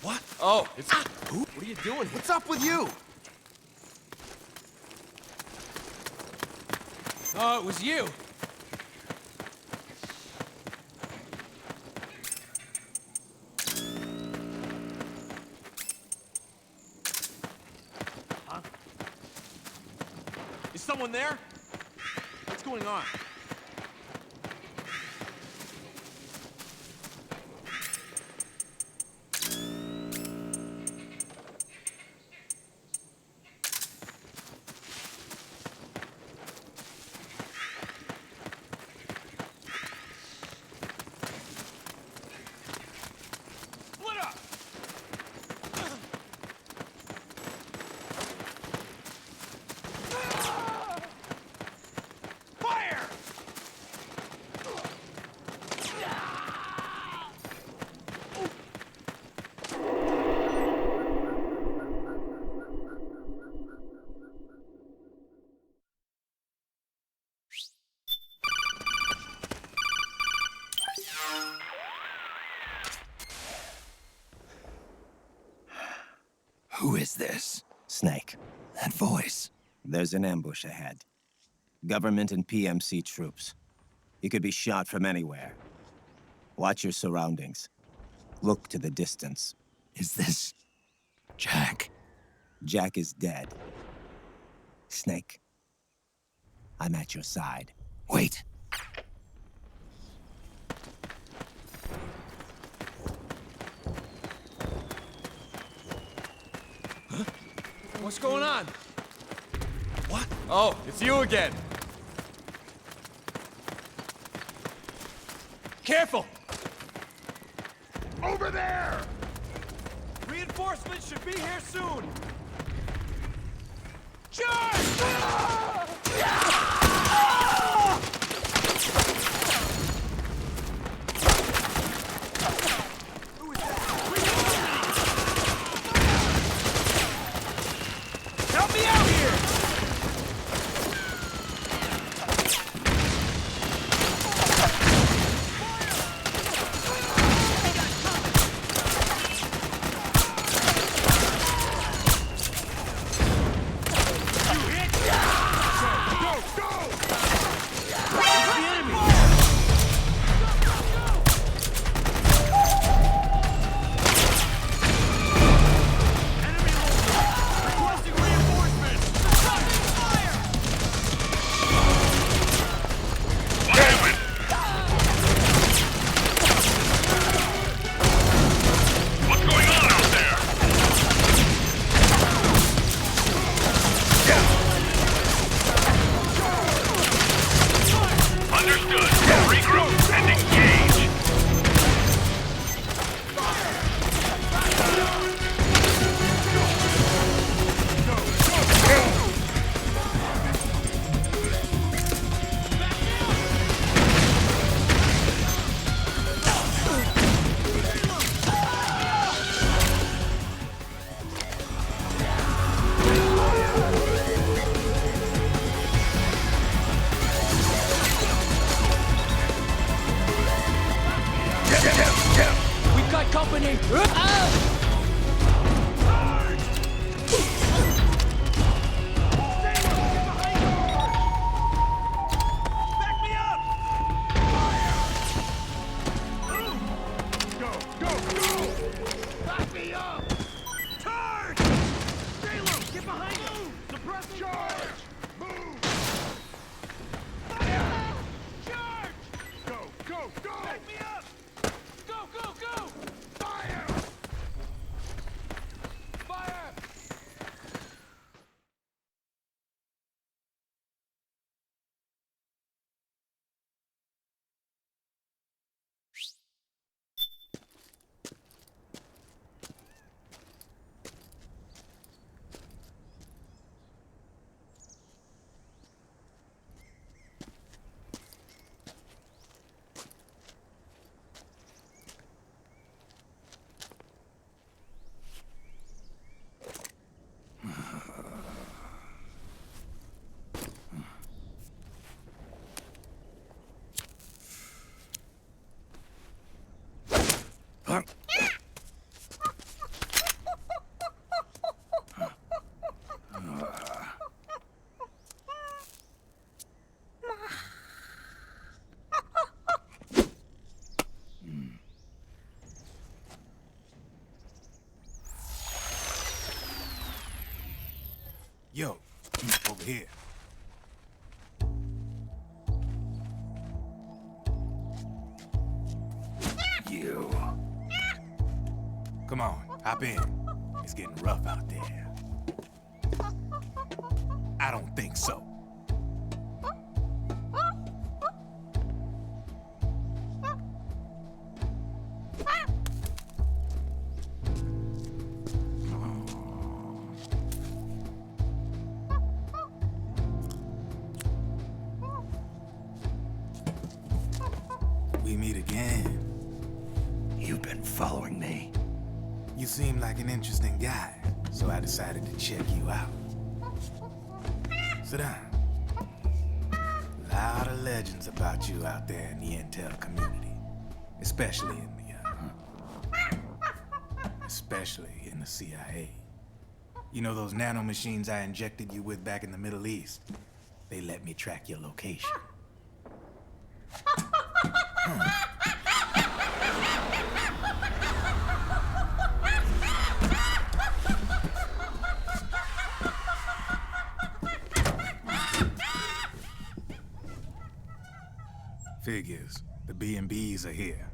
What? Oh, it's... Who? What are you doing here? What's up with you? Oh, it was you. Huh? Is someone there? What's going on? Who is this? Snake. That voice. There's an ambush ahead. Government and PMC troops. You could be shot from anywhere. Watch your surroundings. Look to the distance. Is this... Jack? Jack is dead. Snake, I'm at your side. Wait. Huh? What's going on? What? Oh, it's you again. Careful! Over there! Reinforcements should be here soon! Charge! Help me out here! Company! Yo, over here. You. Come on, hop in. It's getting rough out there. I don't think so. We meet again. You've been following me. You seem like an interesting guy, so I decided to check you out. Sit down. A lot of legends about you out there in the intel community, especially in the CIA. You know those nanomachines I injected you with back in the Middle East? They let me track your location. Figures. The B&Bs are here.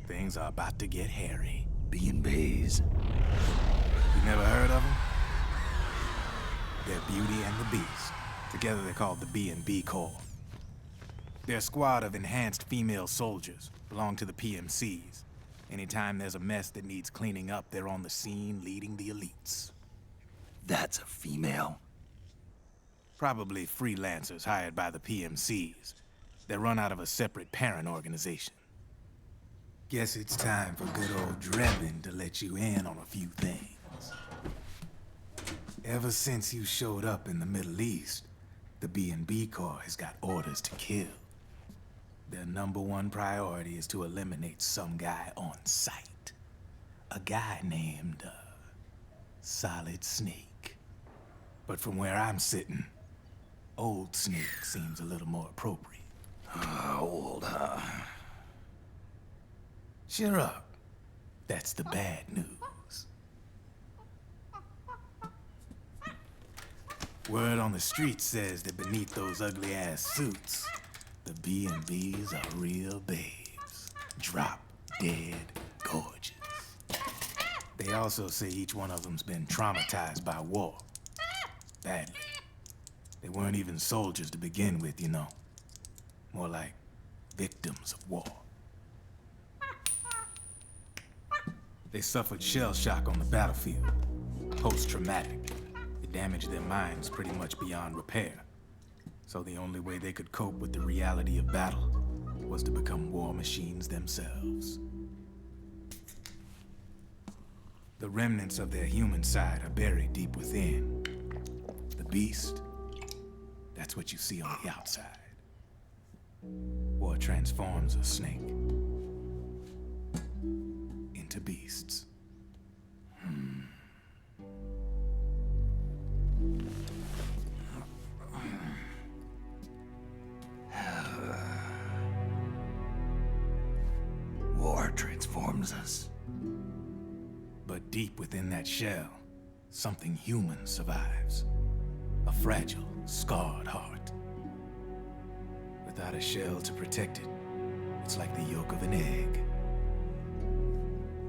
Things are about to get hairy. B&Bs. You never heard of them? They're Beauty and the Beast. Together they're called the B&B Corps. They're a squad of enhanced female soldiers, belong to the PMCs. Anytime there's a mess that needs cleaning up, they're on the scene leading the elites. That's a female? Probably freelancers hired by the PMCs. They run out of a separate parent organization. Guess it's time for good old Drebin to let you in on a few things. Ever since you showed up in the Middle East, the B&B Corps has got orders to kill. Their #1 priority is to eliminate some guy on sight. A guy named, Solid Snake. But from where I'm sitting, Old Snake seems a little more appropriate. Old, huh? Cheer up. That's the bad news. Word on the street says that beneath those ugly-ass suits, the B&Bs are real babes. Drop dead gorgeous. They also say each one of them's been traumatized by war. Badly. They weren't even soldiers to begin with, you know. More like victims of war. They suffered shell shock on the battlefield. Post-traumatic. It damaged their minds pretty much beyond repair. So the only way they could cope with the reality of battle was to become war machines themselves. The remnants of their human side are buried deep within. The beast, that's what you see on the outside. War transforms a snake into beasts. War transforms us. But deep within that shell, something human survives. A fragile, scarred heart. Without a shell to protect it, it's like the yolk of an egg.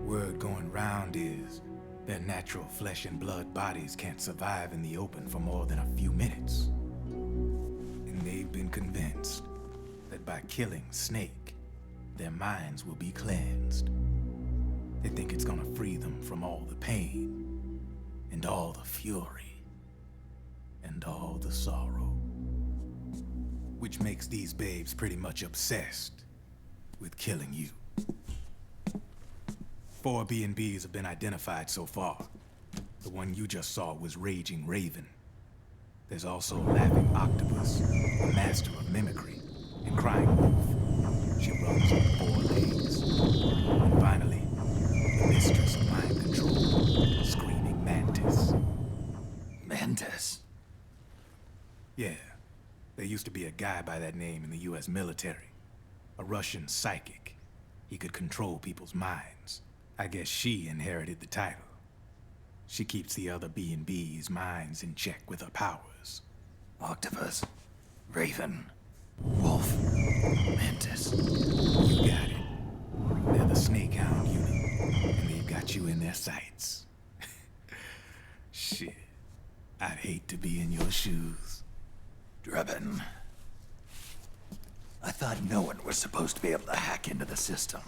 Word going round is their natural flesh and blood bodies can't survive in the open for more than a few minutes. And they've been convinced that by killing Snake, their minds will be cleansed. They think it's gonna free them from all the pain, and all the fury, and all the sorrow. Which makes these babes pretty much obsessed with killing you. 4 B&Bs have been identified so far. The one you just saw was Raging Raven. There's also Laughing Octopus, a master of mimicry, and Crying Wolf. She runs on 4 legs. And finally, the mistress of mind control, Screaming Mantis. Mantis? Yeah. There used to be a guy by that name in the US military. A Russian psychic. He could control people's minds. I guess she inherited the title. She keeps the other B&B's minds in check with her powers. Octopus. Raven. Wolf. Mantis. You got it. They're the Snake Hound unit, and they've got you in their sights. Shit. I'd hate to be in your shoes. Drebin. I thought no one was supposed to be able to hack into the system.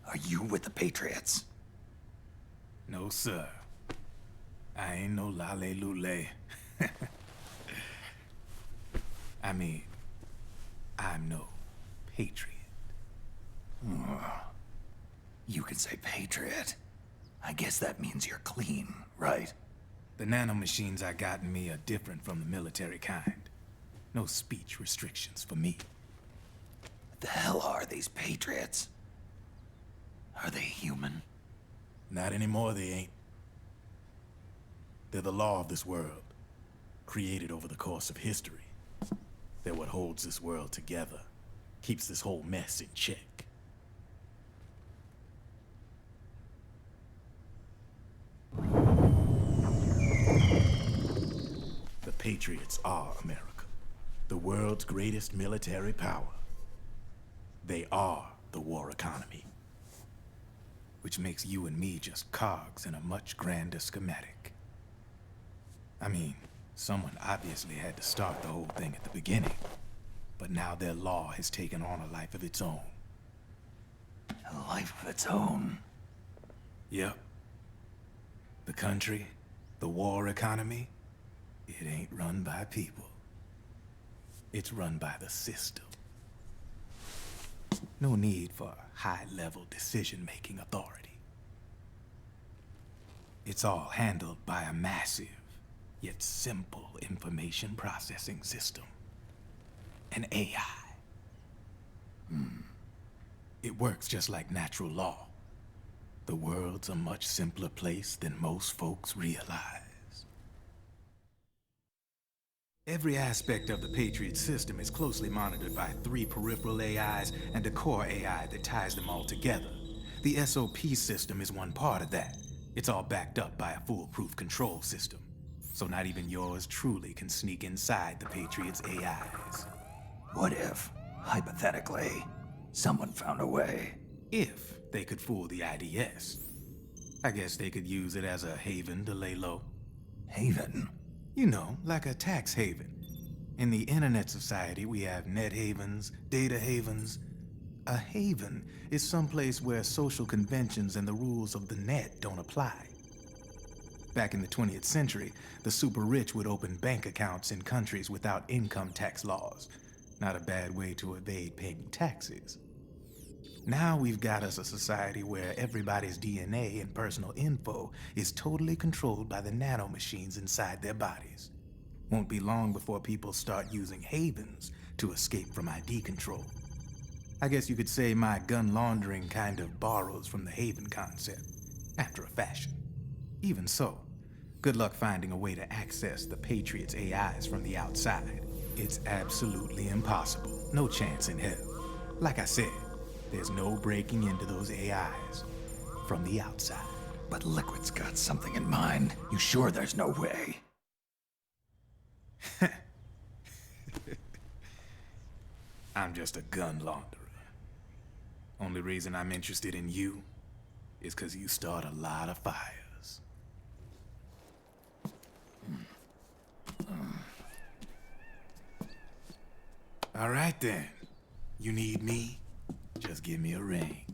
Are you with the Patriots? No, sir. I ain't no lale-lule. I mean, I'm no patriot. You can say patriot. I guess that means you're clean, right? The nanomachines I got in me are different from the military kind. No speech restrictions for me. What the hell are these Patriots? Are they human? Not anymore, they ain't. They're the law of this world, created over the course of history. They're what holds this world together, keeps this whole mess in check. The Patriots are America. the world's greatest military power. They are the war economy. Which makes you and me just cogs in a much grander schematic. I mean, someone obviously had to start the whole thing at the beginning. But now their law has taken on a life of its own. A life of its own? Yep. The country, the war economy, it ain't run by people. It's run by the system. No need for high-level decision-making authority. It's all handled by a massive, yet simple information processing system. An AI. It works just like natural law. The world's a much simpler place than most folks realize. Every aspect of the Patriot system is closely monitored by 3 peripheral AIs and a core AI that ties them all together. The SOP system is one part of that. It's all backed up by a foolproof control system. So not even yours truly can sneak inside the Patriots' AIs. What if, hypothetically, someone found a way? If they could fool the IDS. I guess they could use it as a haven to lay low. Haven? You know, like a tax haven. In the internet society, we have net havens, data havens. A haven is someplace where social conventions and the rules of the net don't apply. Back in the 20th century, the super rich would open bank accounts in countries without income tax laws. Not a bad way to evade paying taxes. Now we've got us a society where everybody's DNA and personal info is totally controlled by the nanomachines inside their bodies. Won't be long before people start using havens to escape from ID control. I guess you could say my gun laundering kind of borrows from the haven concept, after a fashion. Even so, good luck finding a way to access the Patriots' AIs from the outside. It's absolutely impossible. No chance in hell. Like I said, there's no breaking into those AIs from the outside. But Liquid's got something in mind. You sure there's no way? I'm just a gun launderer. Only reason I'm interested in you is because you start a lot of fires. All right then. You need me? Just give me a ring.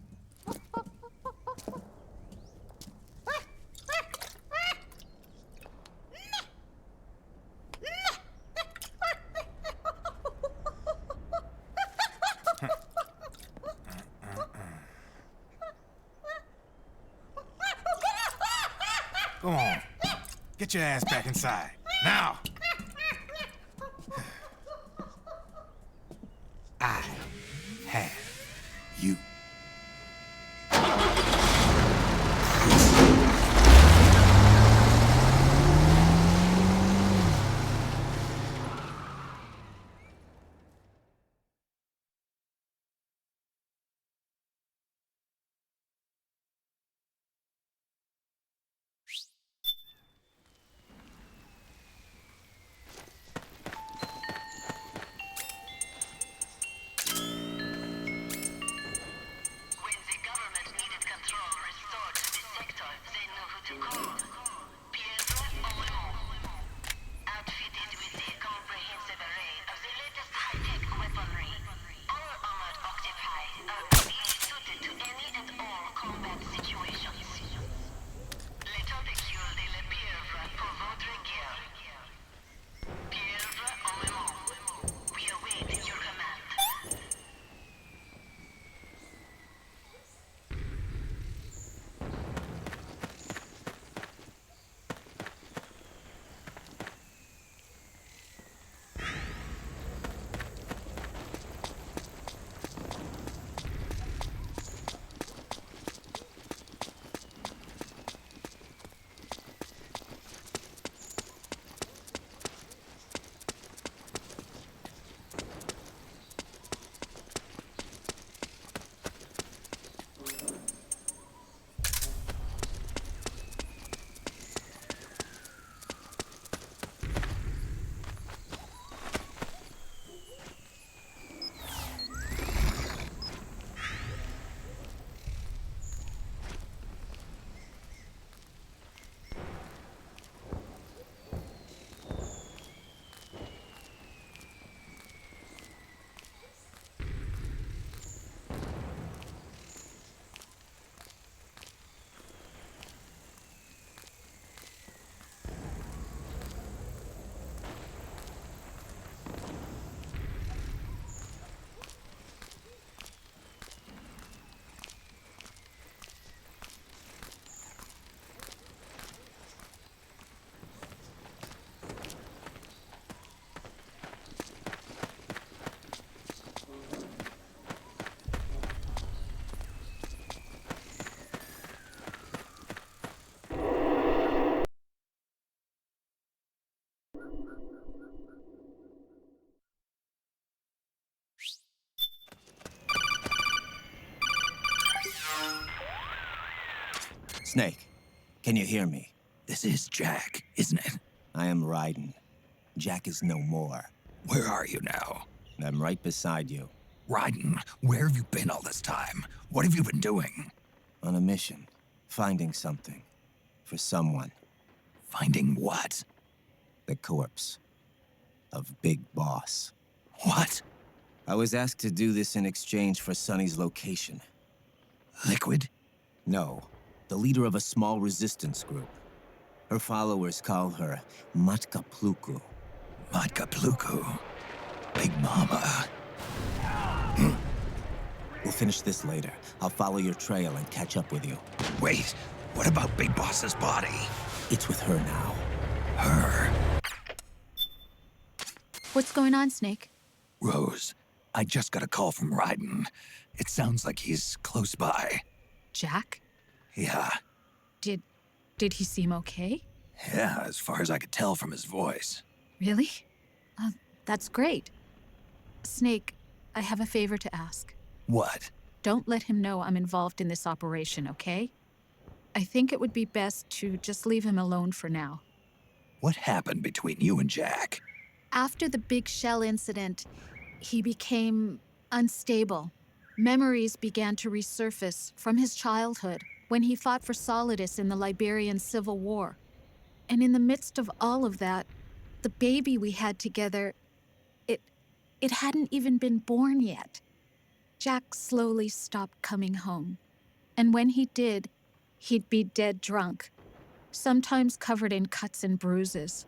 Go on. Get your ass back inside. Now! I have you. Snake, can you hear me? This is Jack, isn't it? I am Raiden. Jack is no more. Where are you now? I'm right beside you. Raiden, where have you been all this time? What have you been doing? On a mission. Finding something. For someone. Finding what? The corpse. Of Big Boss. What? I was asked to do this in exchange for Sonny's location. Liquid? No. The leader of a small resistance group. Her followers call her Matka Pluku. Matka Pluku? Big Mama. We'll finish this later. I'll follow your trail and catch up with you. Wait, what about Big Boss's body? It's with her now. Her? What's going on, Snake? Rose, I just got a call from Raiden. It sounds like he's close by. Jack? Yeah. Did he seem okay? Yeah, as far as I could tell from his voice. Really? That's great. Snake, I have a favor to ask. What? Don't let him know I'm involved in this operation, okay? I think it would be best to just leave him alone for now. What happened between you and Jack? After the big shell incident, he became unstable. Memories began to resurface from his childhood when he fought for Solidus in the Liberian Civil War. And in the midst of all of that, the baby we had together, it hadn't even been born yet. Jack slowly stopped coming home. And when he did, he'd be dead drunk, sometimes covered in cuts and bruises.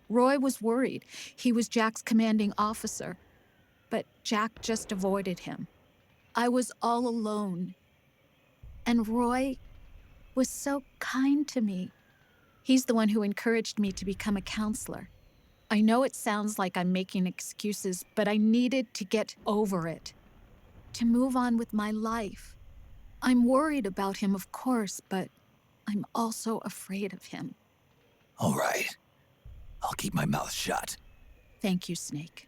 Roy was worried. He was Jack's commanding officer. But Jack just avoided him. I was all alone. And Roy was so kind to me. He's the one who encouraged me to become a counselor. I know it sounds like I'm making excuses, but I needed to get over it. To move on with my life. I'm worried about him, of course, but I'm also afraid of him. All right. I'll keep my mouth shut. Thank you, Snake.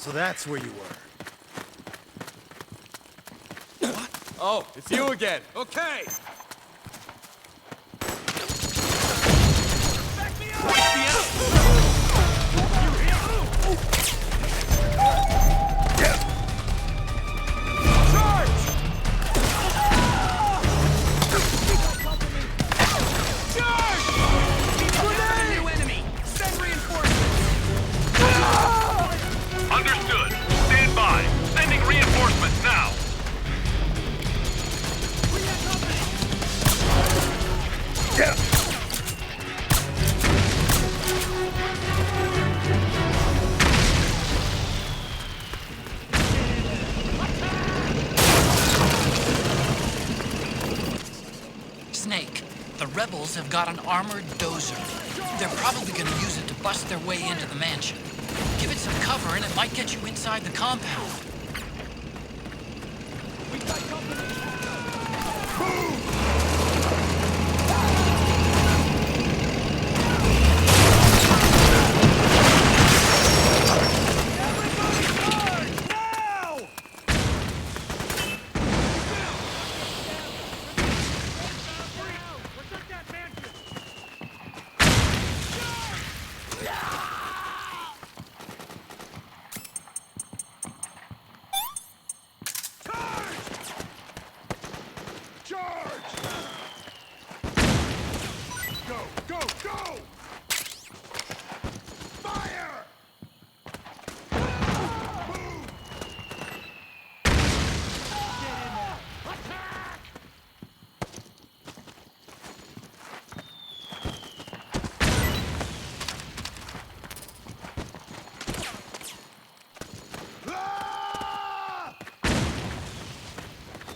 So that's where you were. What? Oh, it's you again. Okay. Back me up! Understood. Stand by. Sending reinforcements now. Snake, the rebels have got an armored dozer. They're probably gonna use it to bust their way into the mansion. Give it some cover and it might get you inside the compound.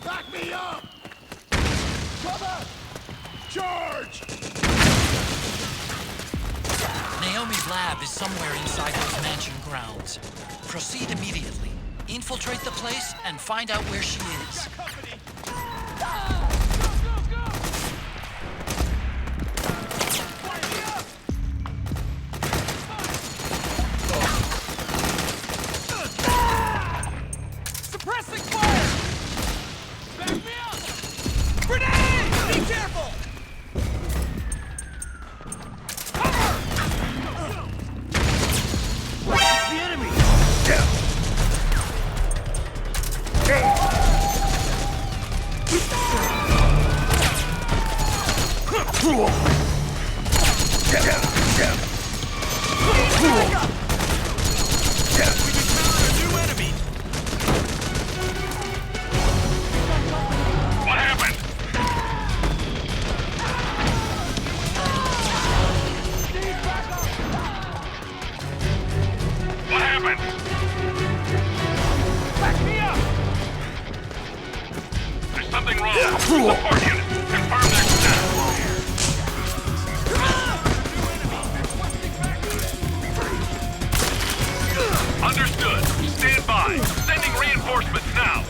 Back me up! Cover! Charge! Naomi's lab is somewhere inside those mansion grounds. Proceed immediately. Infiltrate the place and find out where she is. Suppressing fire! Back me up! Grenade! Be careful! The enemy! What happened? What happened? Back me up! There's something wrong. Support unit. Confirm their status. Understood. Stand by. Sending reinforcements now.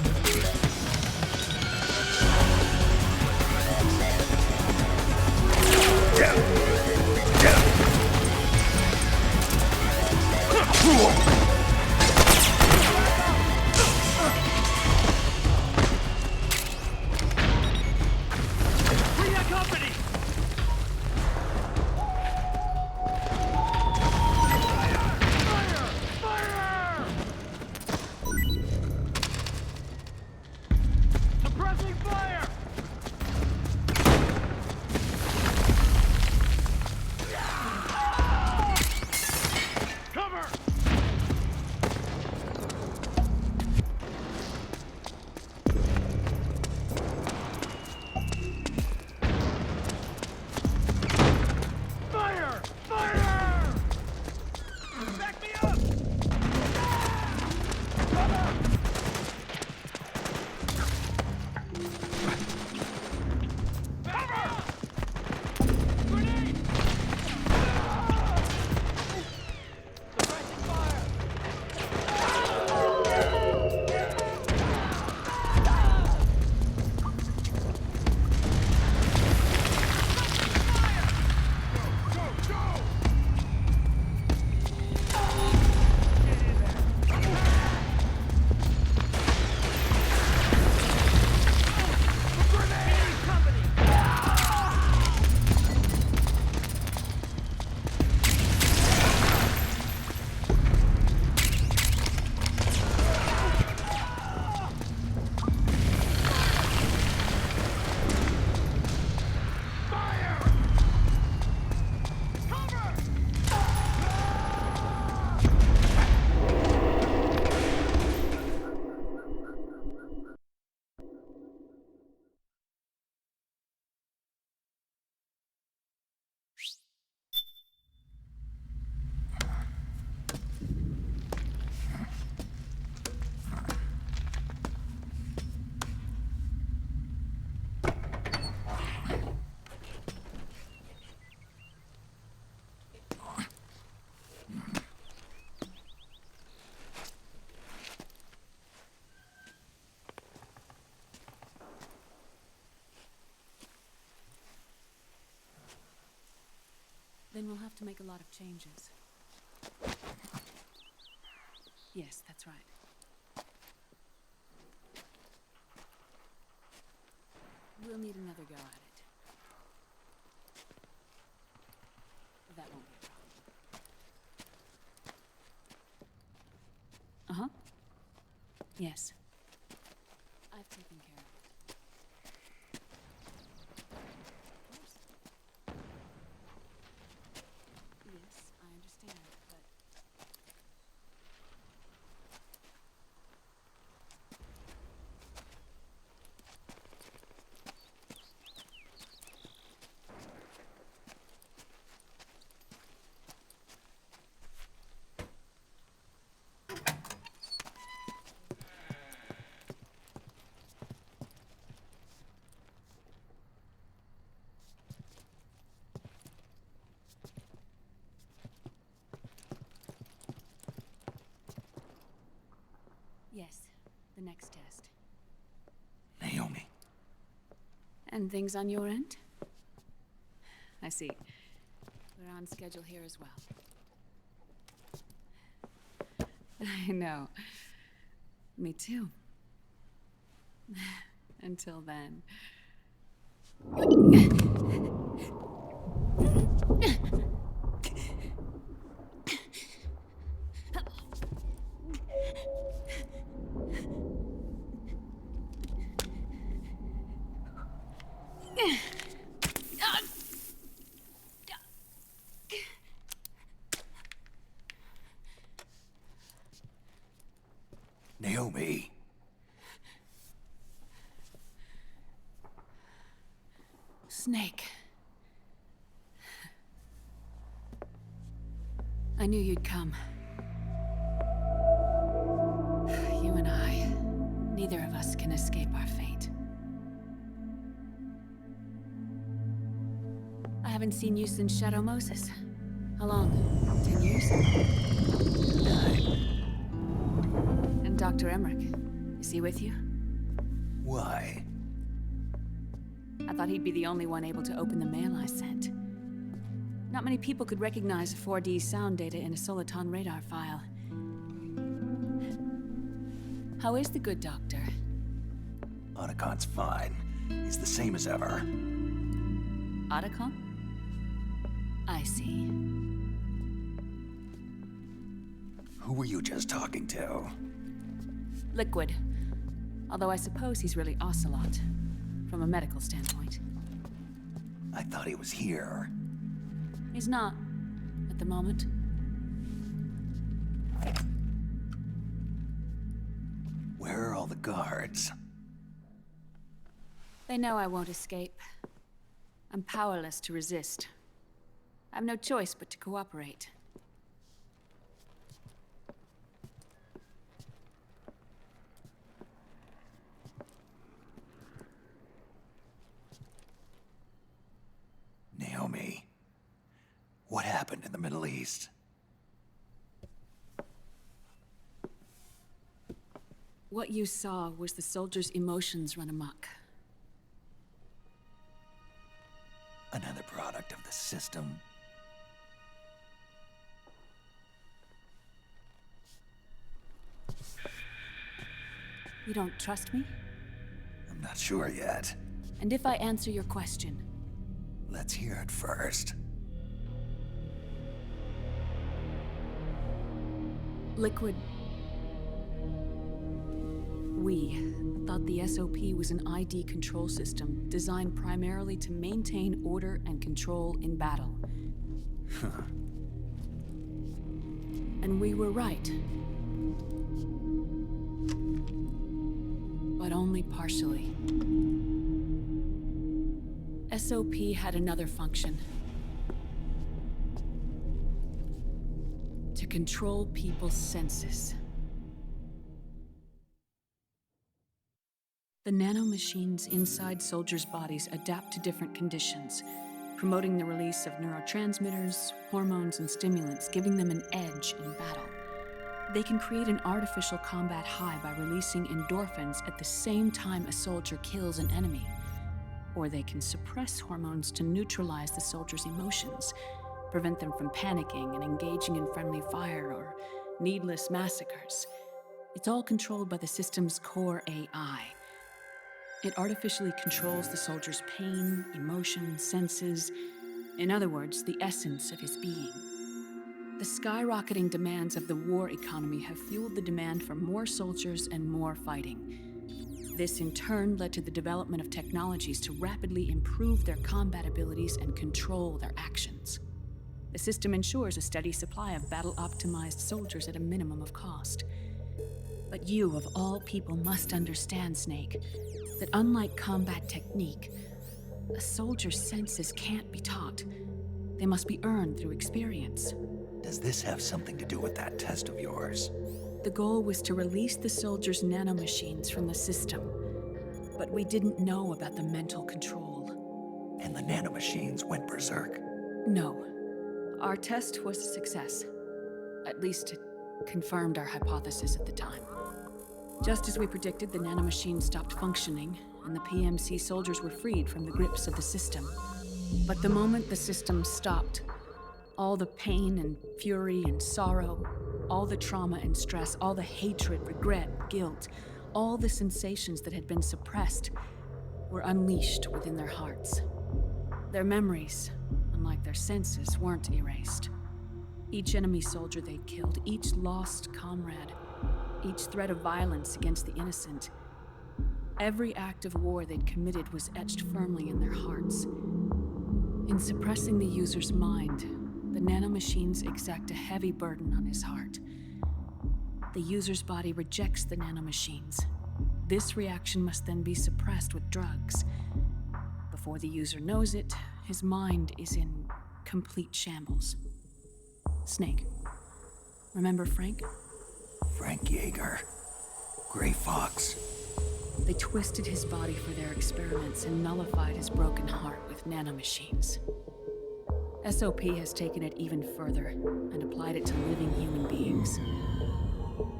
we'll have to make a lot of changes. Yes, that's right. We'll need another go at it. That won't be a problem. Uh-huh. Yes. I've taken care of it. Of course. Yes, I understand, but... Yes, the next test. Naomi. And things on your end? I see. We're on schedule here as well. I know. Me too. Until then. Naomi. Snake. I knew you'd come. You and I, neither of us can escape our fate. I haven't seen you since Shadow Moses. How long? 10 years? 9. And Dr. Emmerich, is he with you? Why? I thought he'd be the only one able to open the mail I sent. Not many people could recognize 4D sound data in a Soliton radar file. How is the good doctor? Otacon's fine. He's the same as ever. Otacon? I see. Who were you just talking to? Liquid. Although I suppose he's really Ocelot, from a medical standpoint. I thought he was here. He's not, at the moment. Where are all the guards? They know I won't escape. I'm powerless to resist. I have no choice but to cooperate. Naomi, what happened in the Middle East? What you saw was the soldiers' emotions run amok. Another product of the system. You don't trust me? I'm not sure yet. And if I answer your question? Let's hear it first. Liquid. We thought the SOP was an ID control system designed primarily to maintain order and control in battle. And we were right. But only partially. SOP had another function. To control people's senses. The nanomachines inside soldiers' bodies adapt to different conditions, promoting the release of neurotransmitters, hormones, and stimulants, giving them an edge in battle. They can create an artificial combat high by releasing endorphins at the same time a soldier kills an enemy. Or they can suppress hormones to neutralize the soldier's emotions, prevent them from panicking and engaging in friendly fire or needless massacres. It's all controlled by the system's core AI. It artificially controls the soldier's pain, emotion, senses, in other words, the essence of his being. The skyrocketing demands of the war economy have fueled the demand for more soldiers and more fighting. This in turn led to the development of technologies to rapidly improve their combat abilities and control their actions. The system ensures a steady supply of battle-optimized soldiers at a minimum of cost. But you, of all people, must understand, Snake, that unlike combat technique, a soldier's senses can't be taught. They must be earned through experience. Does this have something to do with that test of yours? The goal was to release the soldiers' nanomachines from the system, but we didn't know about the mental control. And the nanomachines went berserk? No. Our test was a success. At least it confirmed our hypothesis at the time. Just as we predicted, the nanomachines stopped functioning, and the PMC soldiers were freed from the grips of the system. But the moment the system stopped, all the pain and fury and sorrow, all the trauma and stress, all the hatred, regret, guilt, all the sensations that had been suppressed were unleashed within their hearts. Their memories, unlike their senses, weren't erased. Each enemy soldier they'd killed, each lost comrade, each threat of violence against the innocent, every act of war they'd committed was etched firmly in their hearts. In suppressing the user's mind, the nanomachines exact a heavy burden on his heart. The user's body rejects the nanomachines. This reaction must then be suppressed with drugs. Before the user knows it, his mind is in complete shambles. Snake, remember Frank? Frank Yeager. Gray Fox. They twisted his body for their experiments and nullified his broken heart with nanomachines. SOP has taken it even further and applied it to living human beings.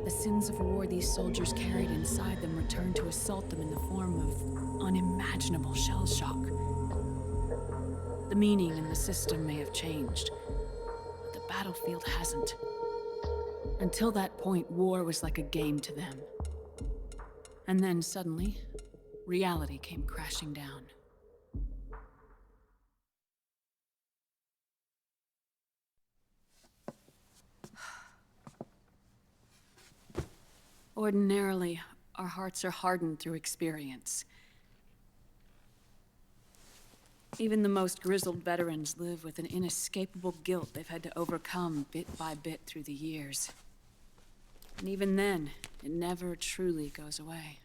The sins of war these soldiers carried inside them returned to assault them in the form of unimaginable shell shock. The meaning in the system may have changed, but the battlefield hasn't. Until that point, war was like a game to them. And then suddenly, reality came crashing down. Ordinarily, our hearts are hardened through experience. Even the most grizzled veterans live with an inescapable guilt they've had to overcome bit by bit through the years. And even then, it never truly goes away.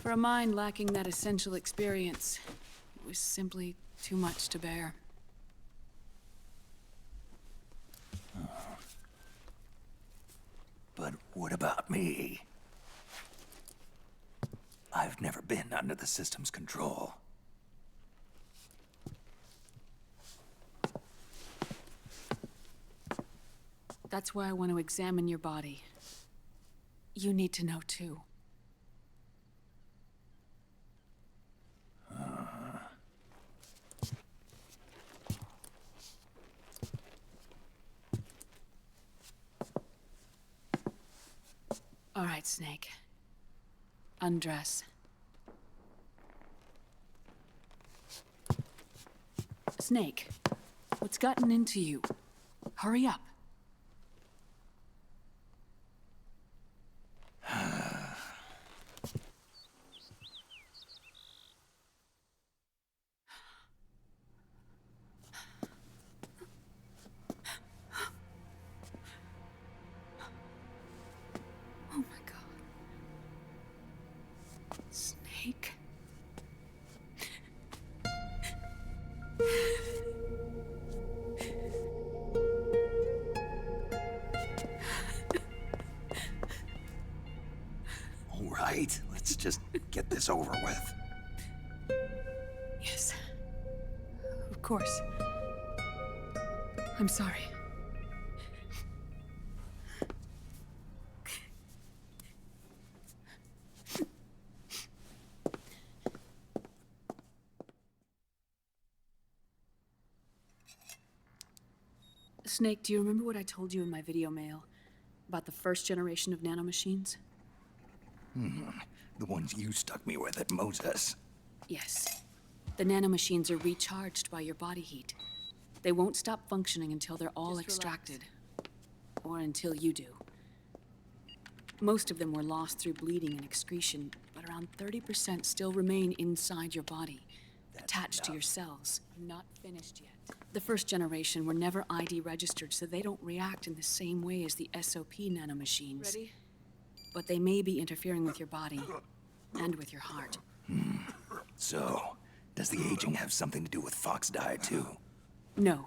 For a mind lacking that essential experience, it was simply too much to bear. But what about me? I've never been under the system's control. That's why I want to examine your body. You need to know too. All right, Snake. Undress. Snake, what's gotten into you? Hurry up. Oh my God. Snake. All right, let's just get this over with. Yes. Of course. I'm sorry. Snake, do you remember what I told you in my video mail about the first generation of nanomachines? The ones you stuck me with at Moses. Yes. The nanomachines are recharged by your body heat. They won't stop functioning until they're all extracted. Or until you do. Most of them were lost through bleeding and excretion, but around 30% still remain inside your body, attached to your cells. Not finished yet. The first generation were never ID registered, so they don't react in the same way as the SOP nanomachines. Ready? But they may be interfering with your body, and with your heart. So, does the aging have something to do with Fox die too? No.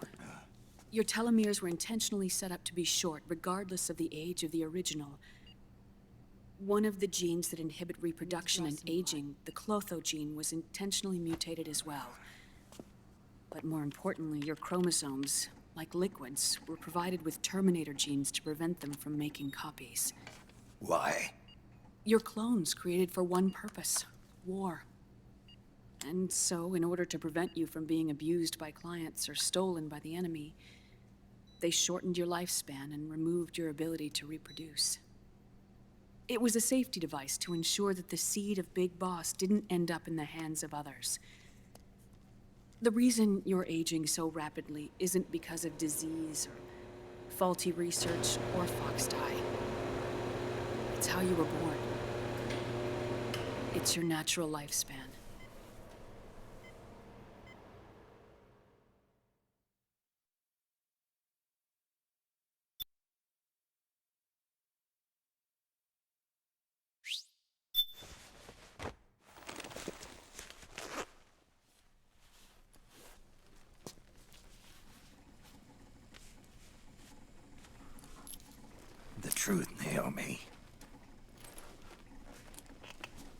Your telomeres were intentionally set up to be short, regardless of the age of the original. One of the genes that inhibit reproduction and aging, the Clotho gene, was intentionally mutated as well. But more importantly, your chromosomes, like liquids, were provided with terminator genes to prevent them from making copies. Why? Your clones created for one purpose: war. And so, in order to prevent you from being abused by clients or stolen by the enemy, they shortened your lifespan and removed your ability to reproduce. It was a safety device to ensure that the seed of Big Boss didn't end up in the hands of others. The reason you're aging so rapidly isn't because of disease or faulty research or Fox die. It's how you were born. It's your natural lifespan. The truth, Naomi.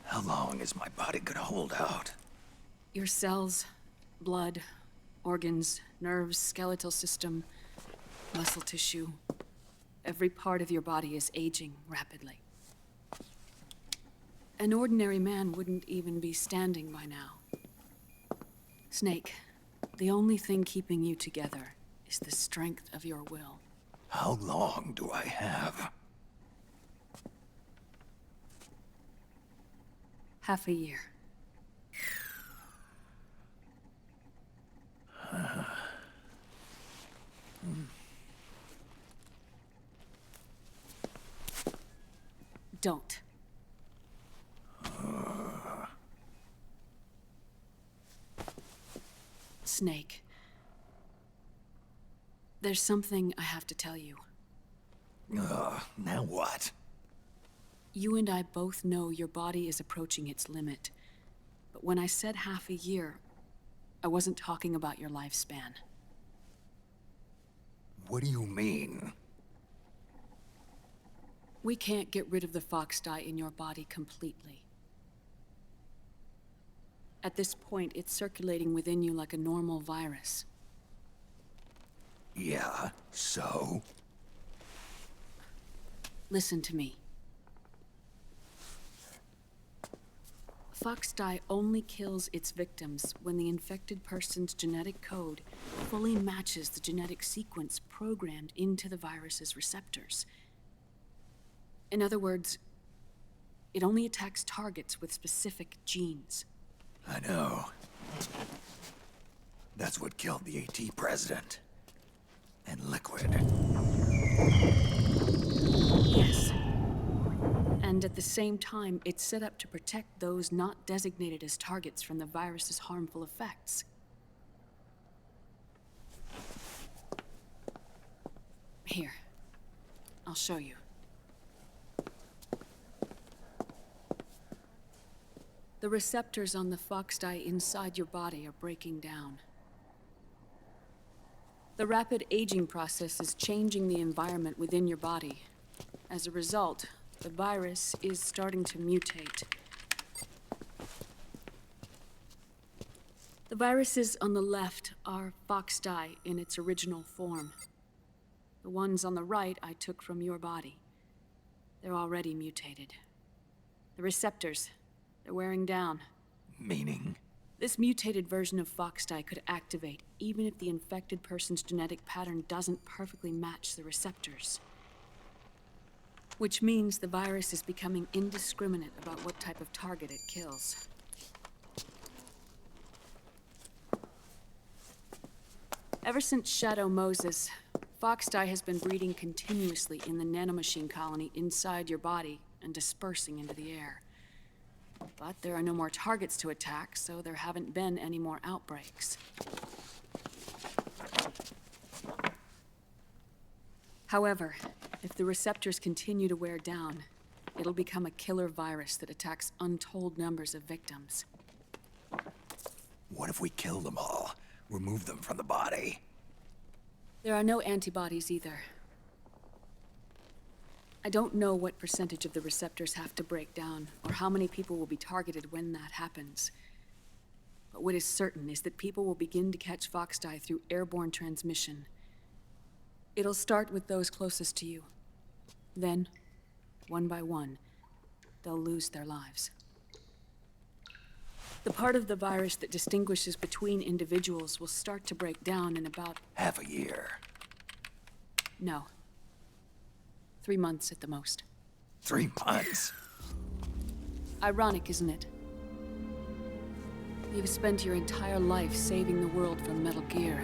How long is my body gonna hold out? Your cells, blood, organs, nerves, skeletal system, muscle tissue. Every part of your body is aging rapidly. An ordinary man wouldn't even be standing by now. Snake, the only thing keeping you together is the strength of your will. How long do I have? Half a year. Don't. Snake. There's something I have to tell you. Now what? You and I both know your body is approaching its limit. But when I said half a year, I wasn't talking about your lifespan. What do you mean? We can't get rid of the Fox dye in your body completely. At this point, it's circulating within you like a normal virus. Yeah, so? Listen to me. Fox dye only kills its victims when the infected person's genetic code fully matches the genetic sequence programmed into the virus's receptors. In other words, it only attacks targets with specific genes. I know. That's what killed the AT president. And Liquid. Yes. And at the same time, it's set up to protect those not designated as targets from the virus's harmful effects. Here. I'll show you. The receptors on the Fox dye inside your body are breaking down. The rapid aging process is changing the environment within your body. As a result, the virus is starting to mutate. The viruses on the left are Fox dye in its original form. The ones on the right I took from your body. They're already mutated. The receptors, they're wearing down. Meaning? This mutated version of Foxdie could activate even if the infected person's genetic pattern doesn't perfectly match the receptors. Which means the virus is becoming indiscriminate about what type of target it kills. Ever since Shadow Moses, Foxdie has been breeding continuously in the nanomachine colony inside your body and dispersing into the air. But there are no more targets to attack, so there haven't been any more outbreaks. However, if the receptors continue to wear down, it'll become a killer virus that attacks untold numbers of victims. What if we kill them all? Remove them from the body? There are no antibodies either. I don't know what percentage of the receptors have to break down, or how many people will be targeted when that happens. But what is certain is that people will begin to catch Foxdie through airborne transmission. It'll start with those closest to you. Then, one by one, they'll lose their lives. The part of the virus that distinguishes between individuals will start to break down in about... half a year. No. 3 months at the most. 3 months? Ironic, isn't it? You've spent your entire life saving the world from Metal Gear,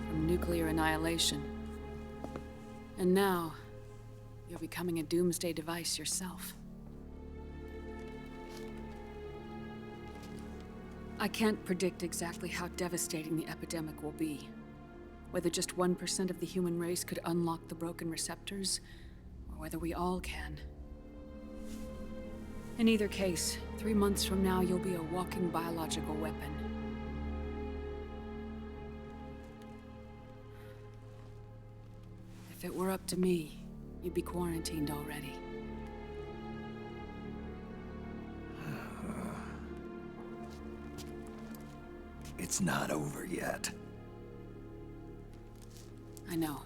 from nuclear annihilation. And now, you're becoming a doomsday device yourself. I can't predict exactly how devastating the epidemic will be. Whether just 1% of the human race could unlock the broken receptors, or whether we all can. In either case, 3 months from now, you'll be a walking biological weapon. If it were up to me, you'd be quarantined already. It's not over yet. I know.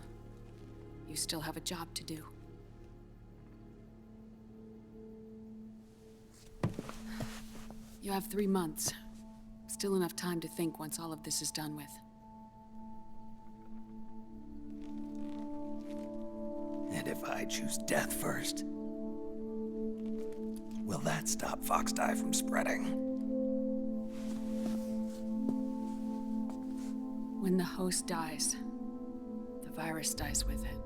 You still have a job to do. You have 3 months. Still enough time to think once all of this is done with. And if I choose death first, will that stop Foxdie from spreading? When the host dies, the virus dies with it.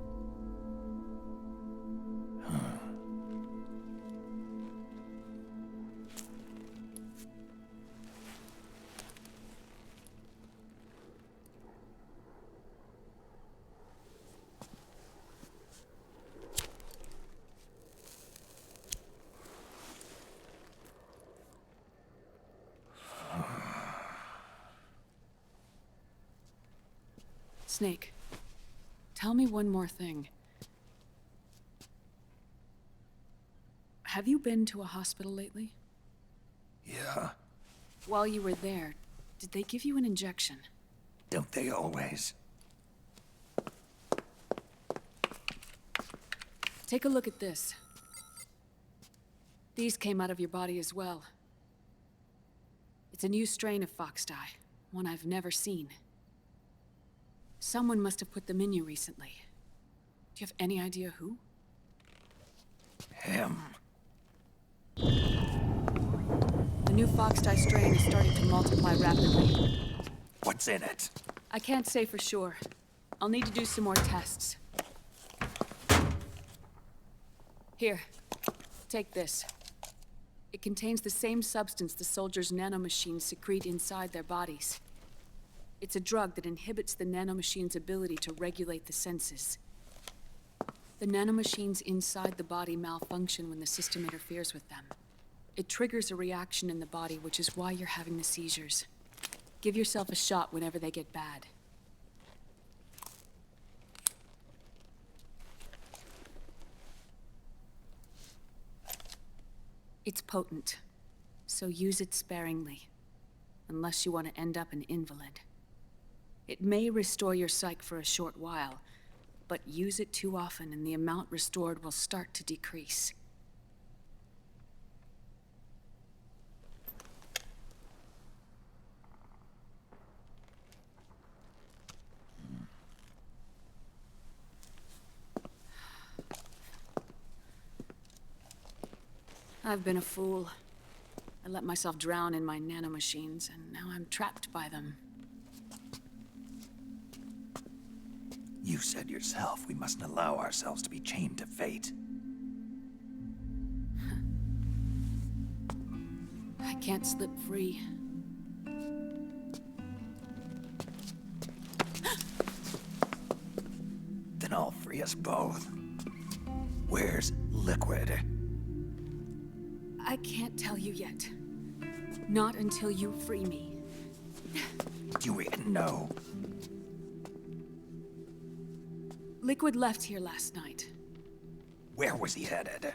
Snake, tell me one more thing. Have you been to a hospital lately? Yeah. While you were there, did they give you an injection? Don't they always? Take a look at this. These came out of your body as well. It's a new strain of Foxdie, one I've never seen. Someone must have put them in you recently. Do you have any idea who? Him. The new Foxdie strain is starting to multiply rapidly. What's in it? I can't say for sure. I'll need to do some more tests. Here, take this. It contains the same substance the soldiers' nanomachines secrete inside their bodies. It's a drug that inhibits the nanomachine's ability to regulate the senses. The nanomachines inside the body malfunction when the system interferes with them. It triggers a reaction in the body, which is why you're having the seizures. Give yourself a shot whenever they get bad. It's potent, so use it sparingly, unless you want to end up an invalid. It may restore your psyche for a short while, but use it too often and the amount restored will start to decrease. I've been a fool. I let myself drown in my nanomachines, and now I'm trapped by them. You said yourself we mustn't allow ourselves to be chained to fate. I can't slip free. Then I'll free us both. Where's Liquid? I can't tell you yet. Not until you free me. Do we know? Liquid left here last night. Where was he headed?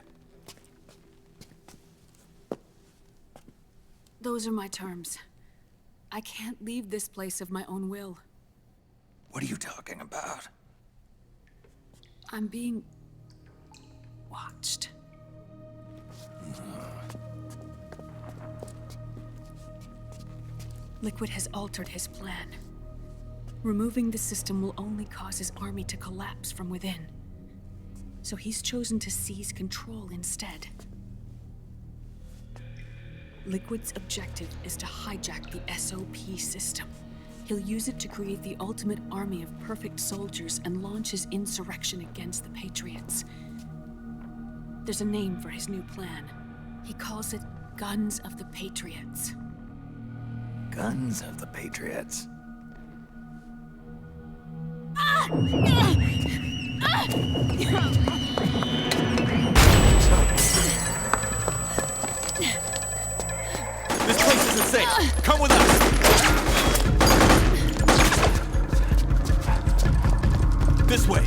Those are my terms. I can't leave this place of my own will. What are you talking about? I'm being... watched. Liquid has altered his plan. Removing the system will only cause his army to collapse from within. So he's chosen to seize control instead. Liquid's objective is to hijack the SOP system. He'll use it to create the ultimate army of perfect soldiers and launch his insurrection against the Patriots. There's a name for his new plan. He calls it Guns of the Patriots. Guns of the Patriots. This place isn't safe. Come with us. This way.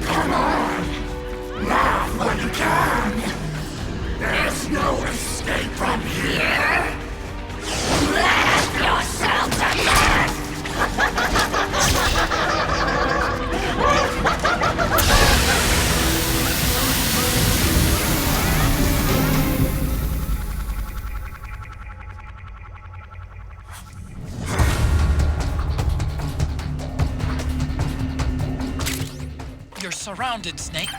Come on! Laugh when you can! There's no escape from here! Laugh yourself to death! You're surrounded, Snake.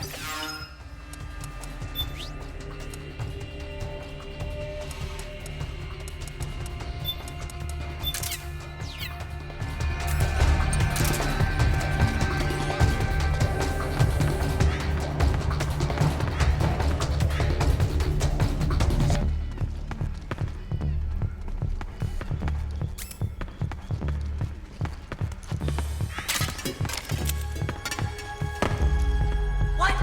What?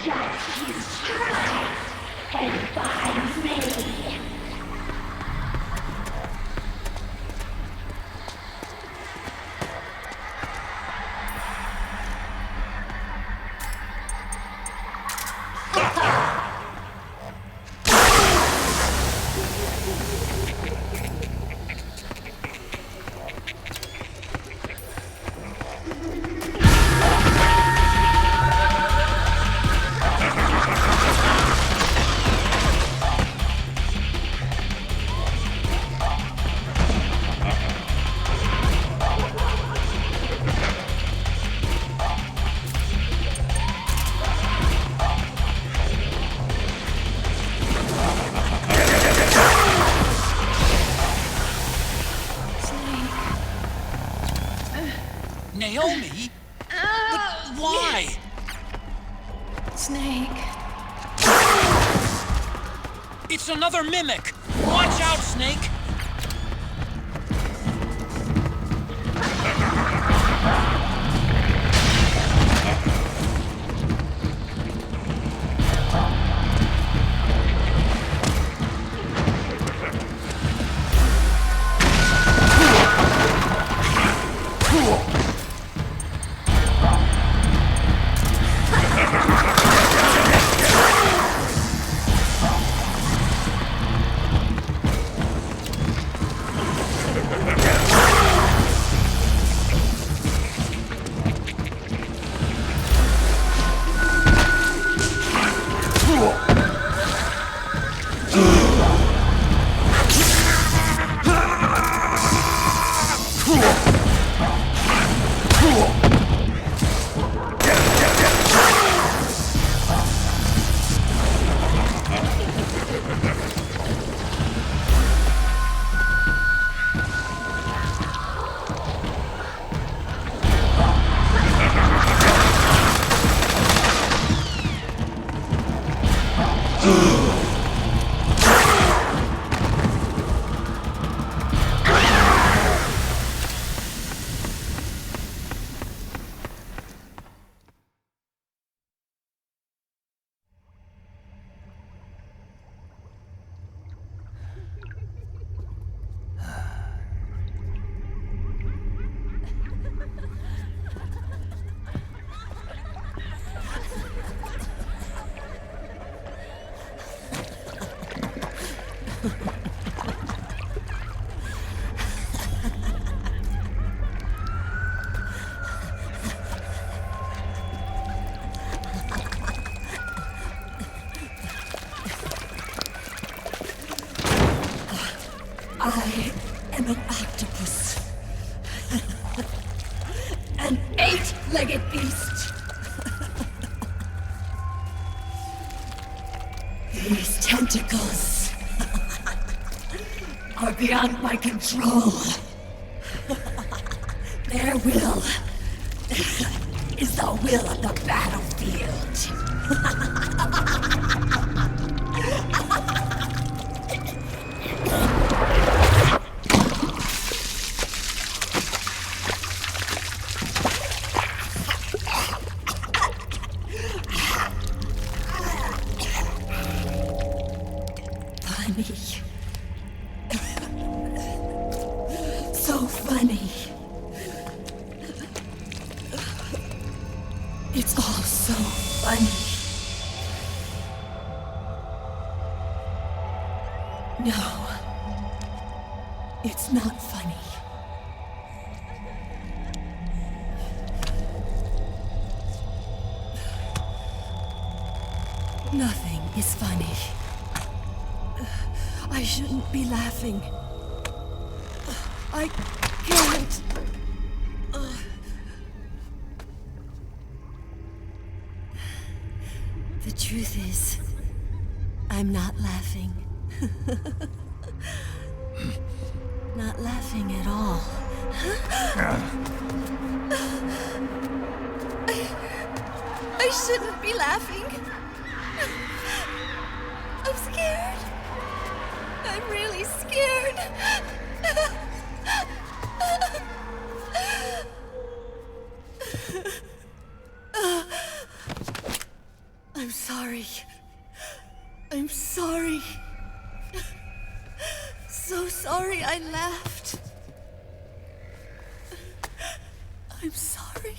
Just use strength and find me. Naomi? But why? Snake. It's another mimic! Watch out, Snake! I am an octopus. An 8-legged beast. These tentacles are beyond my control. Their will is the will of the battlefield. So funny. It's all so funny. No, it's not funny. Nothing is funny. I shouldn't be laughing. I can't. The truth is, I'm not laughing. Not laughing at all. I shouldn't be laughing. I'm scared. I'm really scared. I'm I'm sorry. I'm sorry. So sorry I laughed. I'm sorry.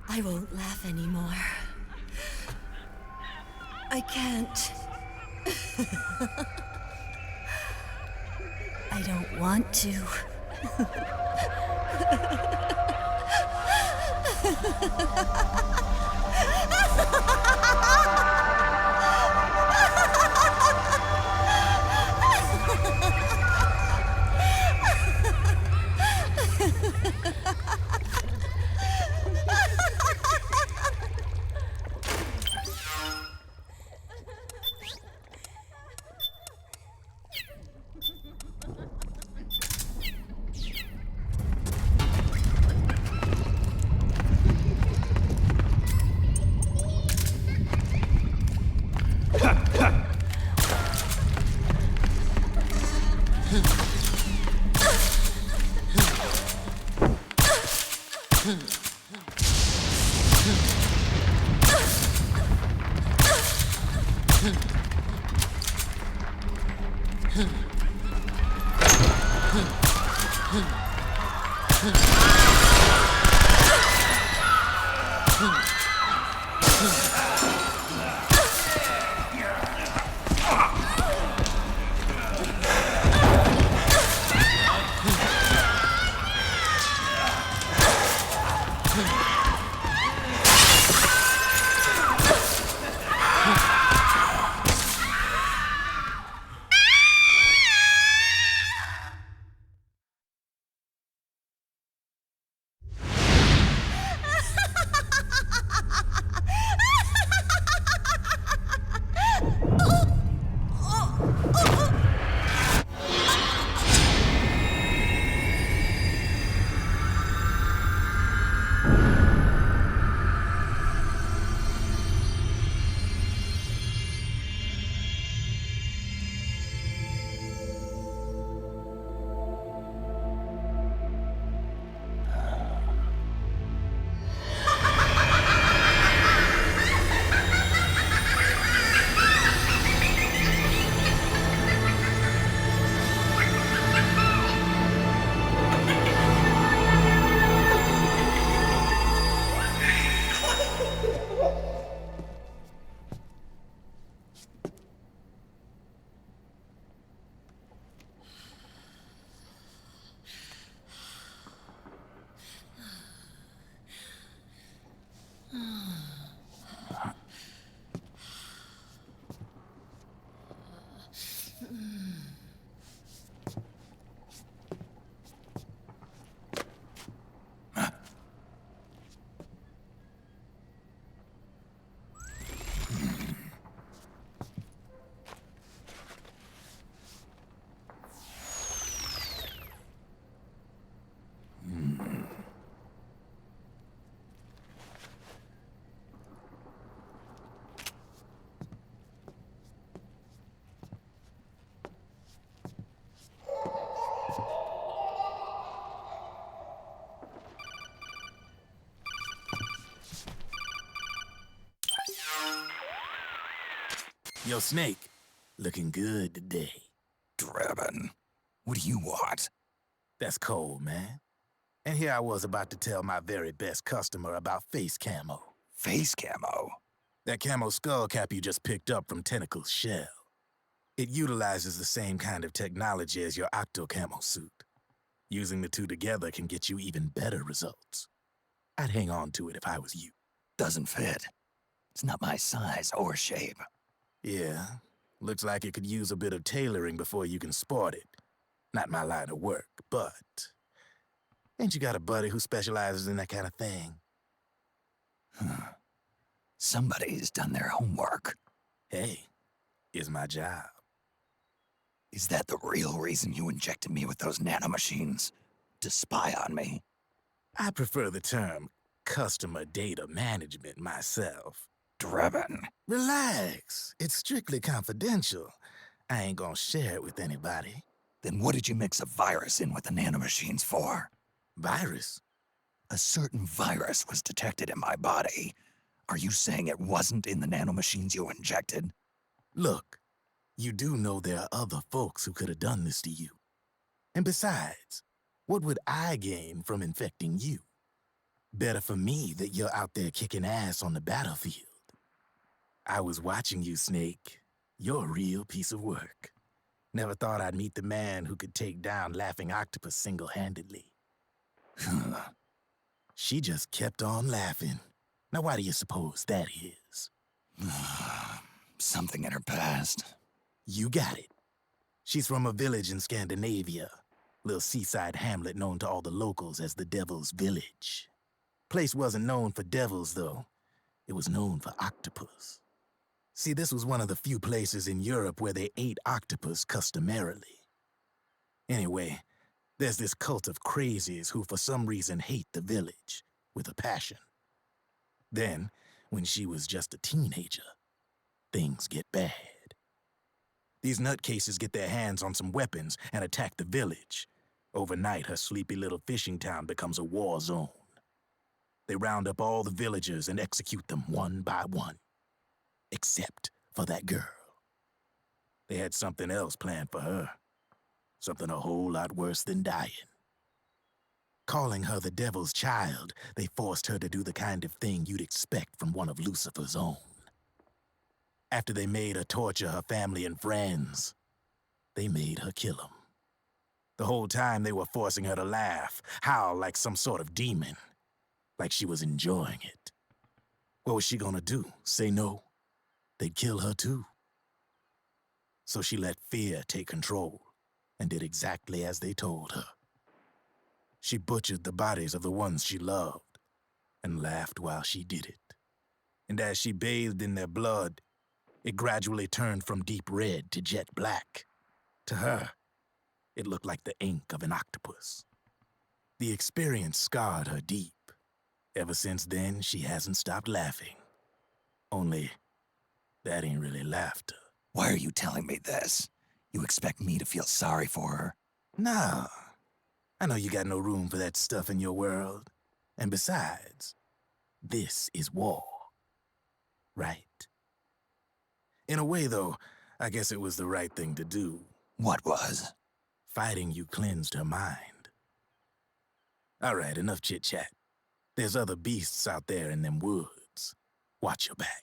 I won't laugh anymore. I can't. I don't want to. Yo, Snake, looking good today. Drebin, what do you want? That's cold, man. And here I was about to tell my very best customer about face camo. Face camo? That camo skull cap you just picked up from Tentacle's shell. It utilizes the same kind of technology as your octo camo suit. Using the two together can get you even better results. I'd hang on to it if I was you. Doesn't fit. It's not my size or shape. Yeah, looks like it could use a bit of tailoring before you can sport it. Not my line of work, but... Ain't you got a buddy who specializes in that kind of thing? Somebody's done their homework. Hey, it's my job. Is that the real reason you injected me with those nanomachines? To spy on me? I prefer the term customer data management myself. Drebin. Relax. It's strictly confidential. I ain't gonna share it with anybody. Then what did you mix a virus in with the nanomachines for? Virus? A certain virus was detected in my body. Are you saying it wasn't in the nanomachines you injected? Look, you do know there are other folks who could have done this to you. And besides, what would I gain from infecting you? Better for me that you're out there kicking ass on the battlefield. I was watching you, Snake. You're a real piece of work. Never thought I'd meet the man who could take down Laughing Octopus single-handedly. She just kept on laughing. Now why do you suppose that is? Something in her past. You got it. She's from a village in Scandinavia. Little seaside hamlet known to all the locals as the Devil's Village. Place wasn't known for devils, though. It was known for octopus. See, this was one of the few places in Europe where they ate octopus customarily. Anyway, there's this cult of crazies who for some reason hate the village with a passion. Then, when she was just a teenager, things get bad. These nutcases get their hands on some weapons and attack the village. Overnight, her sleepy little fishing town becomes a war zone. They round up all the villagers and execute them one by one. Except for that girl. They had something else planned for her. Something a whole lot worse than dying. Calling her the devil's child, they forced her to do the kind of thing you'd expect from one of Lucifer's own. After they made her torture her family and friends, they made her kill them. The whole time they were forcing her to laugh, howl like some sort of demon. Like she was enjoying it. What was she gonna do? Say no? They'd kill her too. So she let fear take control and did exactly as they told her. She butchered the bodies of the ones she loved and laughed while she did it. And as she bathed in their blood, it gradually turned from deep red to jet black. To her, it looked like the ink of an octopus. The experience scarred her deep. Ever since then, she hasn't stopped laughing. Only, that ain't really laughter. Why are you telling me this? You expect me to feel sorry for her? Nah. I know you got no room for that stuff in your world. And besides, this is war. Right? In a way, though, I guess it was the right thing to do. What was? Fighting you cleansed her mind. All right, enough chit-chat. There's other beasts out there in them woods. Watch your back.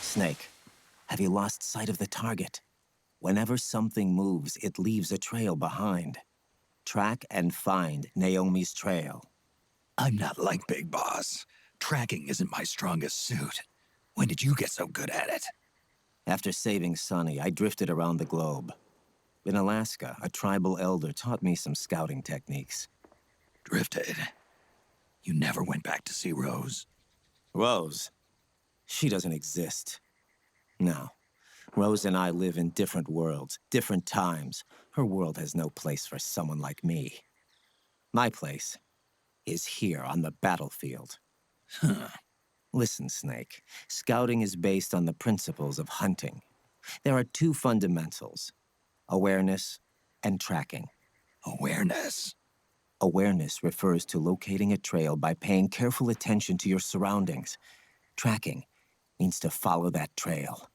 Snake, have you lost sight of the target? Whenever something moves, it leaves a trail behind. Track and find Naomi's trail. I'm not like Big Boss. Tracking isn't my strongest suit. When did you get so good at it? After saving Sonny, I drifted around the globe. In Alaska, a tribal elder taught me some scouting techniques. Drifted? You never went back to see Rose? Rose? She doesn't exist. No. Rose and I live in different worlds, different times. Her world has no place for someone like me. My place is here on the battlefield. Huh. Listen, Snake. Scouting is based on the principles of hunting. There are two fundamentals: awareness and tracking. Awareness? Awareness refers to locating a trail by paying careful attention to your surroundings. Tracking means to follow that trail.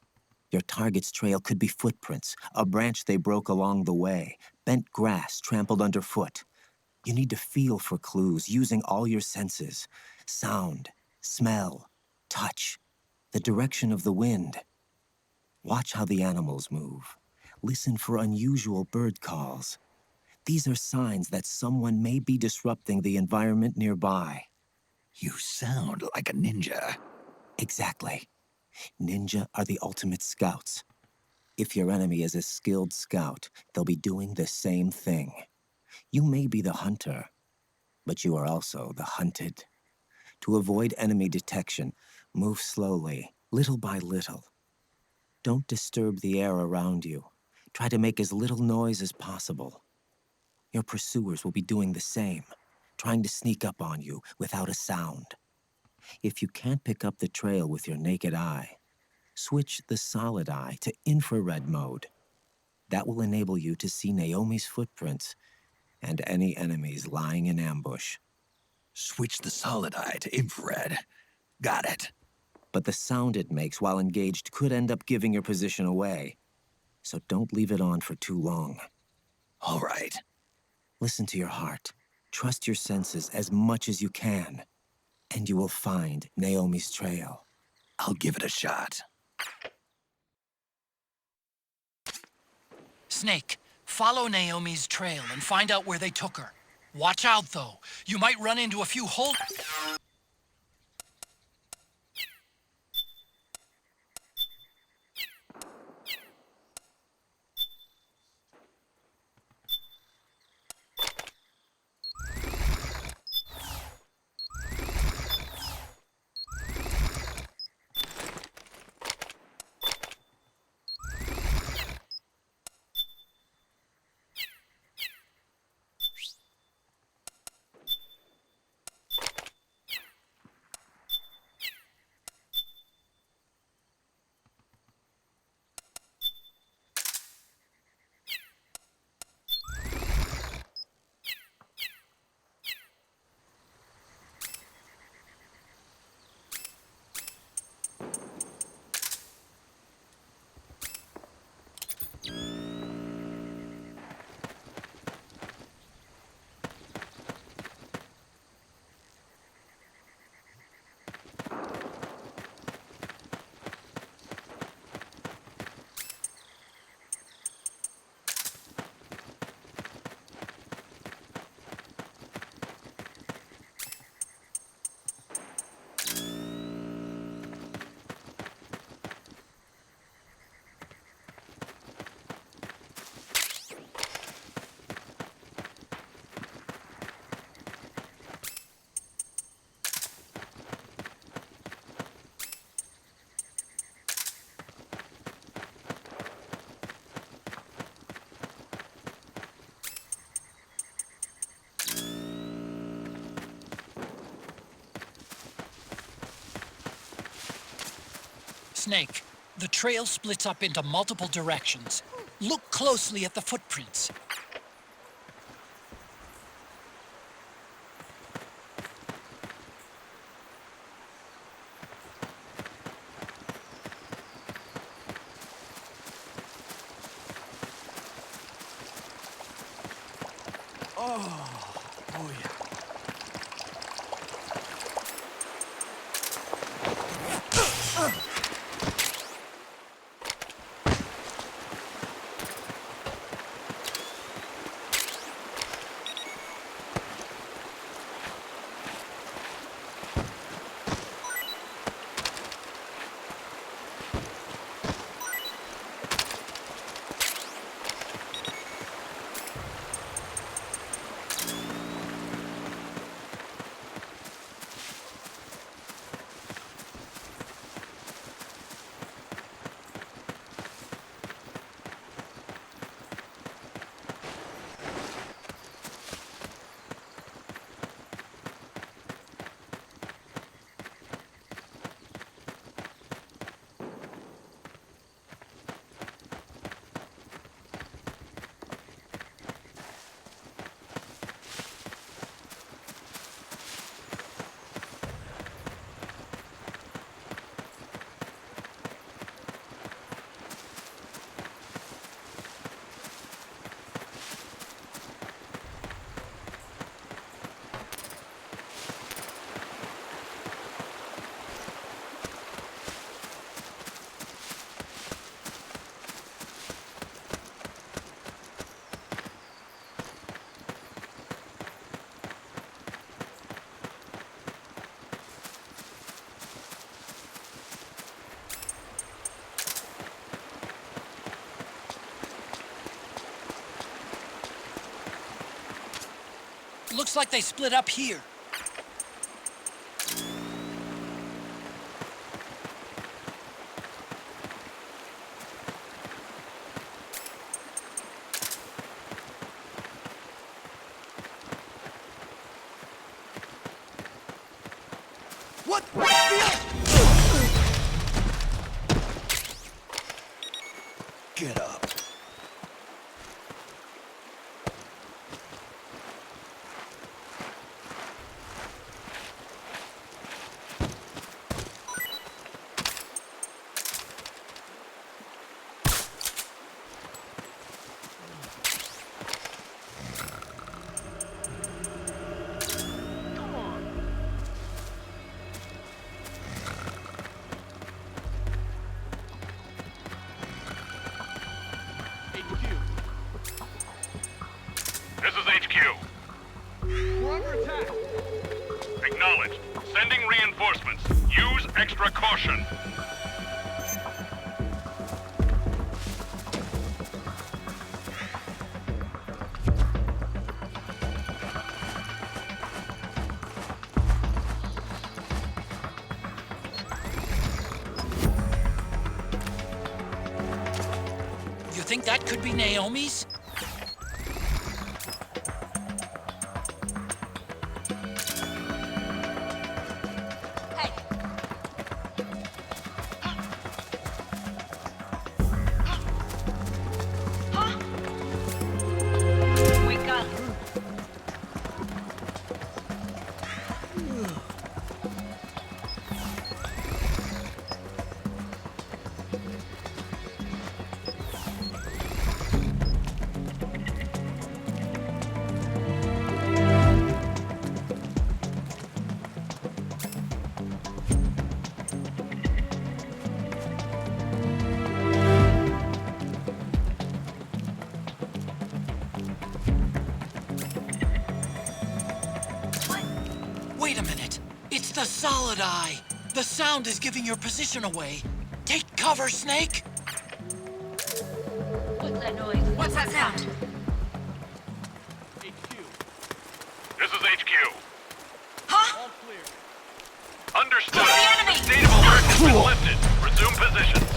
Your target's trail could be footprints, a branch they broke along the way, bent grass trampled underfoot. You need to feel for clues using all your senses: sound, smell, touch, the direction of the wind. Watch how the animals move. Listen for unusual bird calls. These are signs that someone may be disrupting the environment nearby. You sound like a ninja. Exactly. Ninja are the ultimate scouts. If your enemy is a skilled scout, they'll be doing the same thing. You may be the hunter, but you are also the hunted. To avoid enemy detection, move slowly, little by little. Don't disturb the air around you. Try to make as little noise as possible. Your pursuers will be doing the same, trying to sneak up on you without a sound. If you can't pick up the trail with your naked eye, switch the solid eye to infrared mode. That will enable you to see Naomi's footprints and any enemies lying in ambush. Switch the solid eye to infrared. Got it. But the sound it makes while engaged could end up giving your position away. So don't leave it on for too long. All right. Listen to your heart. Trust your senses as much as you can. And you will find Naomi's trail. I'll give it a shot. Snake, follow Naomi's trail and find out where they took her. Watch out, though. You might run into a few holes. Snake, the trail splits up into multiple directions. Look closely at the footprints. Oh yeah. Looks like they split up here. What? Get up. This is HQ. We're under attack. Acknowledged. Sending reinforcements. Use extra caution. You think that could be Naomi's? Wait a minute. It's the solid eye. The sound is giving your position away. Take cover, Snake. What's that noise? What's that sound? This is HQ. Huh? All clear. Understood. State of alert has been lifted. Resume positions.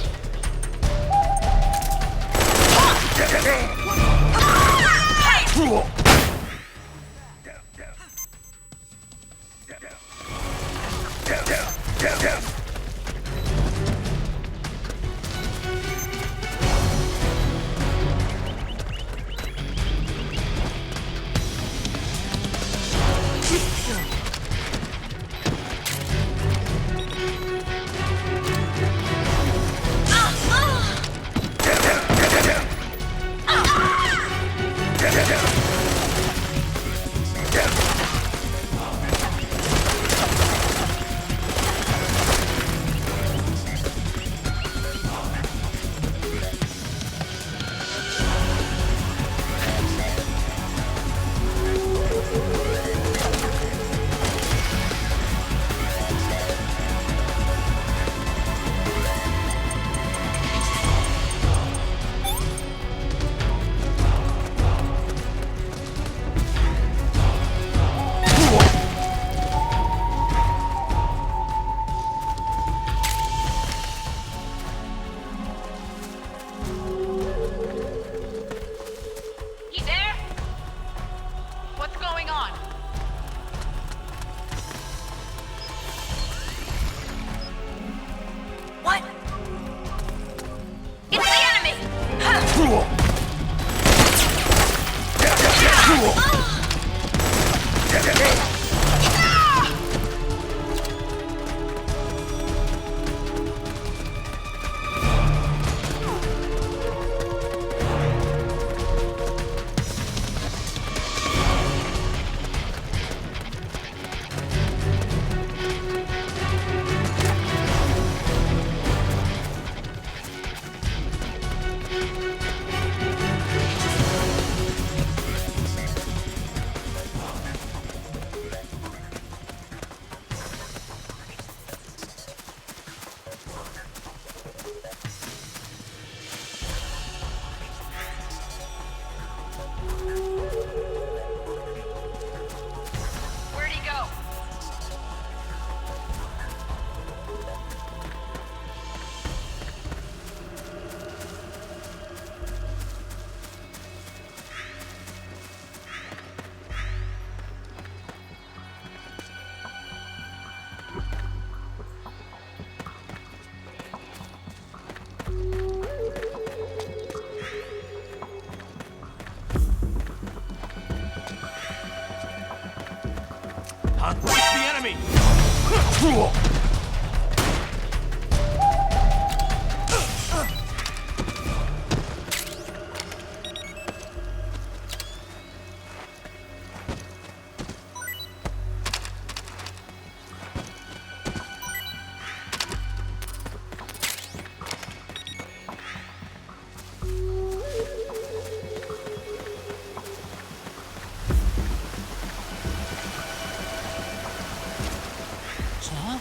Huh?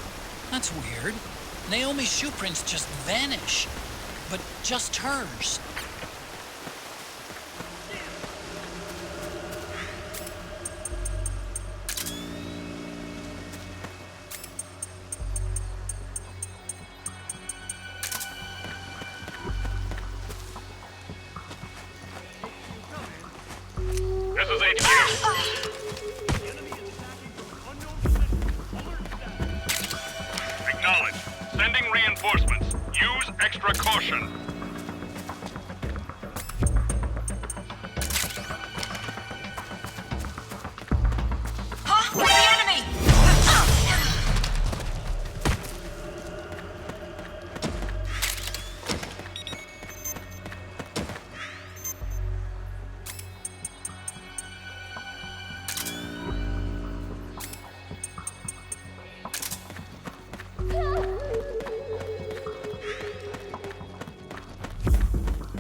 That's weird. Naomi's shoe prints just vanish. But just hers. This is HQ. Acknowledge. Sending reinforcements. Use extra caution. Huh? The enemy!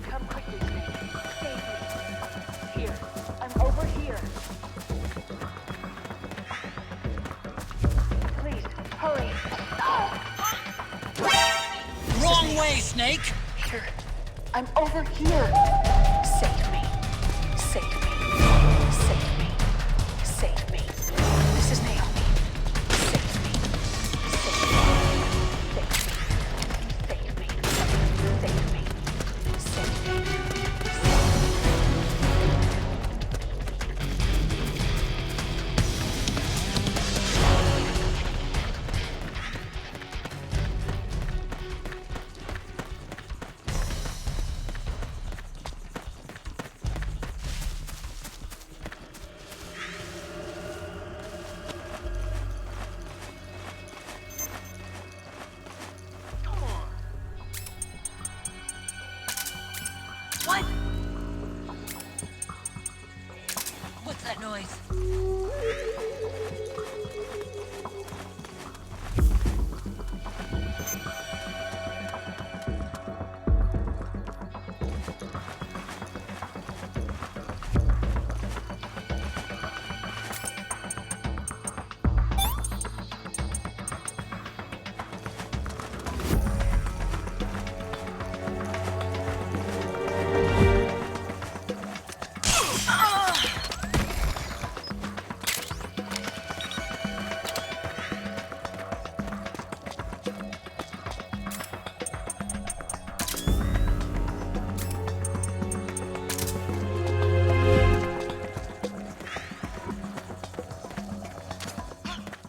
Come quickly, Snake. Save me. Here. I'm over here. Please, hurry. Wrong way, Snake! Here. I'm over here. Save me. Save me. Save me. Save me. This is Naomi. Save me. Save me. Save me. Save me. Save me. Save me. What? What's that noise?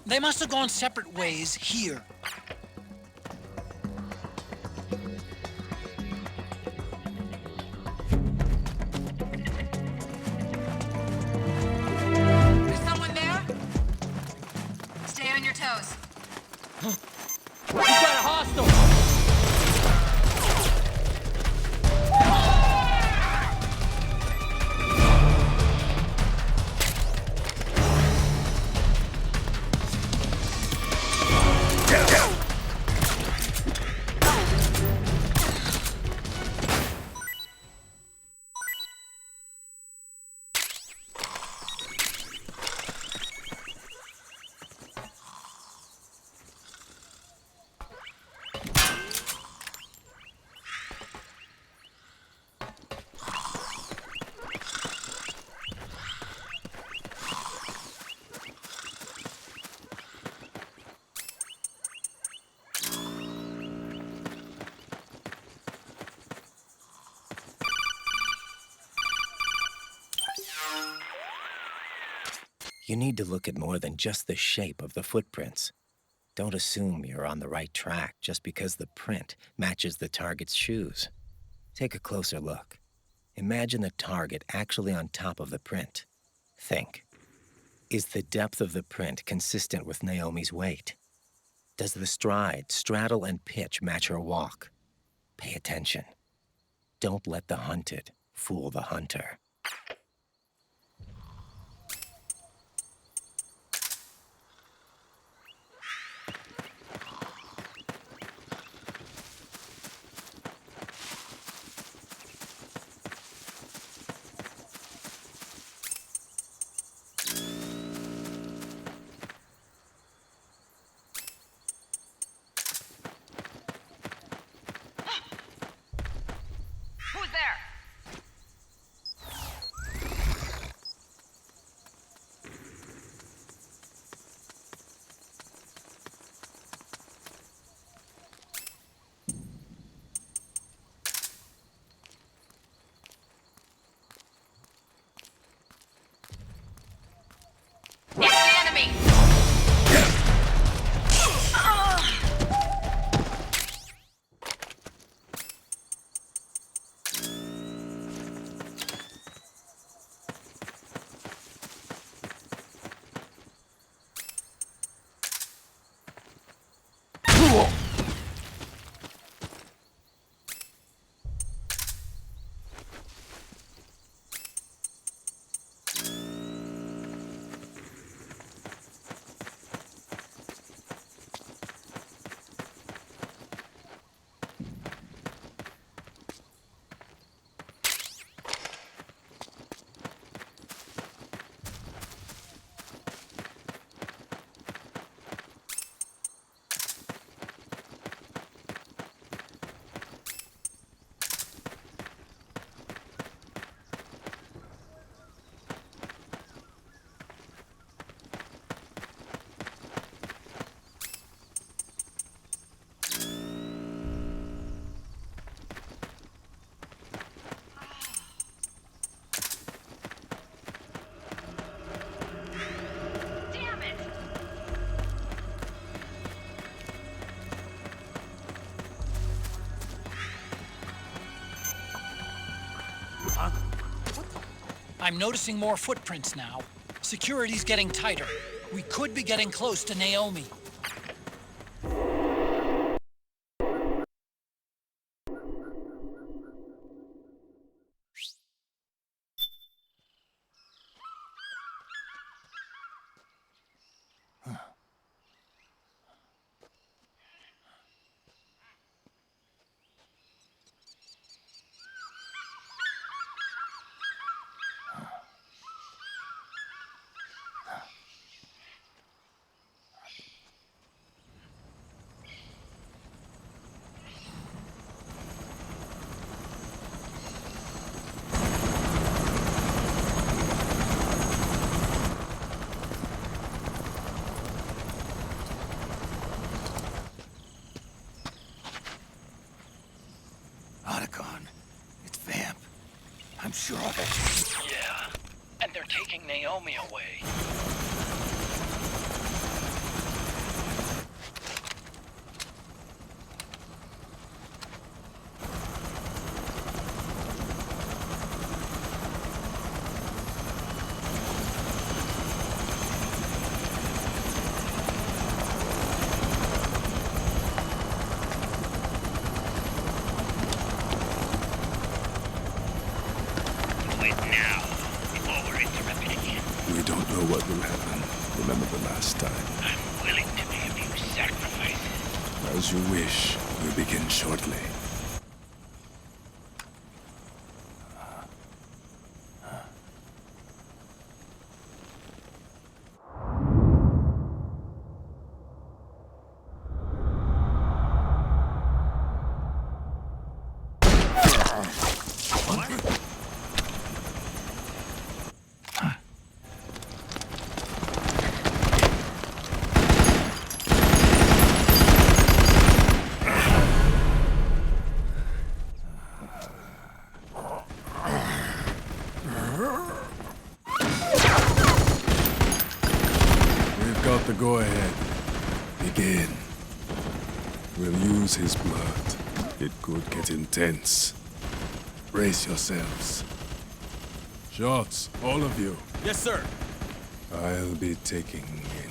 They must have gone separate ways here. There's someone there? Stay on your toes. We've got a hostile! You need to look at more than just the shape of the footprints. Don't assume you're on the right track just because the print matches the target's shoes. Take a closer look. Imagine the target actually on top of the print. Think. Is the depth of the print consistent with Naomi's weight? Does the stride, straddle, and pitch match her walk? Pay attention. Don't let the hunted fool the hunter. Who's there? It's the enemy! I'm noticing more footprints now. Security's getting tighter. We could be getting close to Naomi. Sure of it. Yeah, and they're taking Naomi away. What will happen? Remember the last time. I'm willing to make a few sacrifices. As you wish. We begin shortly. The go-ahead. Begin. We'll use his blood. It could get intense. Brace yourselves. Shots, all of you. Yes, sir. I'll be taking in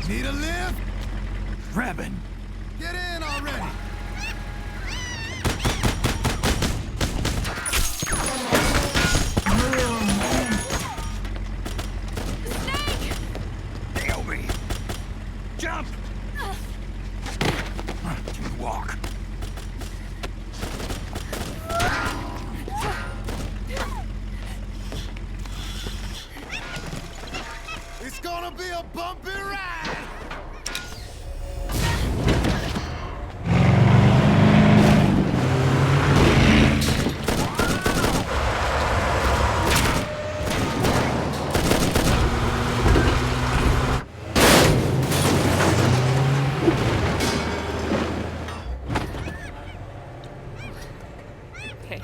Need a lift? Revan! Get in already! Nail me! Jump! Walk. It's gonna be a bumpy ride! Okay.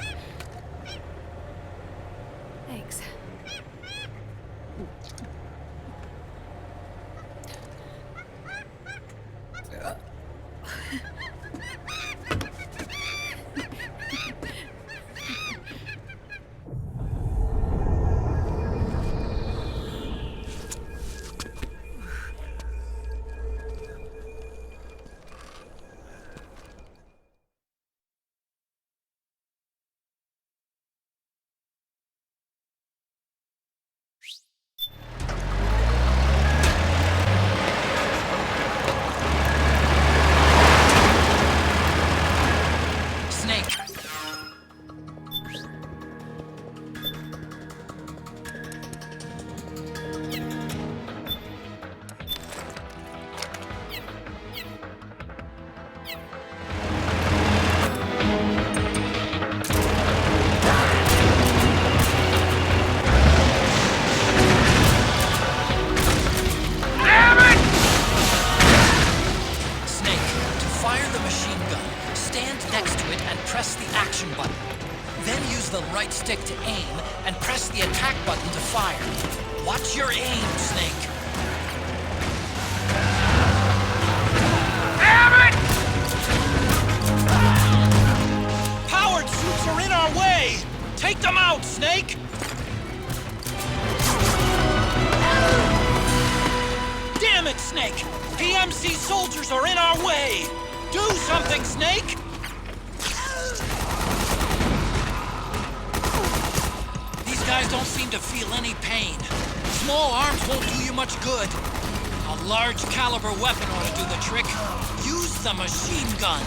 Thanks. Stick to aim, and press the attack button to fire. Watch your aim, Snake. Damn it! Powered suits are in our way! Take them out, Snake! Damn it, Snake! PMC soldiers are in our way! Do something, Snake! These guys don't seem to feel any pain. Small arms won't do you much good. A large caliber weapon ought to do the trick. Use the machine gun.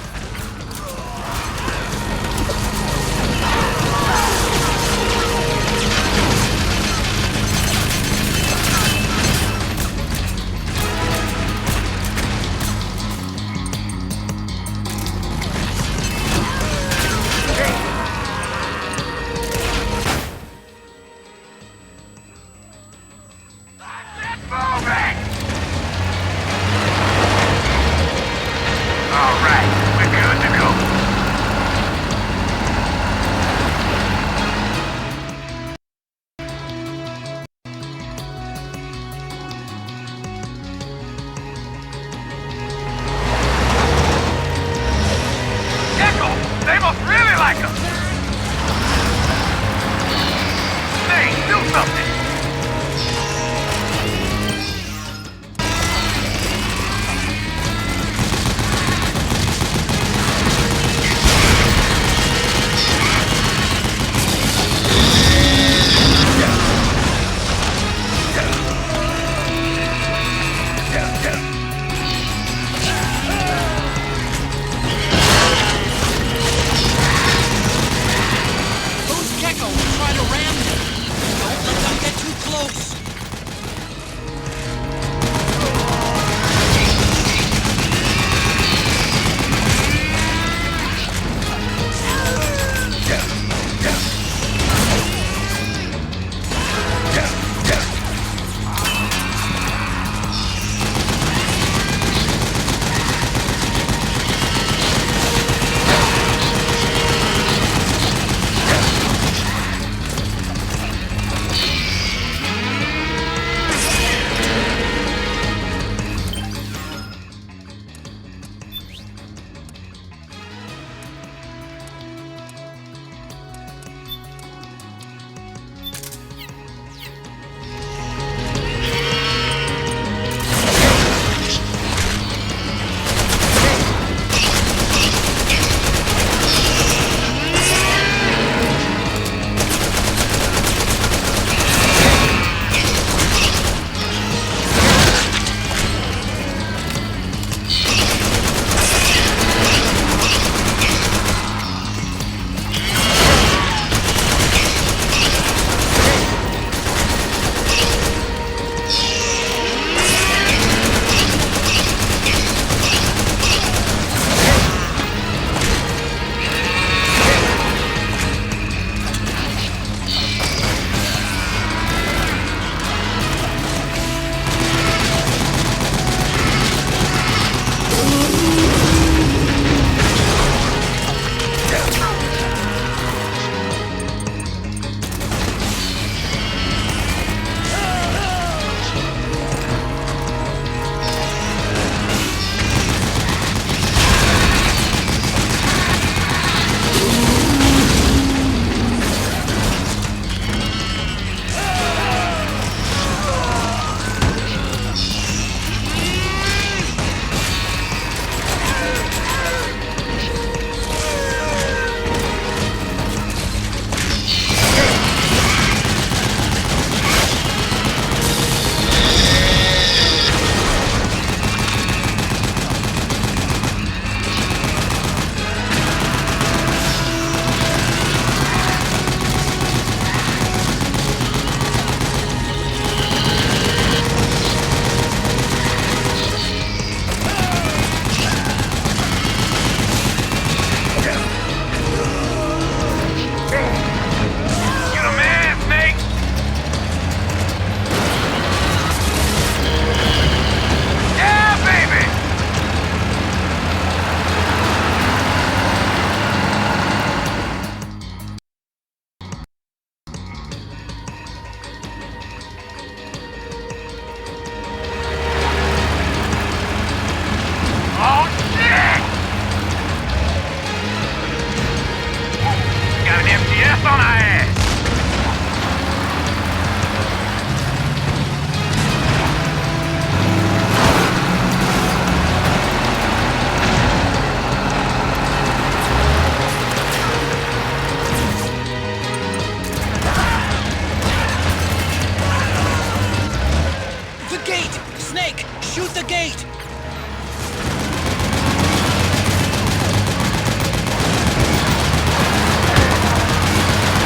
Shoot the gate!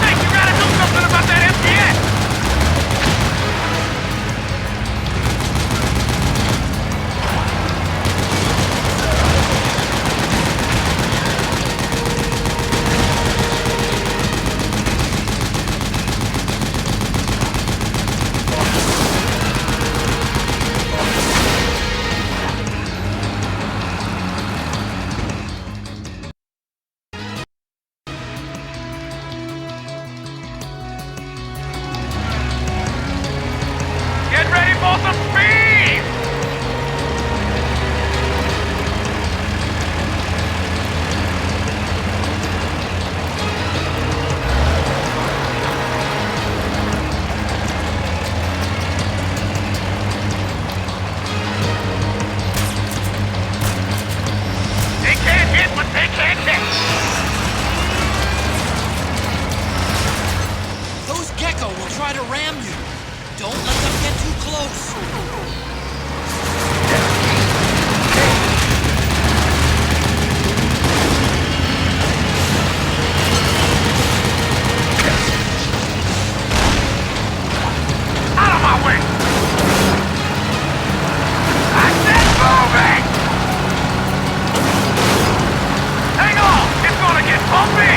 Hey, you gotta do something about that MPS! Get ready for some speed! They can't hit what they can't hit! Those Gecko will try to ram you. Don't let them get too close. Out of my way! I said moving! Hang on! It's gonna get bumpy!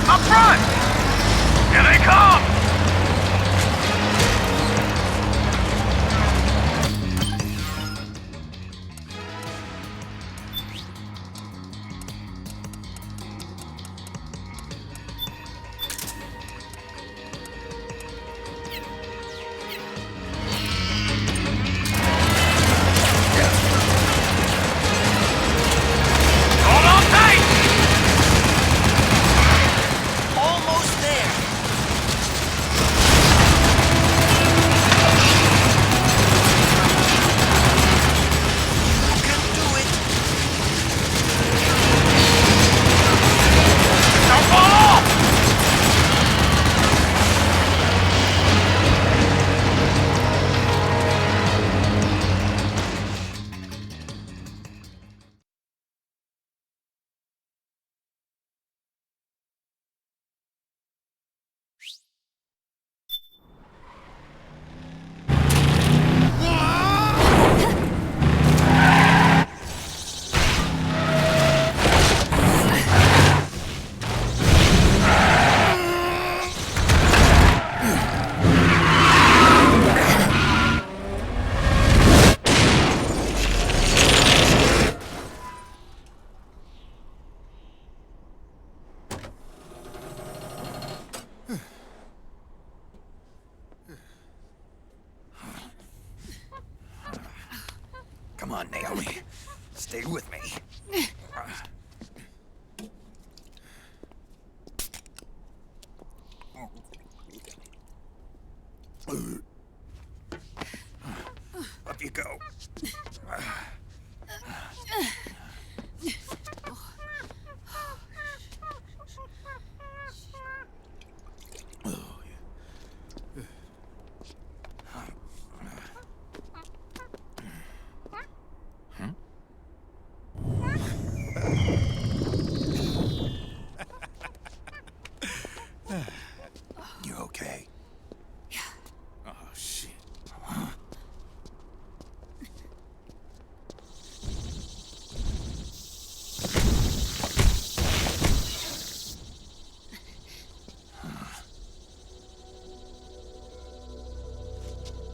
Up front! Here they come! Hold on tight! Almost there. You can do it. Don't fall off! Come on, Naomi. Stay with me. Up you go. You okay? Yeah. Oh, shit.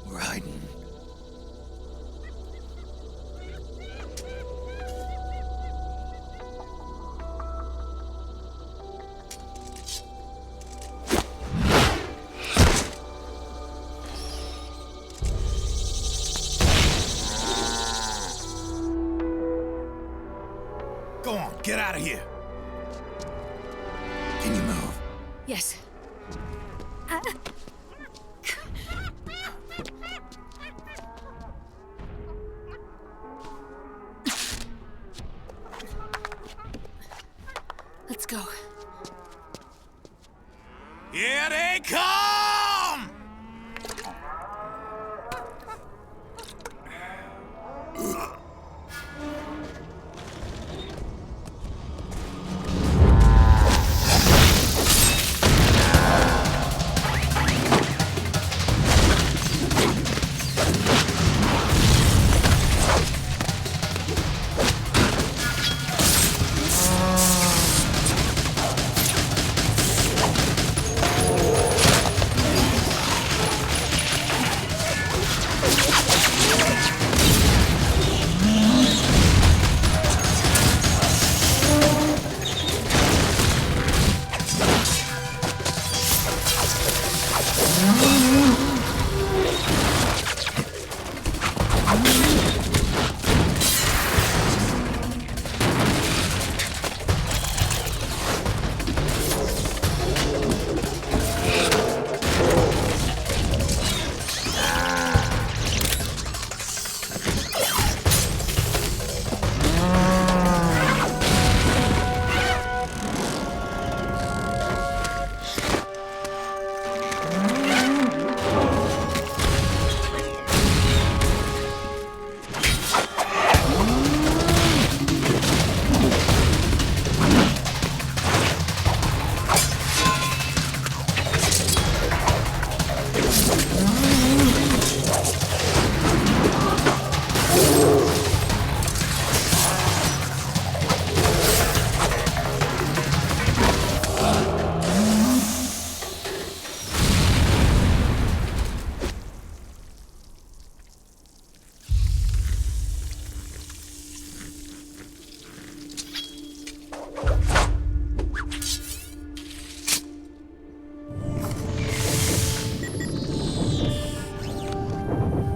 We're hiding. Go on, get out of here. Can you move? Yes. go. Here they come!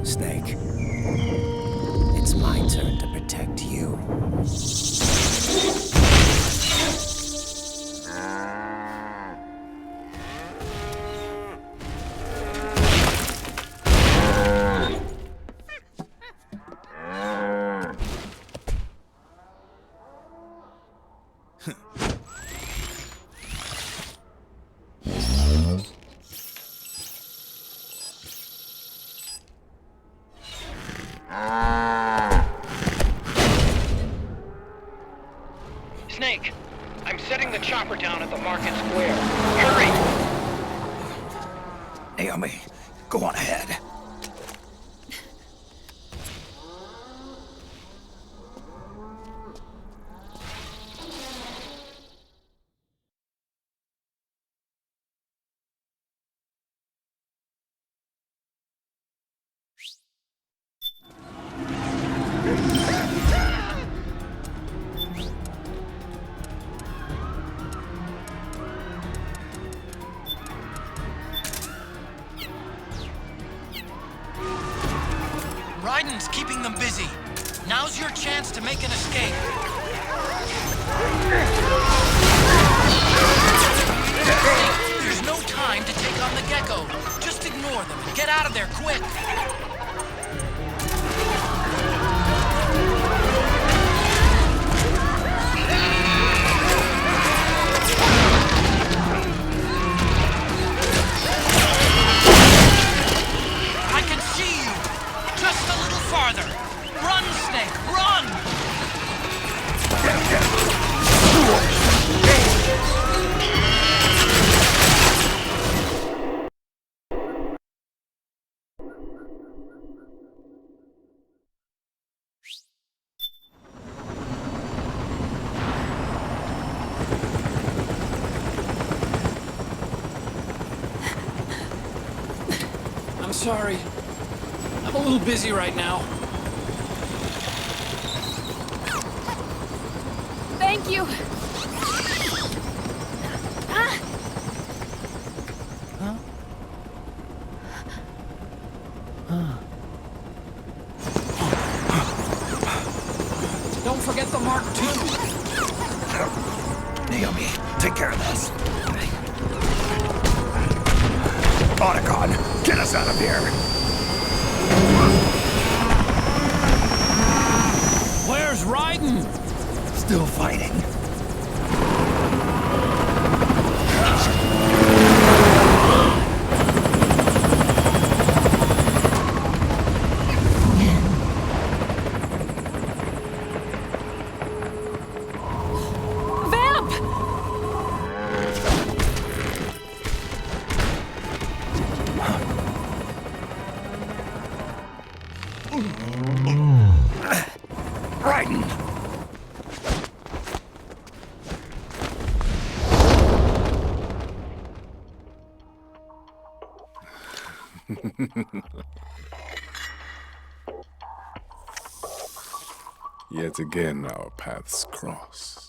Snake, it's my turn to protect you. Snake, I'm setting the chopper down at the market square. Hurry! Naomi, go on ahead. Raiden's keeping them busy. Now's your chance to make an escape. There's no time to take on the gecko. Just ignore them and get out of there quick. I can see you. Just a little farther. Run, Snake, run! I'm sorry. I'm a little busy right now. Thank you. Don't forget the Mark II. Naomi, take care of this. Otacon, get us out of here! Where's Raiden? Still fighting. Frightened. Yet again, our paths cross.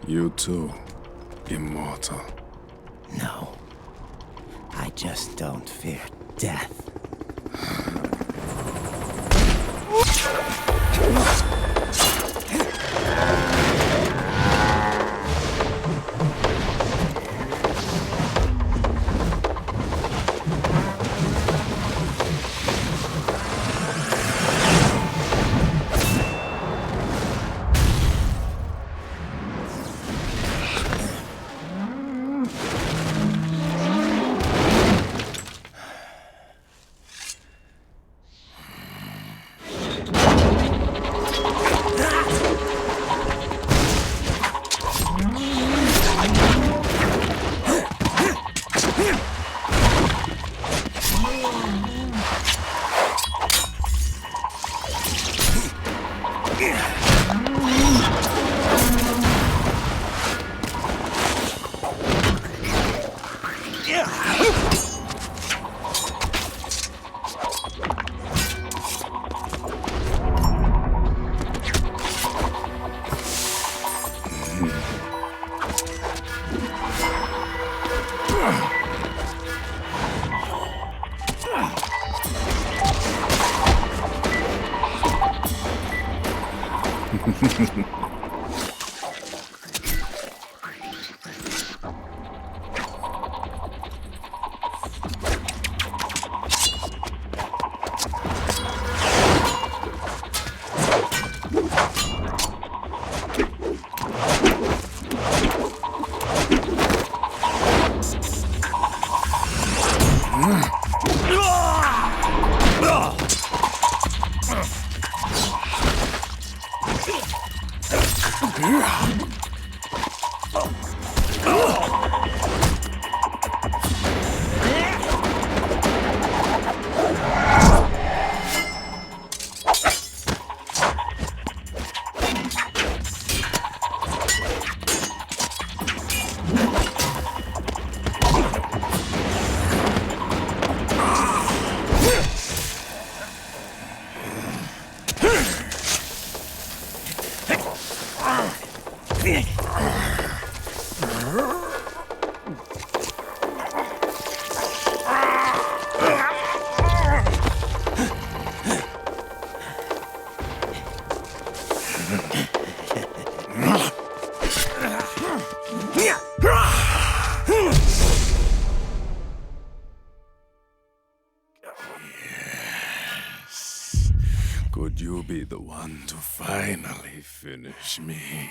You too, immortal. No. I just don't fear death. Could you be the one to finally finish me?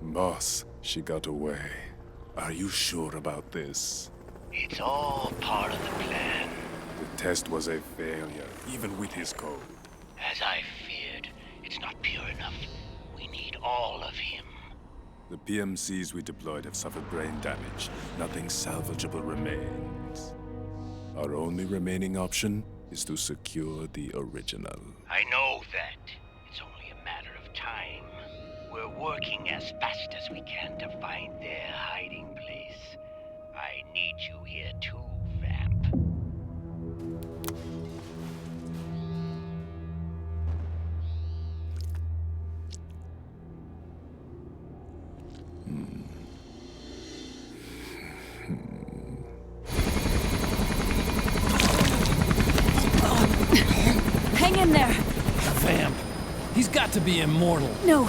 Boss, she got away. Are you sure about this? It's all part of the plan. The test was a failure, even with his code. As I feared, it's not pure enough. We need all of him. The PMCs we deployed have suffered brain damage. Nothing salvageable remains. Our only remaining option is to secure the original. I know that. It's only a matter of time. We're working as fast as we can to find their hiding place. I need you here too, Vamp. Hang in there! Vamp. He's got to be immortal. No,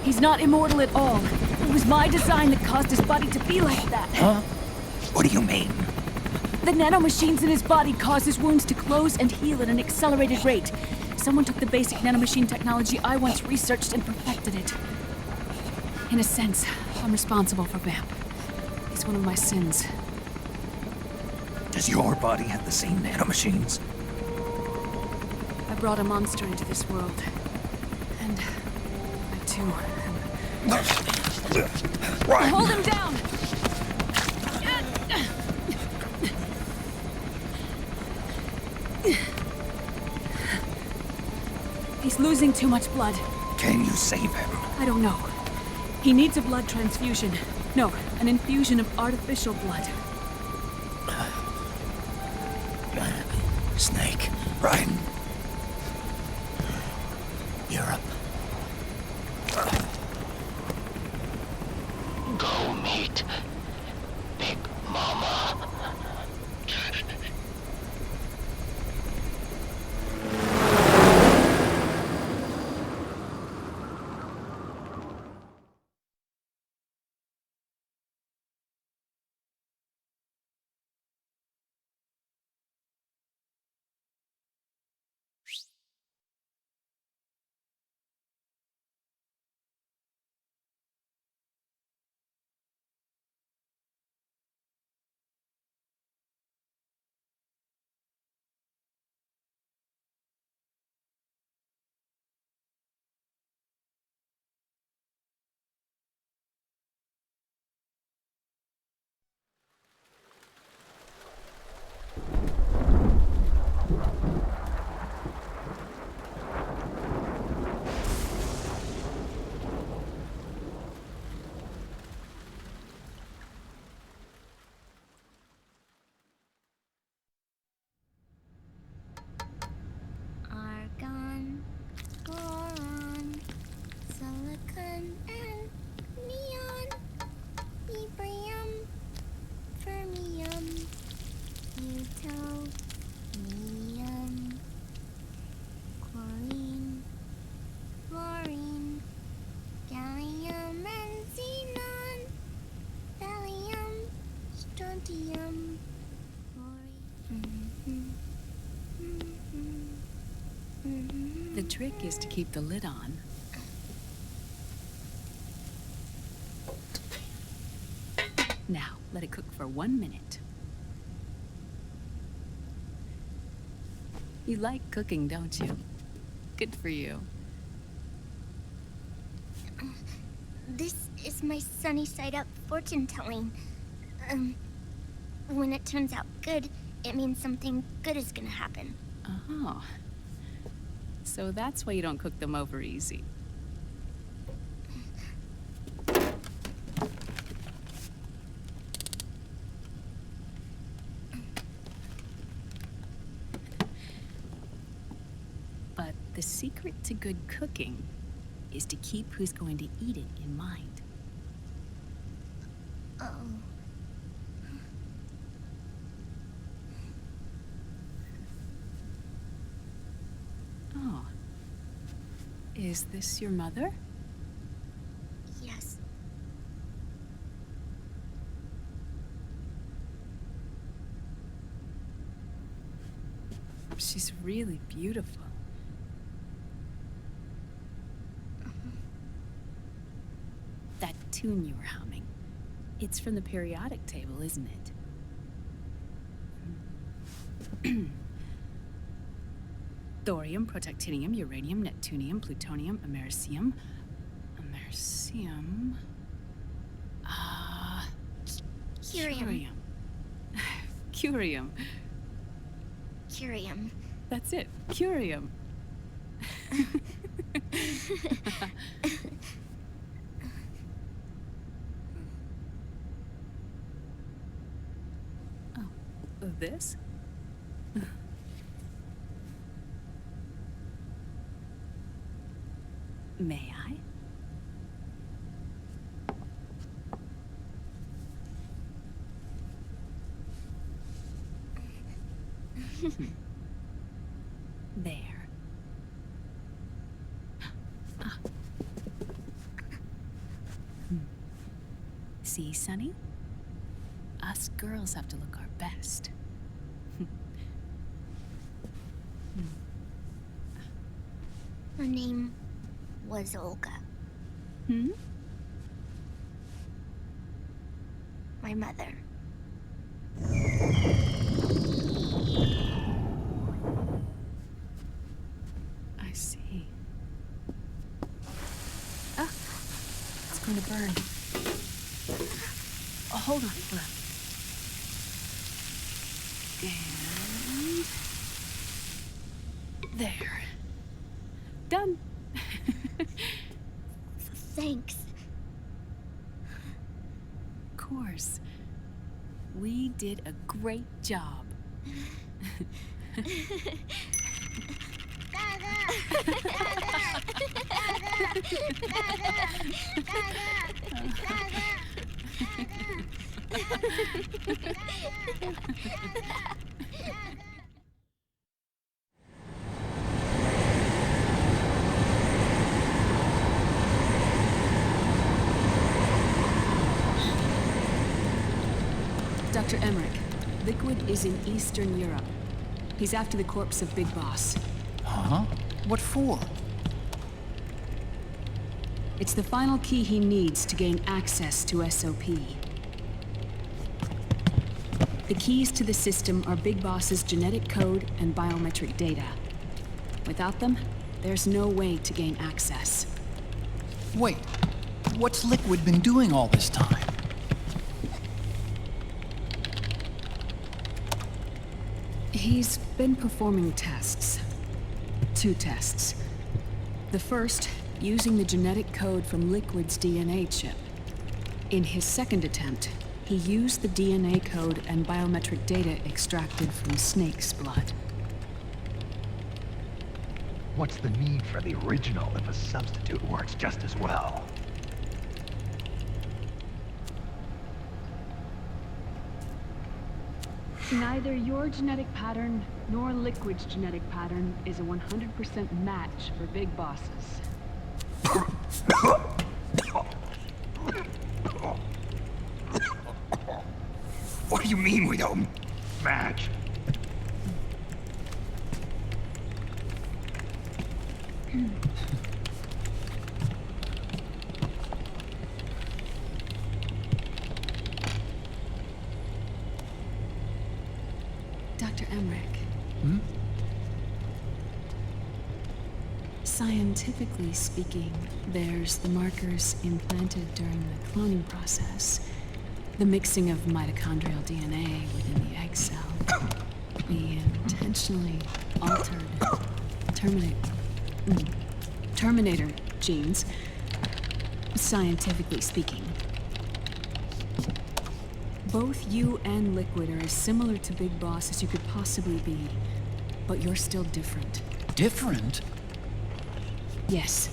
he's not immortal at all. It was my design that caused his body to be like that. Huh? What do you mean? The nanomachines in his body cause his wounds to close and heal at an accelerated rate. Someone took the basic nanomachine technology I once researched and perfected it. In a sense, I'm responsible for Vamp. He's one of my sins. Does your body have the same nanomachines? I brought a monster into this world. And I too am... Hold him down! He's losing too much blood. Can you save him? I don't know. He needs a blood transfusion. No, an infusion of artificial blood. Snake, Ryan. Europe. Go meet Big Mama. Argon, boron, silicon, and neon, yttrium, fermium, plutonium, chlorine, fluorine, gallium, and xenon, thallium, strontium, The trick is to keep the lid on. Now, let it cook for 1 minute. You like cooking, don't you? Good for you. This is my sunny side up fortune telling. When it turns out good, it means something good is gonna happen. Oh. So that's why you don't cook them over easy. But the secret to good cooking is to keep who's going to eat it in mind. Oh. Oh. Is this your mother? Yes. She's really beautiful. That tune you were humming, it's from the periodic table, isn't it? Thorium, protactinium, uranium, neptunium, plutonium, americium. Americium. Curium. Curium. Curium. That's it. Curium. Oh, this? May I? There. See, Sonny? Us girls have to look our best. Her name was Olga. Hmm? My mother. I see. Ah, it's going to burn. Oh, hold on, hold on. And there. Done. Thanks. Of course. We did a great job. Dr. Emmerich, Liquid is in Eastern Europe. He's after the corpse of Big Boss. Huh? What for? It's the final key he needs to gain access to SOP. The keys to the system are Big Boss's genetic code and biometric data. Without them, there's no way to gain access. Wait, what's Liquid been doing all this time? He's been performing tests. 2 tests. The first, using the genetic code from Liquid's DNA chip. In his second attempt, he used the DNA code and biometric data extracted from Snake's blood. What's the need for the original if a substitute works just as well? Neither your genetic pattern nor Liquid's genetic pattern is a 100% match for Big Bosses. What do you mean we don't match? Dr. Emmerich. Hmm? Scientifically speaking, there's the markers implanted during the cloning process, the mixing of mitochondrial DNA within the egg cell, the intentionally altered Terminator genes, scientifically speaking. Both you and Liquid are as similar to Big Boss as you could possibly be, but you're still different. Different? Yes.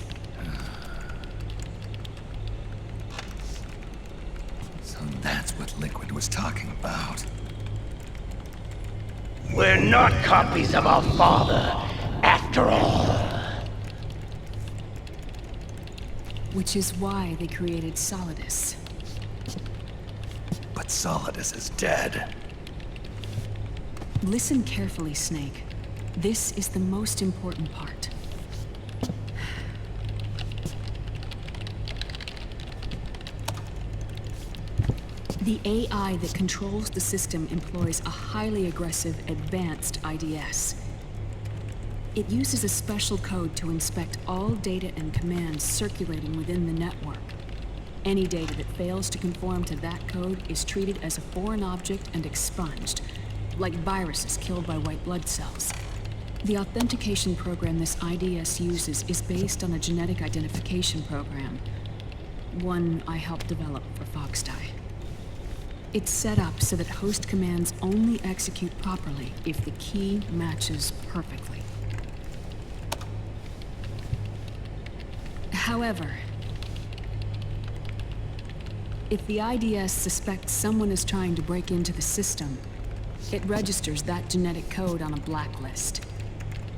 So that's what Liquid was talking about. We're not copies of our father, after all. Which is why they created Solidus. But Solidus is dead. Listen carefully, Snake. This is the most important part. The AI that controls the system employs a highly aggressive, advanced IDS. It uses a special code to inspect all data and commands circulating within the network. Any data that fails to conform to that code is treated as a foreign object and expunged, like viruses killed by white blood cells. The authentication program this IDS uses is based on a genetic identification program, one I helped develop for Foxdie. It's set up so that host commands only execute properly if the key matches perfectly. However, if the IDS suspects someone is trying to break into the system, it registers that genetic code on a blacklist.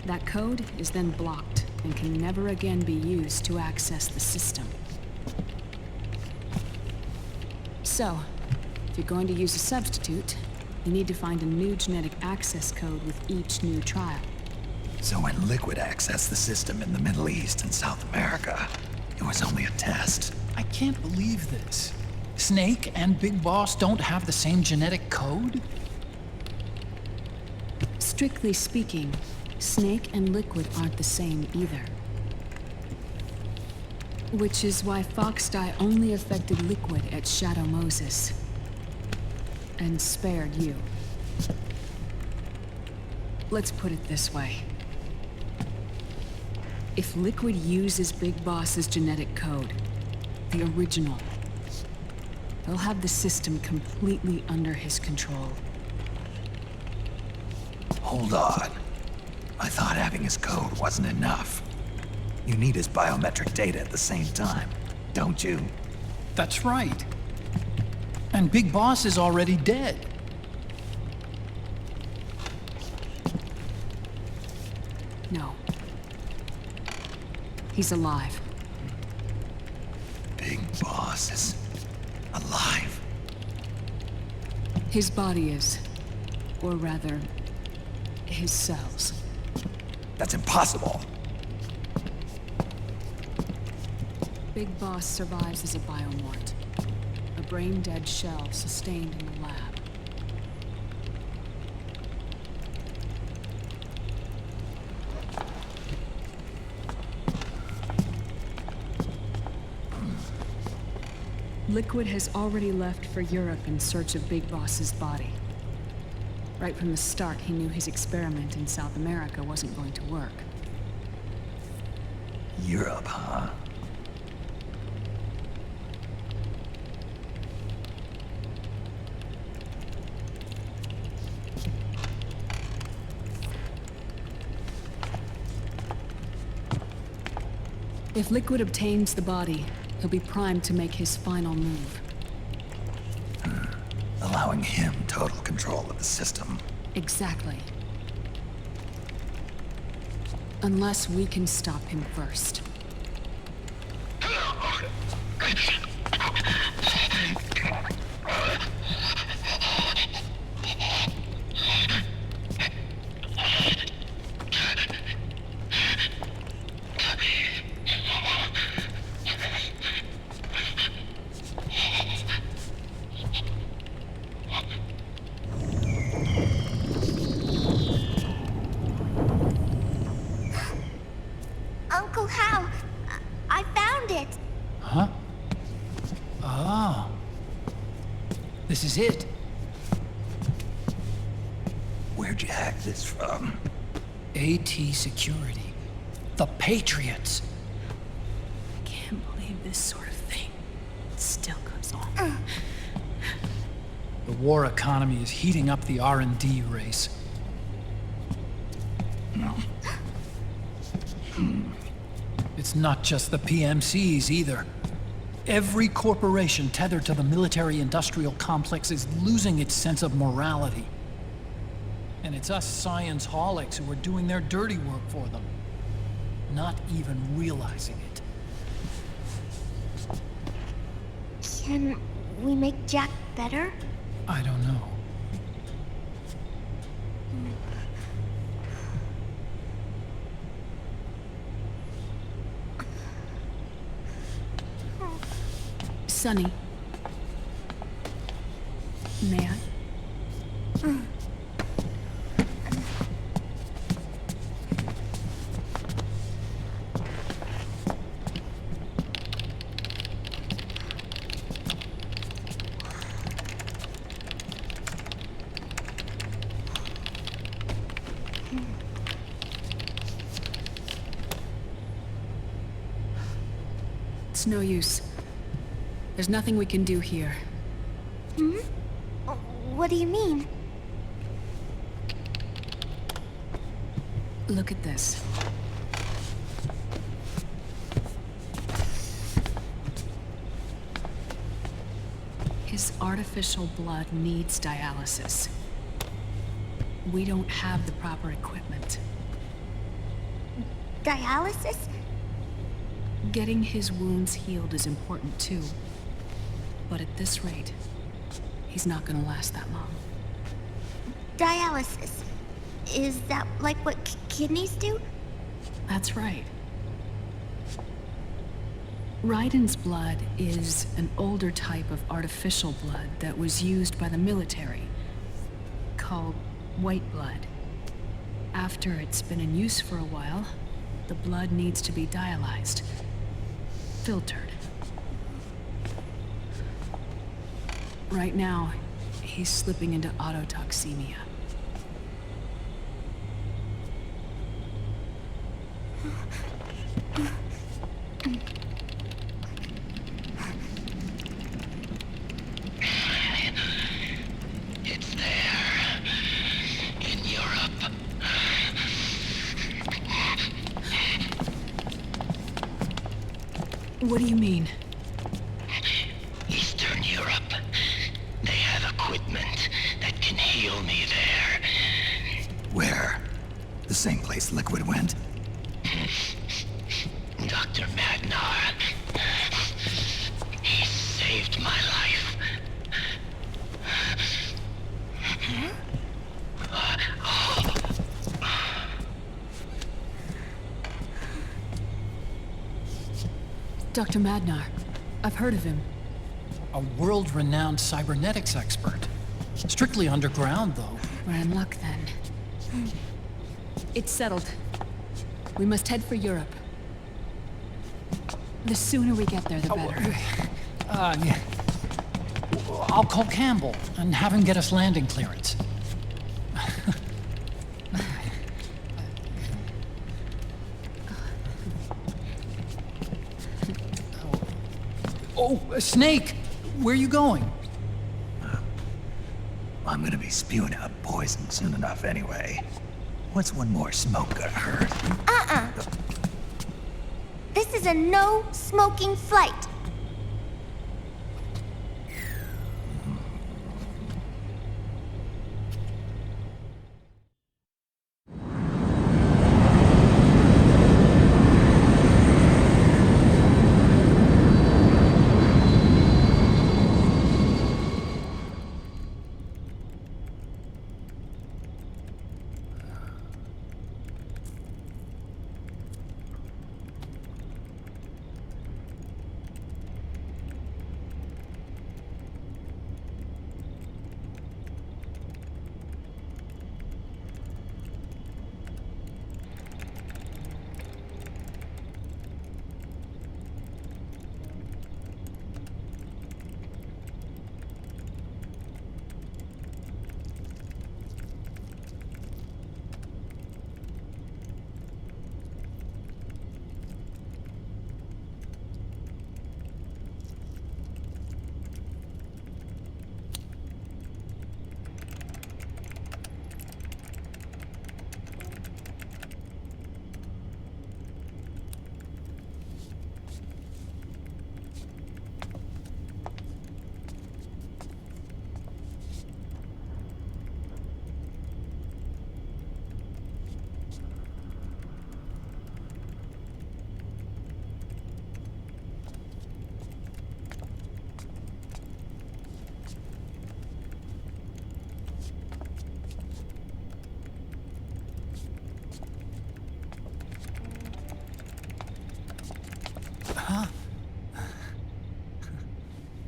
That code is then blocked and can never again be used to access the system. So, if you're going to use a substitute, you need to find a new genetic access code with each new trial. So when Liquid accessed the system in the Middle East and South America, it was only a test. I can't believe this. Snake and Big Boss don't have the same genetic code? Strictly speaking, Snake and Liquid aren't the same either. Which is why Foxdie only affected Liquid at Shadow Moses. And spared you. Let's put it this way. If Liquid uses Big Boss's genetic code, the original, he'll have the system completely under his control. Hold on. I thought having his code wasn't enough. You need his biometric data at the same time, don't you? That's right. And Big Boss is already dead. No. He's alive. Big Boss is alive. His body is. Or rather, his cells. That's impossible. Big Boss survives as a biomort. A brain-dead shell sustained in the lab. Liquid has already left for Europe in search of Big Boss's body. Right from the start, he knew his experiment in South America wasn't going to work. Europe, huh? If Liquid obtains the body, he'll be primed to make his final move. Allowing him total control of the system. Exactly. Unless we can stop him first. Uncle Hal, I found it. Huh? Ah. This is it. Where'd you hack this from? AT Security. The Patriots. I can't believe this sort of thing still goes on. The war economy is heating up the R&D race. It's not just the PMCs either. Every corporation tethered to the military-industrial complex is losing its sense of morality. And it's us science-holics who are doing their dirty work for them, not even realizing it. Can we make Jack better? I don't know. Sonny. May I? It's no use. There's nothing we can do here. Hmm? What do you mean? Look at this. His artificial blood needs dialysis. We don't have the proper equipment. Dialysis? Getting his wounds healed is important too. But at this rate, he's not gonna last that long. Dialysis. Is that like what kidneys do? That's right. Raiden's blood is an older type of artificial blood that was used by the military, called white blood. After it's been in use for a while, the blood needs to be dialyzed, filtered. Right now, he's slipping into autotoxemia. It's there. In Europe. What do you mean? Eastern Europe. They have equipment that can heal me there. Where? The same place Liquid went? Dr. Magnar. He saved my life. Dr. Magnar. I've heard of him. A world-renowned cybernetics expert. Strictly underground, though. We're in luck, then. It's settled. We must head for Europe. The sooner we get there, the better. Yeah. I'll call Campbell and have him get us landing clearance. Oh, Snake! Where are you going? I'm gonna be spewing out poison soon enough anyway. What's one more smoke gonna hurt? This is a no-smoking flight.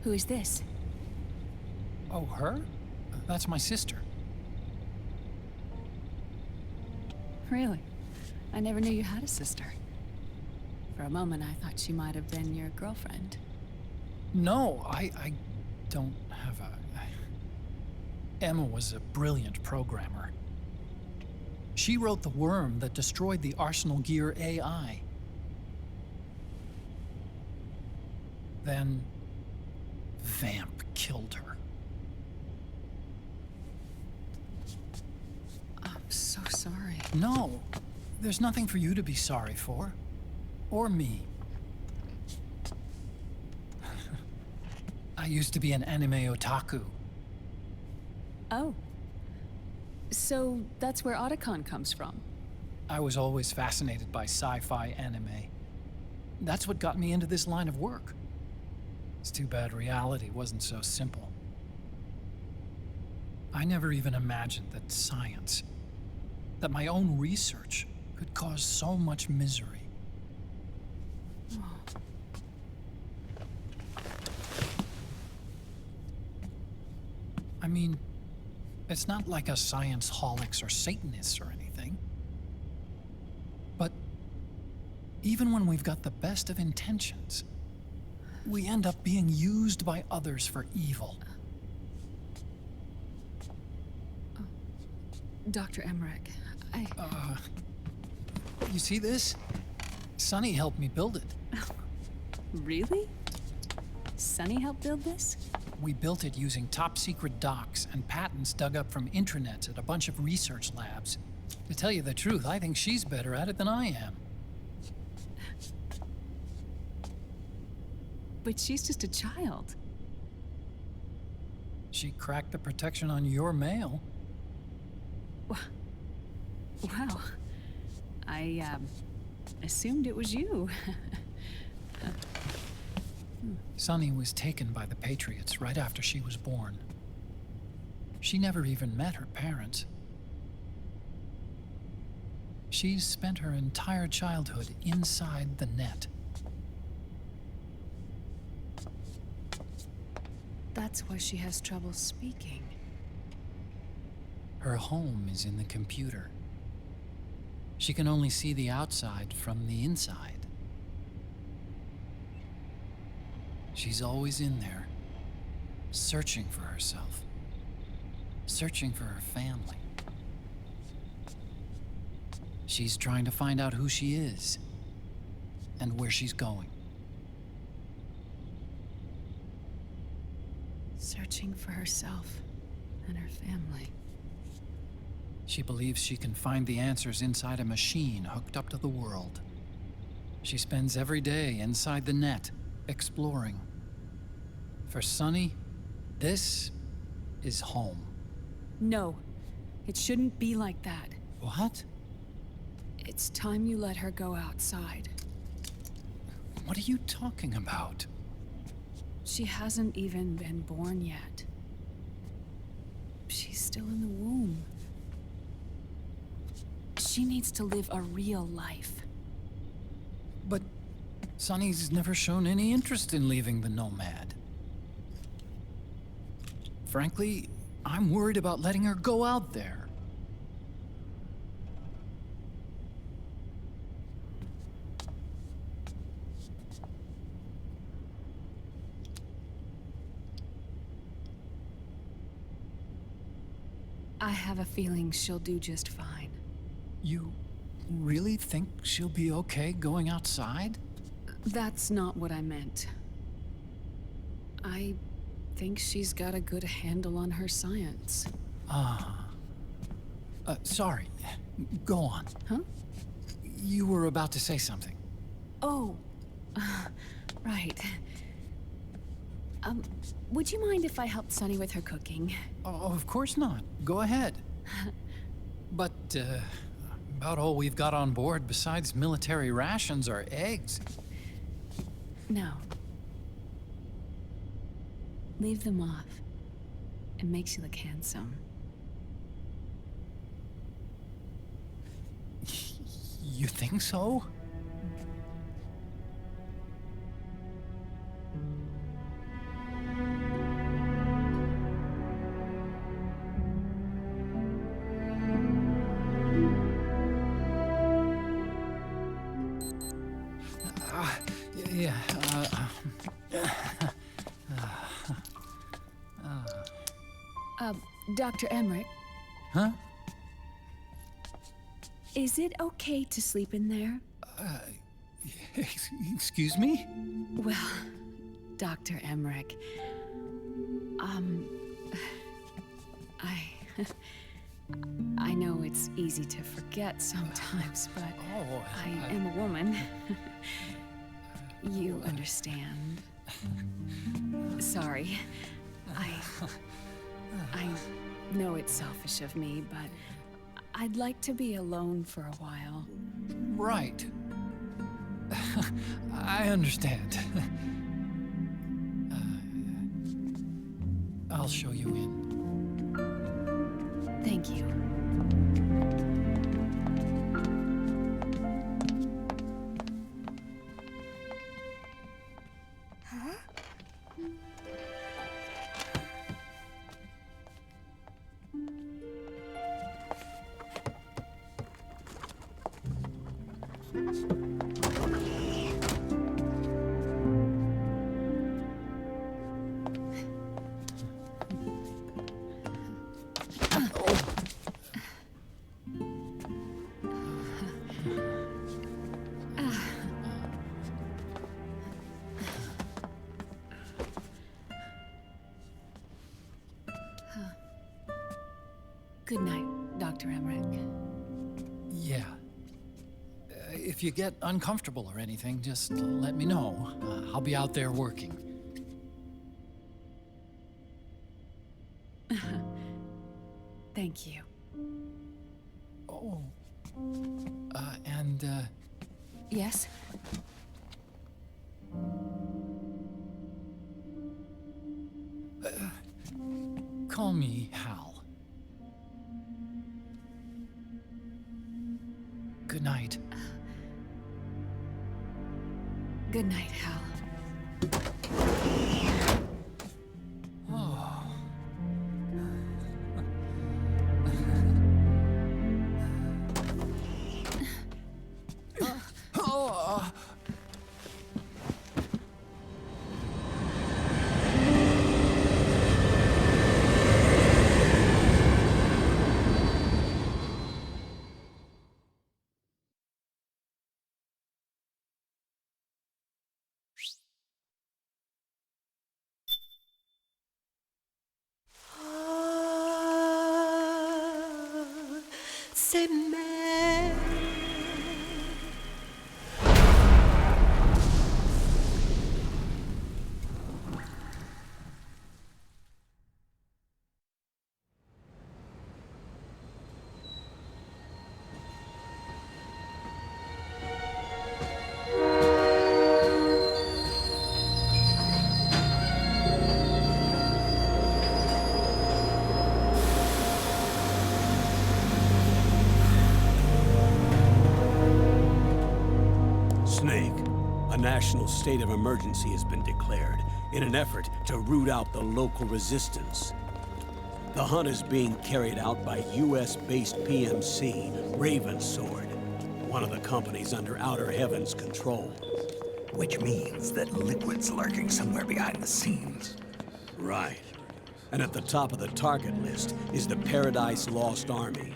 Who is this? Oh, her? That's my sister. Really? I never knew you had a sister. For a moment, I thought she might have been your girlfriend. No, I don't have a... Emma was a brilliant programmer. She wrote the worm that destroyed the Arsenal Gear AI. Then, Vamp killed her. I'm so sorry. No, there's nothing for you to be sorry for. Or me. I used to be an anime otaku. Oh. So that's where Otacon comes from? I was always fascinated by sci-fi anime. That's what got me into this line of work. It's too bad reality wasn't so simple. I never even imagined that science, that my own research, could cause so much misery. I mean, it's not like us science holics or Satanists or anything. But even when we've got the best of intentions, we end up being used by others for evil. Dr. Emmerich, You see this? Sonny helped me build it. Really? Sonny helped build this? We built it using top-secret docs and patents dug up from intranets at a bunch of research labs. To tell you the truth, I think she's better at it than I am. But she's just a child. She cracked the protection on your mail. Wow. I, assumed it was you. Sunny was taken by the Patriots right after she was born. She never even met her parents. She's spent her entire childhood inside the net. That's why she has trouble speaking. Her home is in the computer. She can only see the outside from the inside. She's always in there, searching for herself, searching for her family. She's trying to find out who she is and where she's going. Searching for herself and her family. She believes she can find the answers inside a machine hooked up to the world. She spends every day inside the net, exploring. For Sunny, this is home. No, it shouldn't be like that. What? It's time you let her go outside. What are you talking about? She hasn't even been born yet. She's still in the womb. She needs to live a real life. But Sunny's never shown any interest in leaving the Nomad. Frankly, I'm worried about letting her go out there. I have a feeling she'll do just fine. You really think she'll be okay going outside? That's not what I meant. I think she's got a good handle on her science. Sorry. Go on. Huh? You were about to say something. Oh, right. Would you mind if I helped Sunny with her cooking? Oh, of course not. Go ahead. But, about all we've got on board besides military rations are eggs. No. Leave them off. It makes you look handsome. You think so? Dr. Emmerich, Huh? is it okay to sleep in there? Excuse me? Well, Dr. Emmerich, I know it's easy to forget sometimes, but I am a woman. You understand. Sorry. I know it's selfish of me, but I'd like to be alone for a while. Right. I understand. I'll show you in. Thank you. Huh? Good night, Dr. Emmerich. Yeah. If you get uncomfortable or anything, just let me know. I'll be out there working. Thank you. Oh. And, Yes? call me Hal. Good night. Good night, Hal. Oh. C'est mère. A national state of emergency has been declared in an effort to root out the local resistance. The hunt is being carried out by US-based PMC Ravensword, one of the companies under Outer Heaven's control. Which means that Liquid's lurking somewhere behind the scenes. Right. And at the top of the target list is the Paradise Lost Army,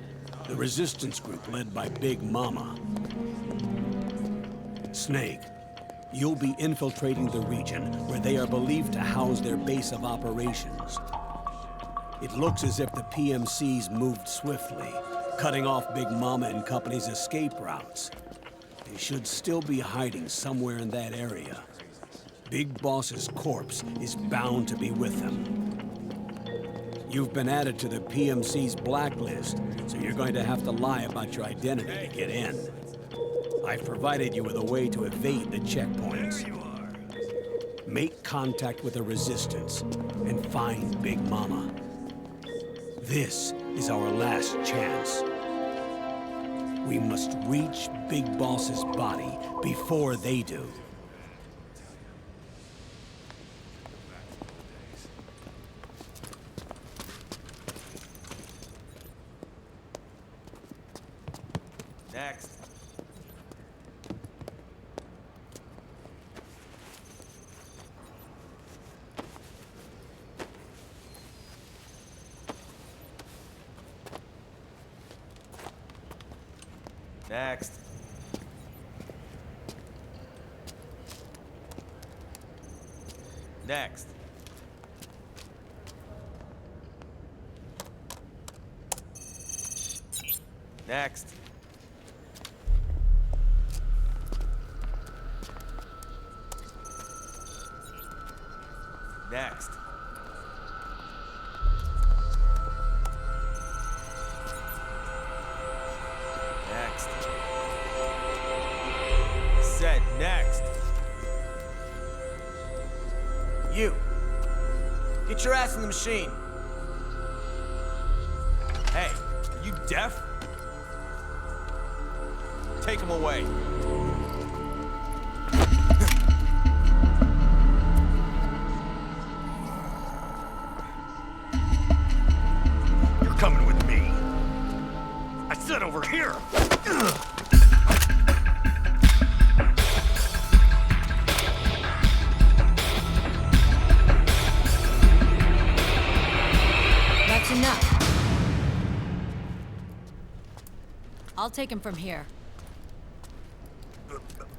the resistance group led by Big Mama. Snake, you'll be infiltrating the region where they are believed to house their base of operations. It looks as if the PMC's moved swiftly, cutting off Big Mama and company's escape routes. They should still be hiding somewhere in that area. Big Boss's corpse is bound to be with them. You've been added to the PMC's blacklist, so you're going to have to lie about your identity to get in. I've provided you with a way to evade the checkpoints. Make contact with the Resistance and find Big Mama. This is our last chance. We must reach Big Boss's body before they do. Next. Next. Next. Next. Next. Next. Said next. You. Get your ass in the machine. Hey, are you deaf? Take him away. You're coming with me. I said over here. That's enough. I'll take him from here.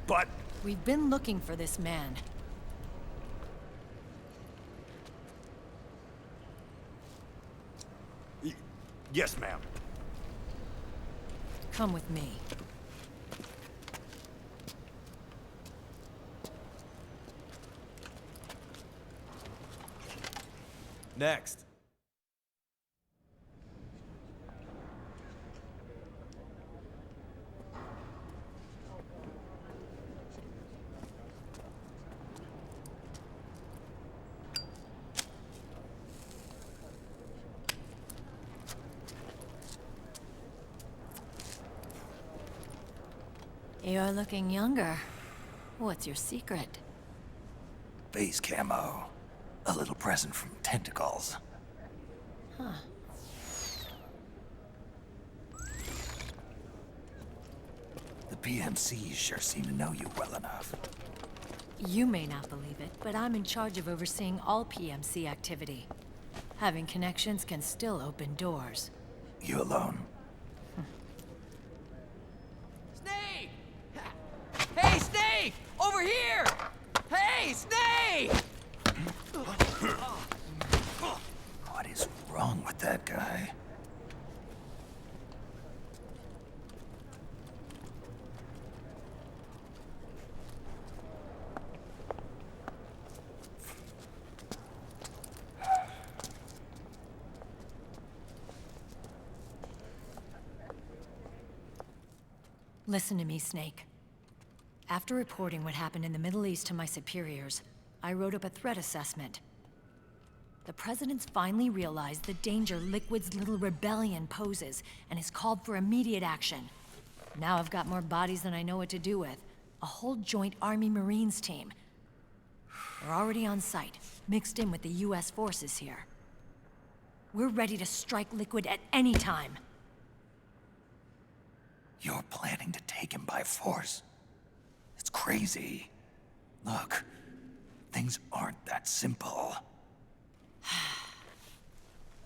But... We've been looking for this man. Yes, ma'am. Come with me. Next. You're looking younger. What's your secret? Base camo. A little present from tentacles. Huh. The PMCs sure seem to know you well enough. You may not believe it, but I'm in charge of overseeing all PMC activity. Having connections can still open doors. You alone? Snake! Hey, Snake! Over here! Hey, Snake! What is wrong with that guy? Listen to me, Snake. After reporting what happened in the Middle East to my superiors, I wrote up a threat assessment. The President's finally realized the danger Liquid's little rebellion poses and has called for immediate action. Now I've got more bodies than I know what to do with. A whole joint Army Marines team. They're already on site, mixed in with the US forces here. We're ready to strike Liquid at any time. You're planning to take him by force? It's crazy. Look, things aren't that simple.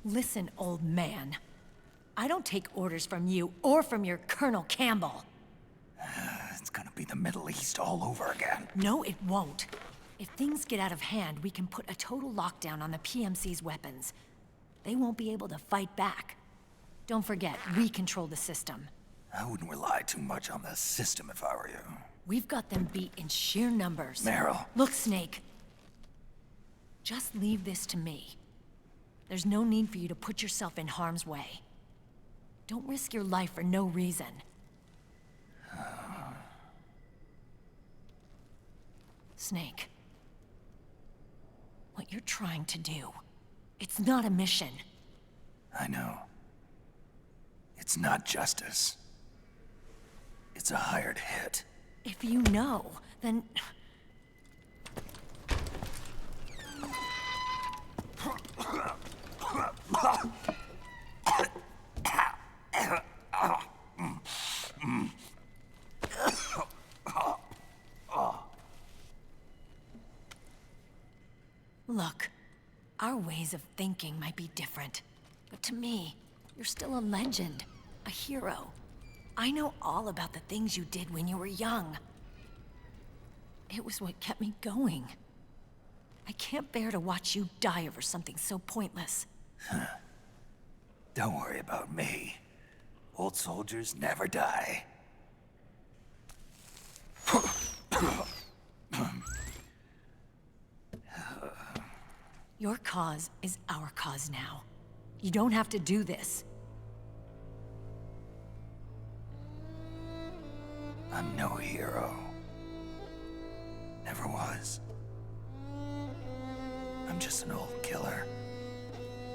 Listen, old man. I don't take orders from you or from your Colonel Campbell. It's gonna be the Middle East all over again. No, it won't. If things get out of hand, we can put a total lockdown on the PMC's weapons. They won't be able to fight back. Don't forget, we control the system. I wouldn't rely too much on the system if I were you. We've got them beat in sheer numbers. Meryl. Look, Snake. Just leave this to me. There's no need for you to put yourself in harm's way. Don't risk your life for no reason. Snake. What you're trying to do, it's not a mission. I know. It's not justice. It's a hired hit. If you know, then... Look, our ways of thinking might be different, but to me, you're still a legend, a hero. I know all about the things you did when you were young. It was what kept me going. I can't bear to watch you die over something so pointless. Don't worry about me. Old soldiers never die. Your cause is our cause now. You don't have to do this. I'm no hero. Never was. I'm just an old killer,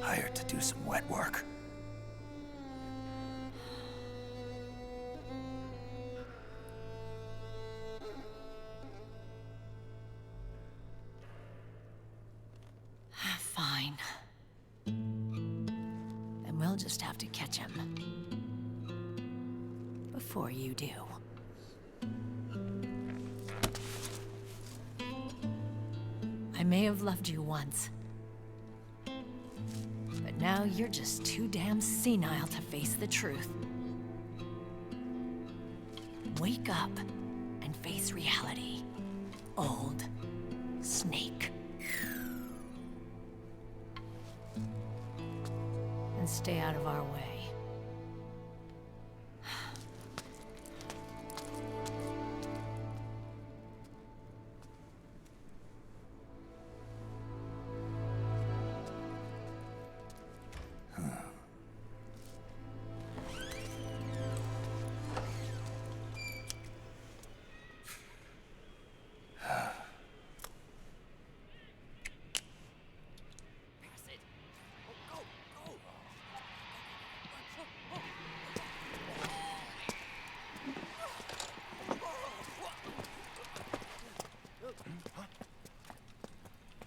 hired to do some wet work. Fine. Then we'll just have to catch him. Before you do. I may have loved you once. But now you're just too damn senile to face the truth. Wake up and face reality. Old Snake. And stay out of our way.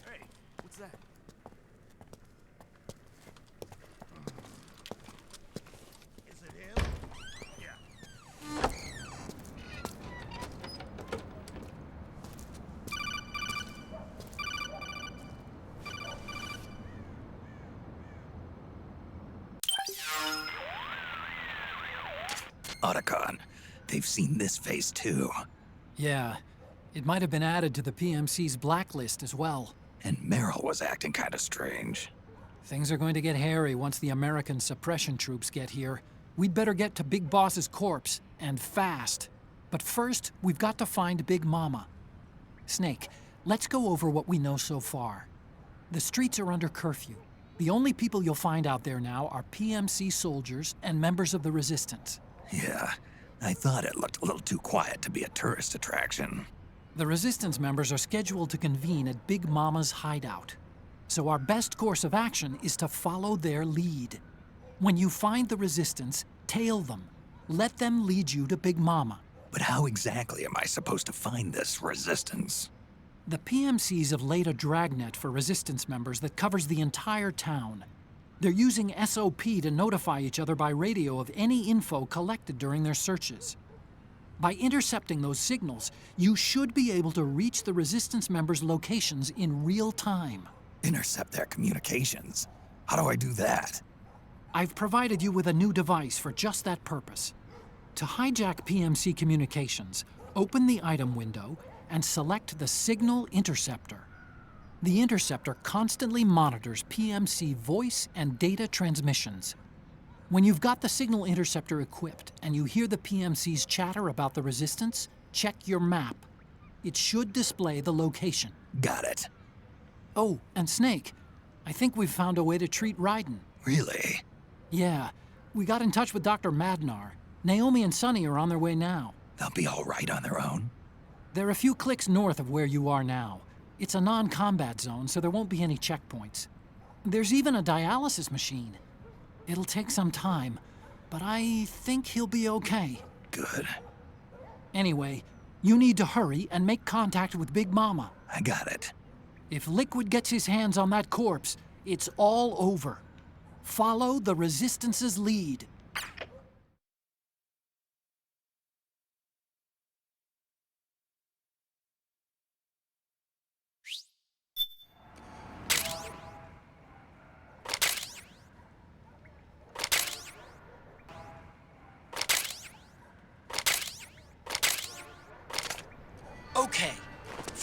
Hey, what's that? Is it him? Yeah. Otacon, they've seen this face too. Yeah, it might have been added to the PMC's blacklist as well. And Merrill was acting kind of strange. Things are going to get hairy once the American suppression troops get here. We'd better get to Big Boss's corpse, and fast. But first, we've got to find Big Mama. Snake, let's go over what we know so far. The streets are under curfew. The only people you'll find out there now are PMC soldiers and members of the Resistance. Yeah, I thought it looked a little too quiet to be a tourist attraction. The Resistance members are scheduled to convene at Big Mama's hideout. So our best course of action is to follow their lead. When you find the Resistance, tail them. Let them lead you to Big Mama. But how exactly am I supposed to find this Resistance? The PMCs have laid a dragnet for Resistance members that covers the entire town. They're using SOP to notify each other by radio of any info collected during their searches. By intercepting those signals, you should be able to reach the Resistance members' locations in real time. Intercept their communications? How do I do that? I've provided you with a new device for just that purpose. To hijack PMC communications, open the item window and select the Signal Interceptor. The interceptor constantly monitors PMC voice and data transmissions. When you've got the Signal Interceptor equipped and you hear the PMC's chatter about the Resistance, check your map. It should display the location. Got it. Oh, and Snake, I think we've found a way to treat Raiden. Really? Yeah, we got in touch with Dr. Madnar. Naomi and Sonny are on their way now. They'll be all right on their own? They're a few clicks north of where you are now. It's a non-combat zone, so there won't be any checkpoints. There's even a dialysis machine. It'll take some time, but I think he'll be okay. Good. Anyway, you need to hurry and make contact with Big Mama. I got it. If Liquid gets his hands on that corpse, it's all over. Follow the Resistance's lead.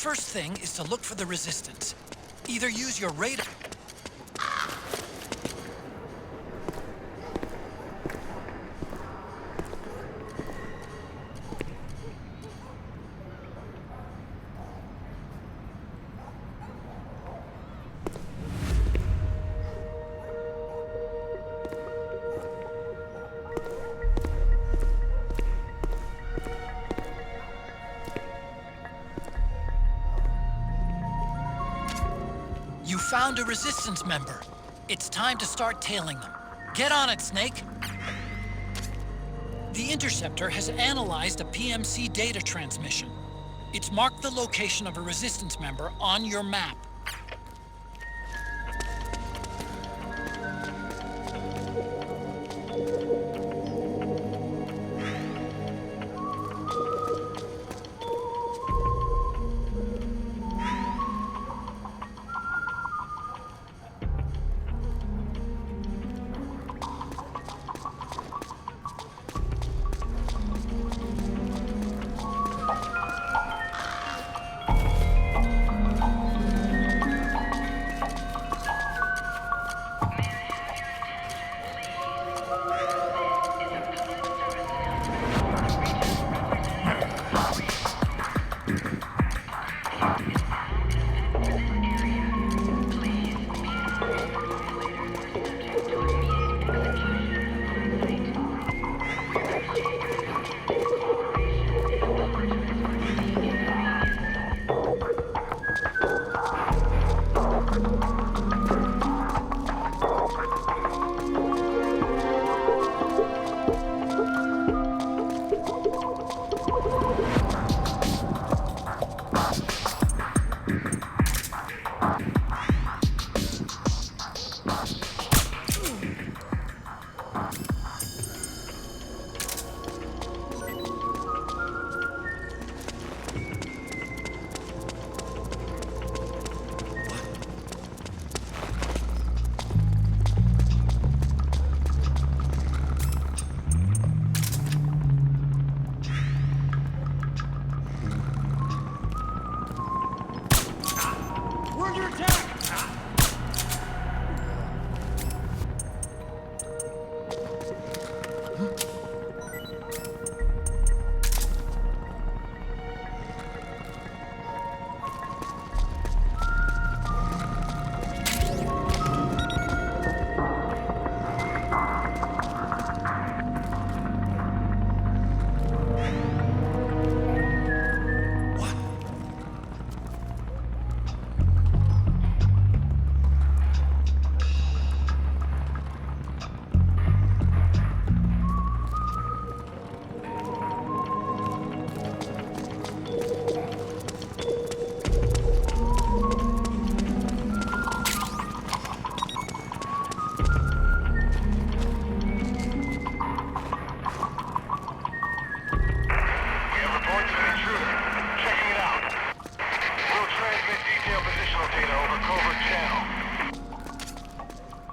first thing is to look for the resistance. Either use your radar... You found a resistance member. It's time to start tailing them. Get on it, Snake. The Interceptor has analyzed a PMC data transmission. It's marked the location of a resistance member on your map.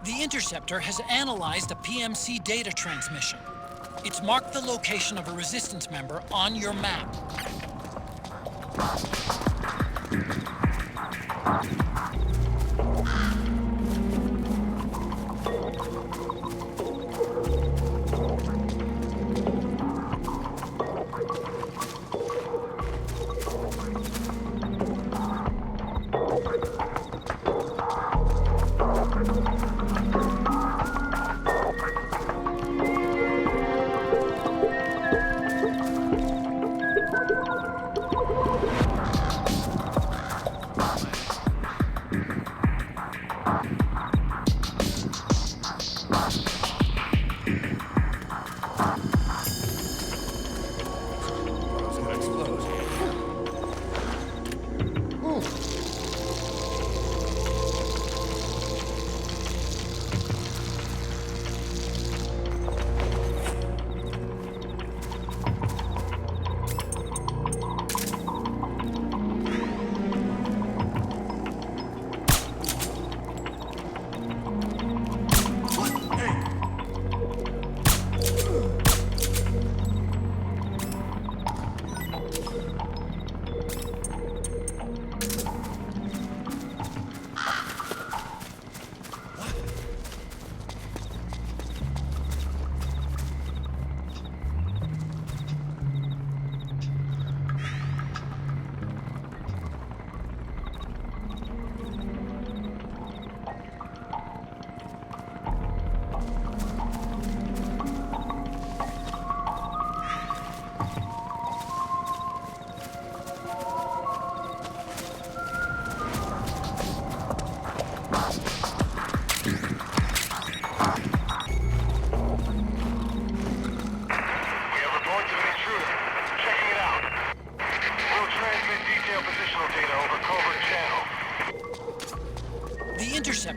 The Interceptor has analyzed a PMC data transmission. It's marked the location of a resistance member on your map.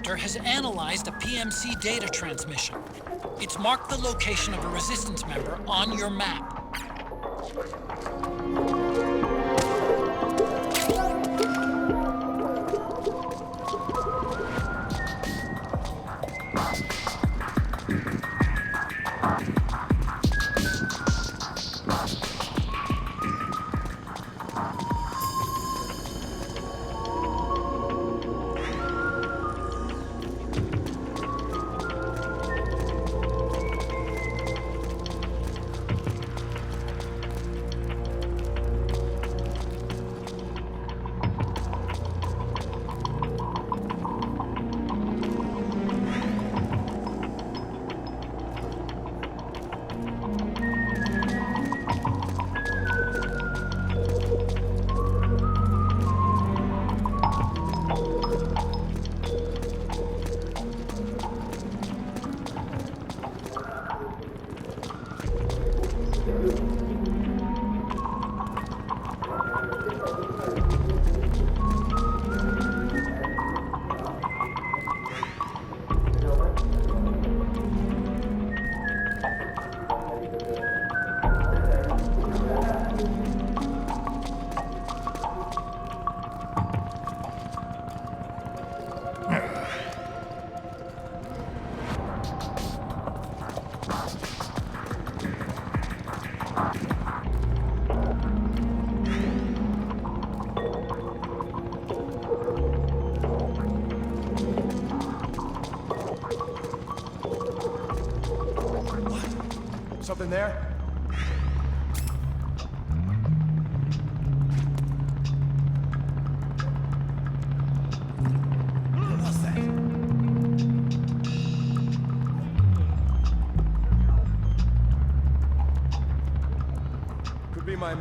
Center has analyzed a PMC data transmission. It's marked the location of a resistance member on your map. Something there? What's that? Could be my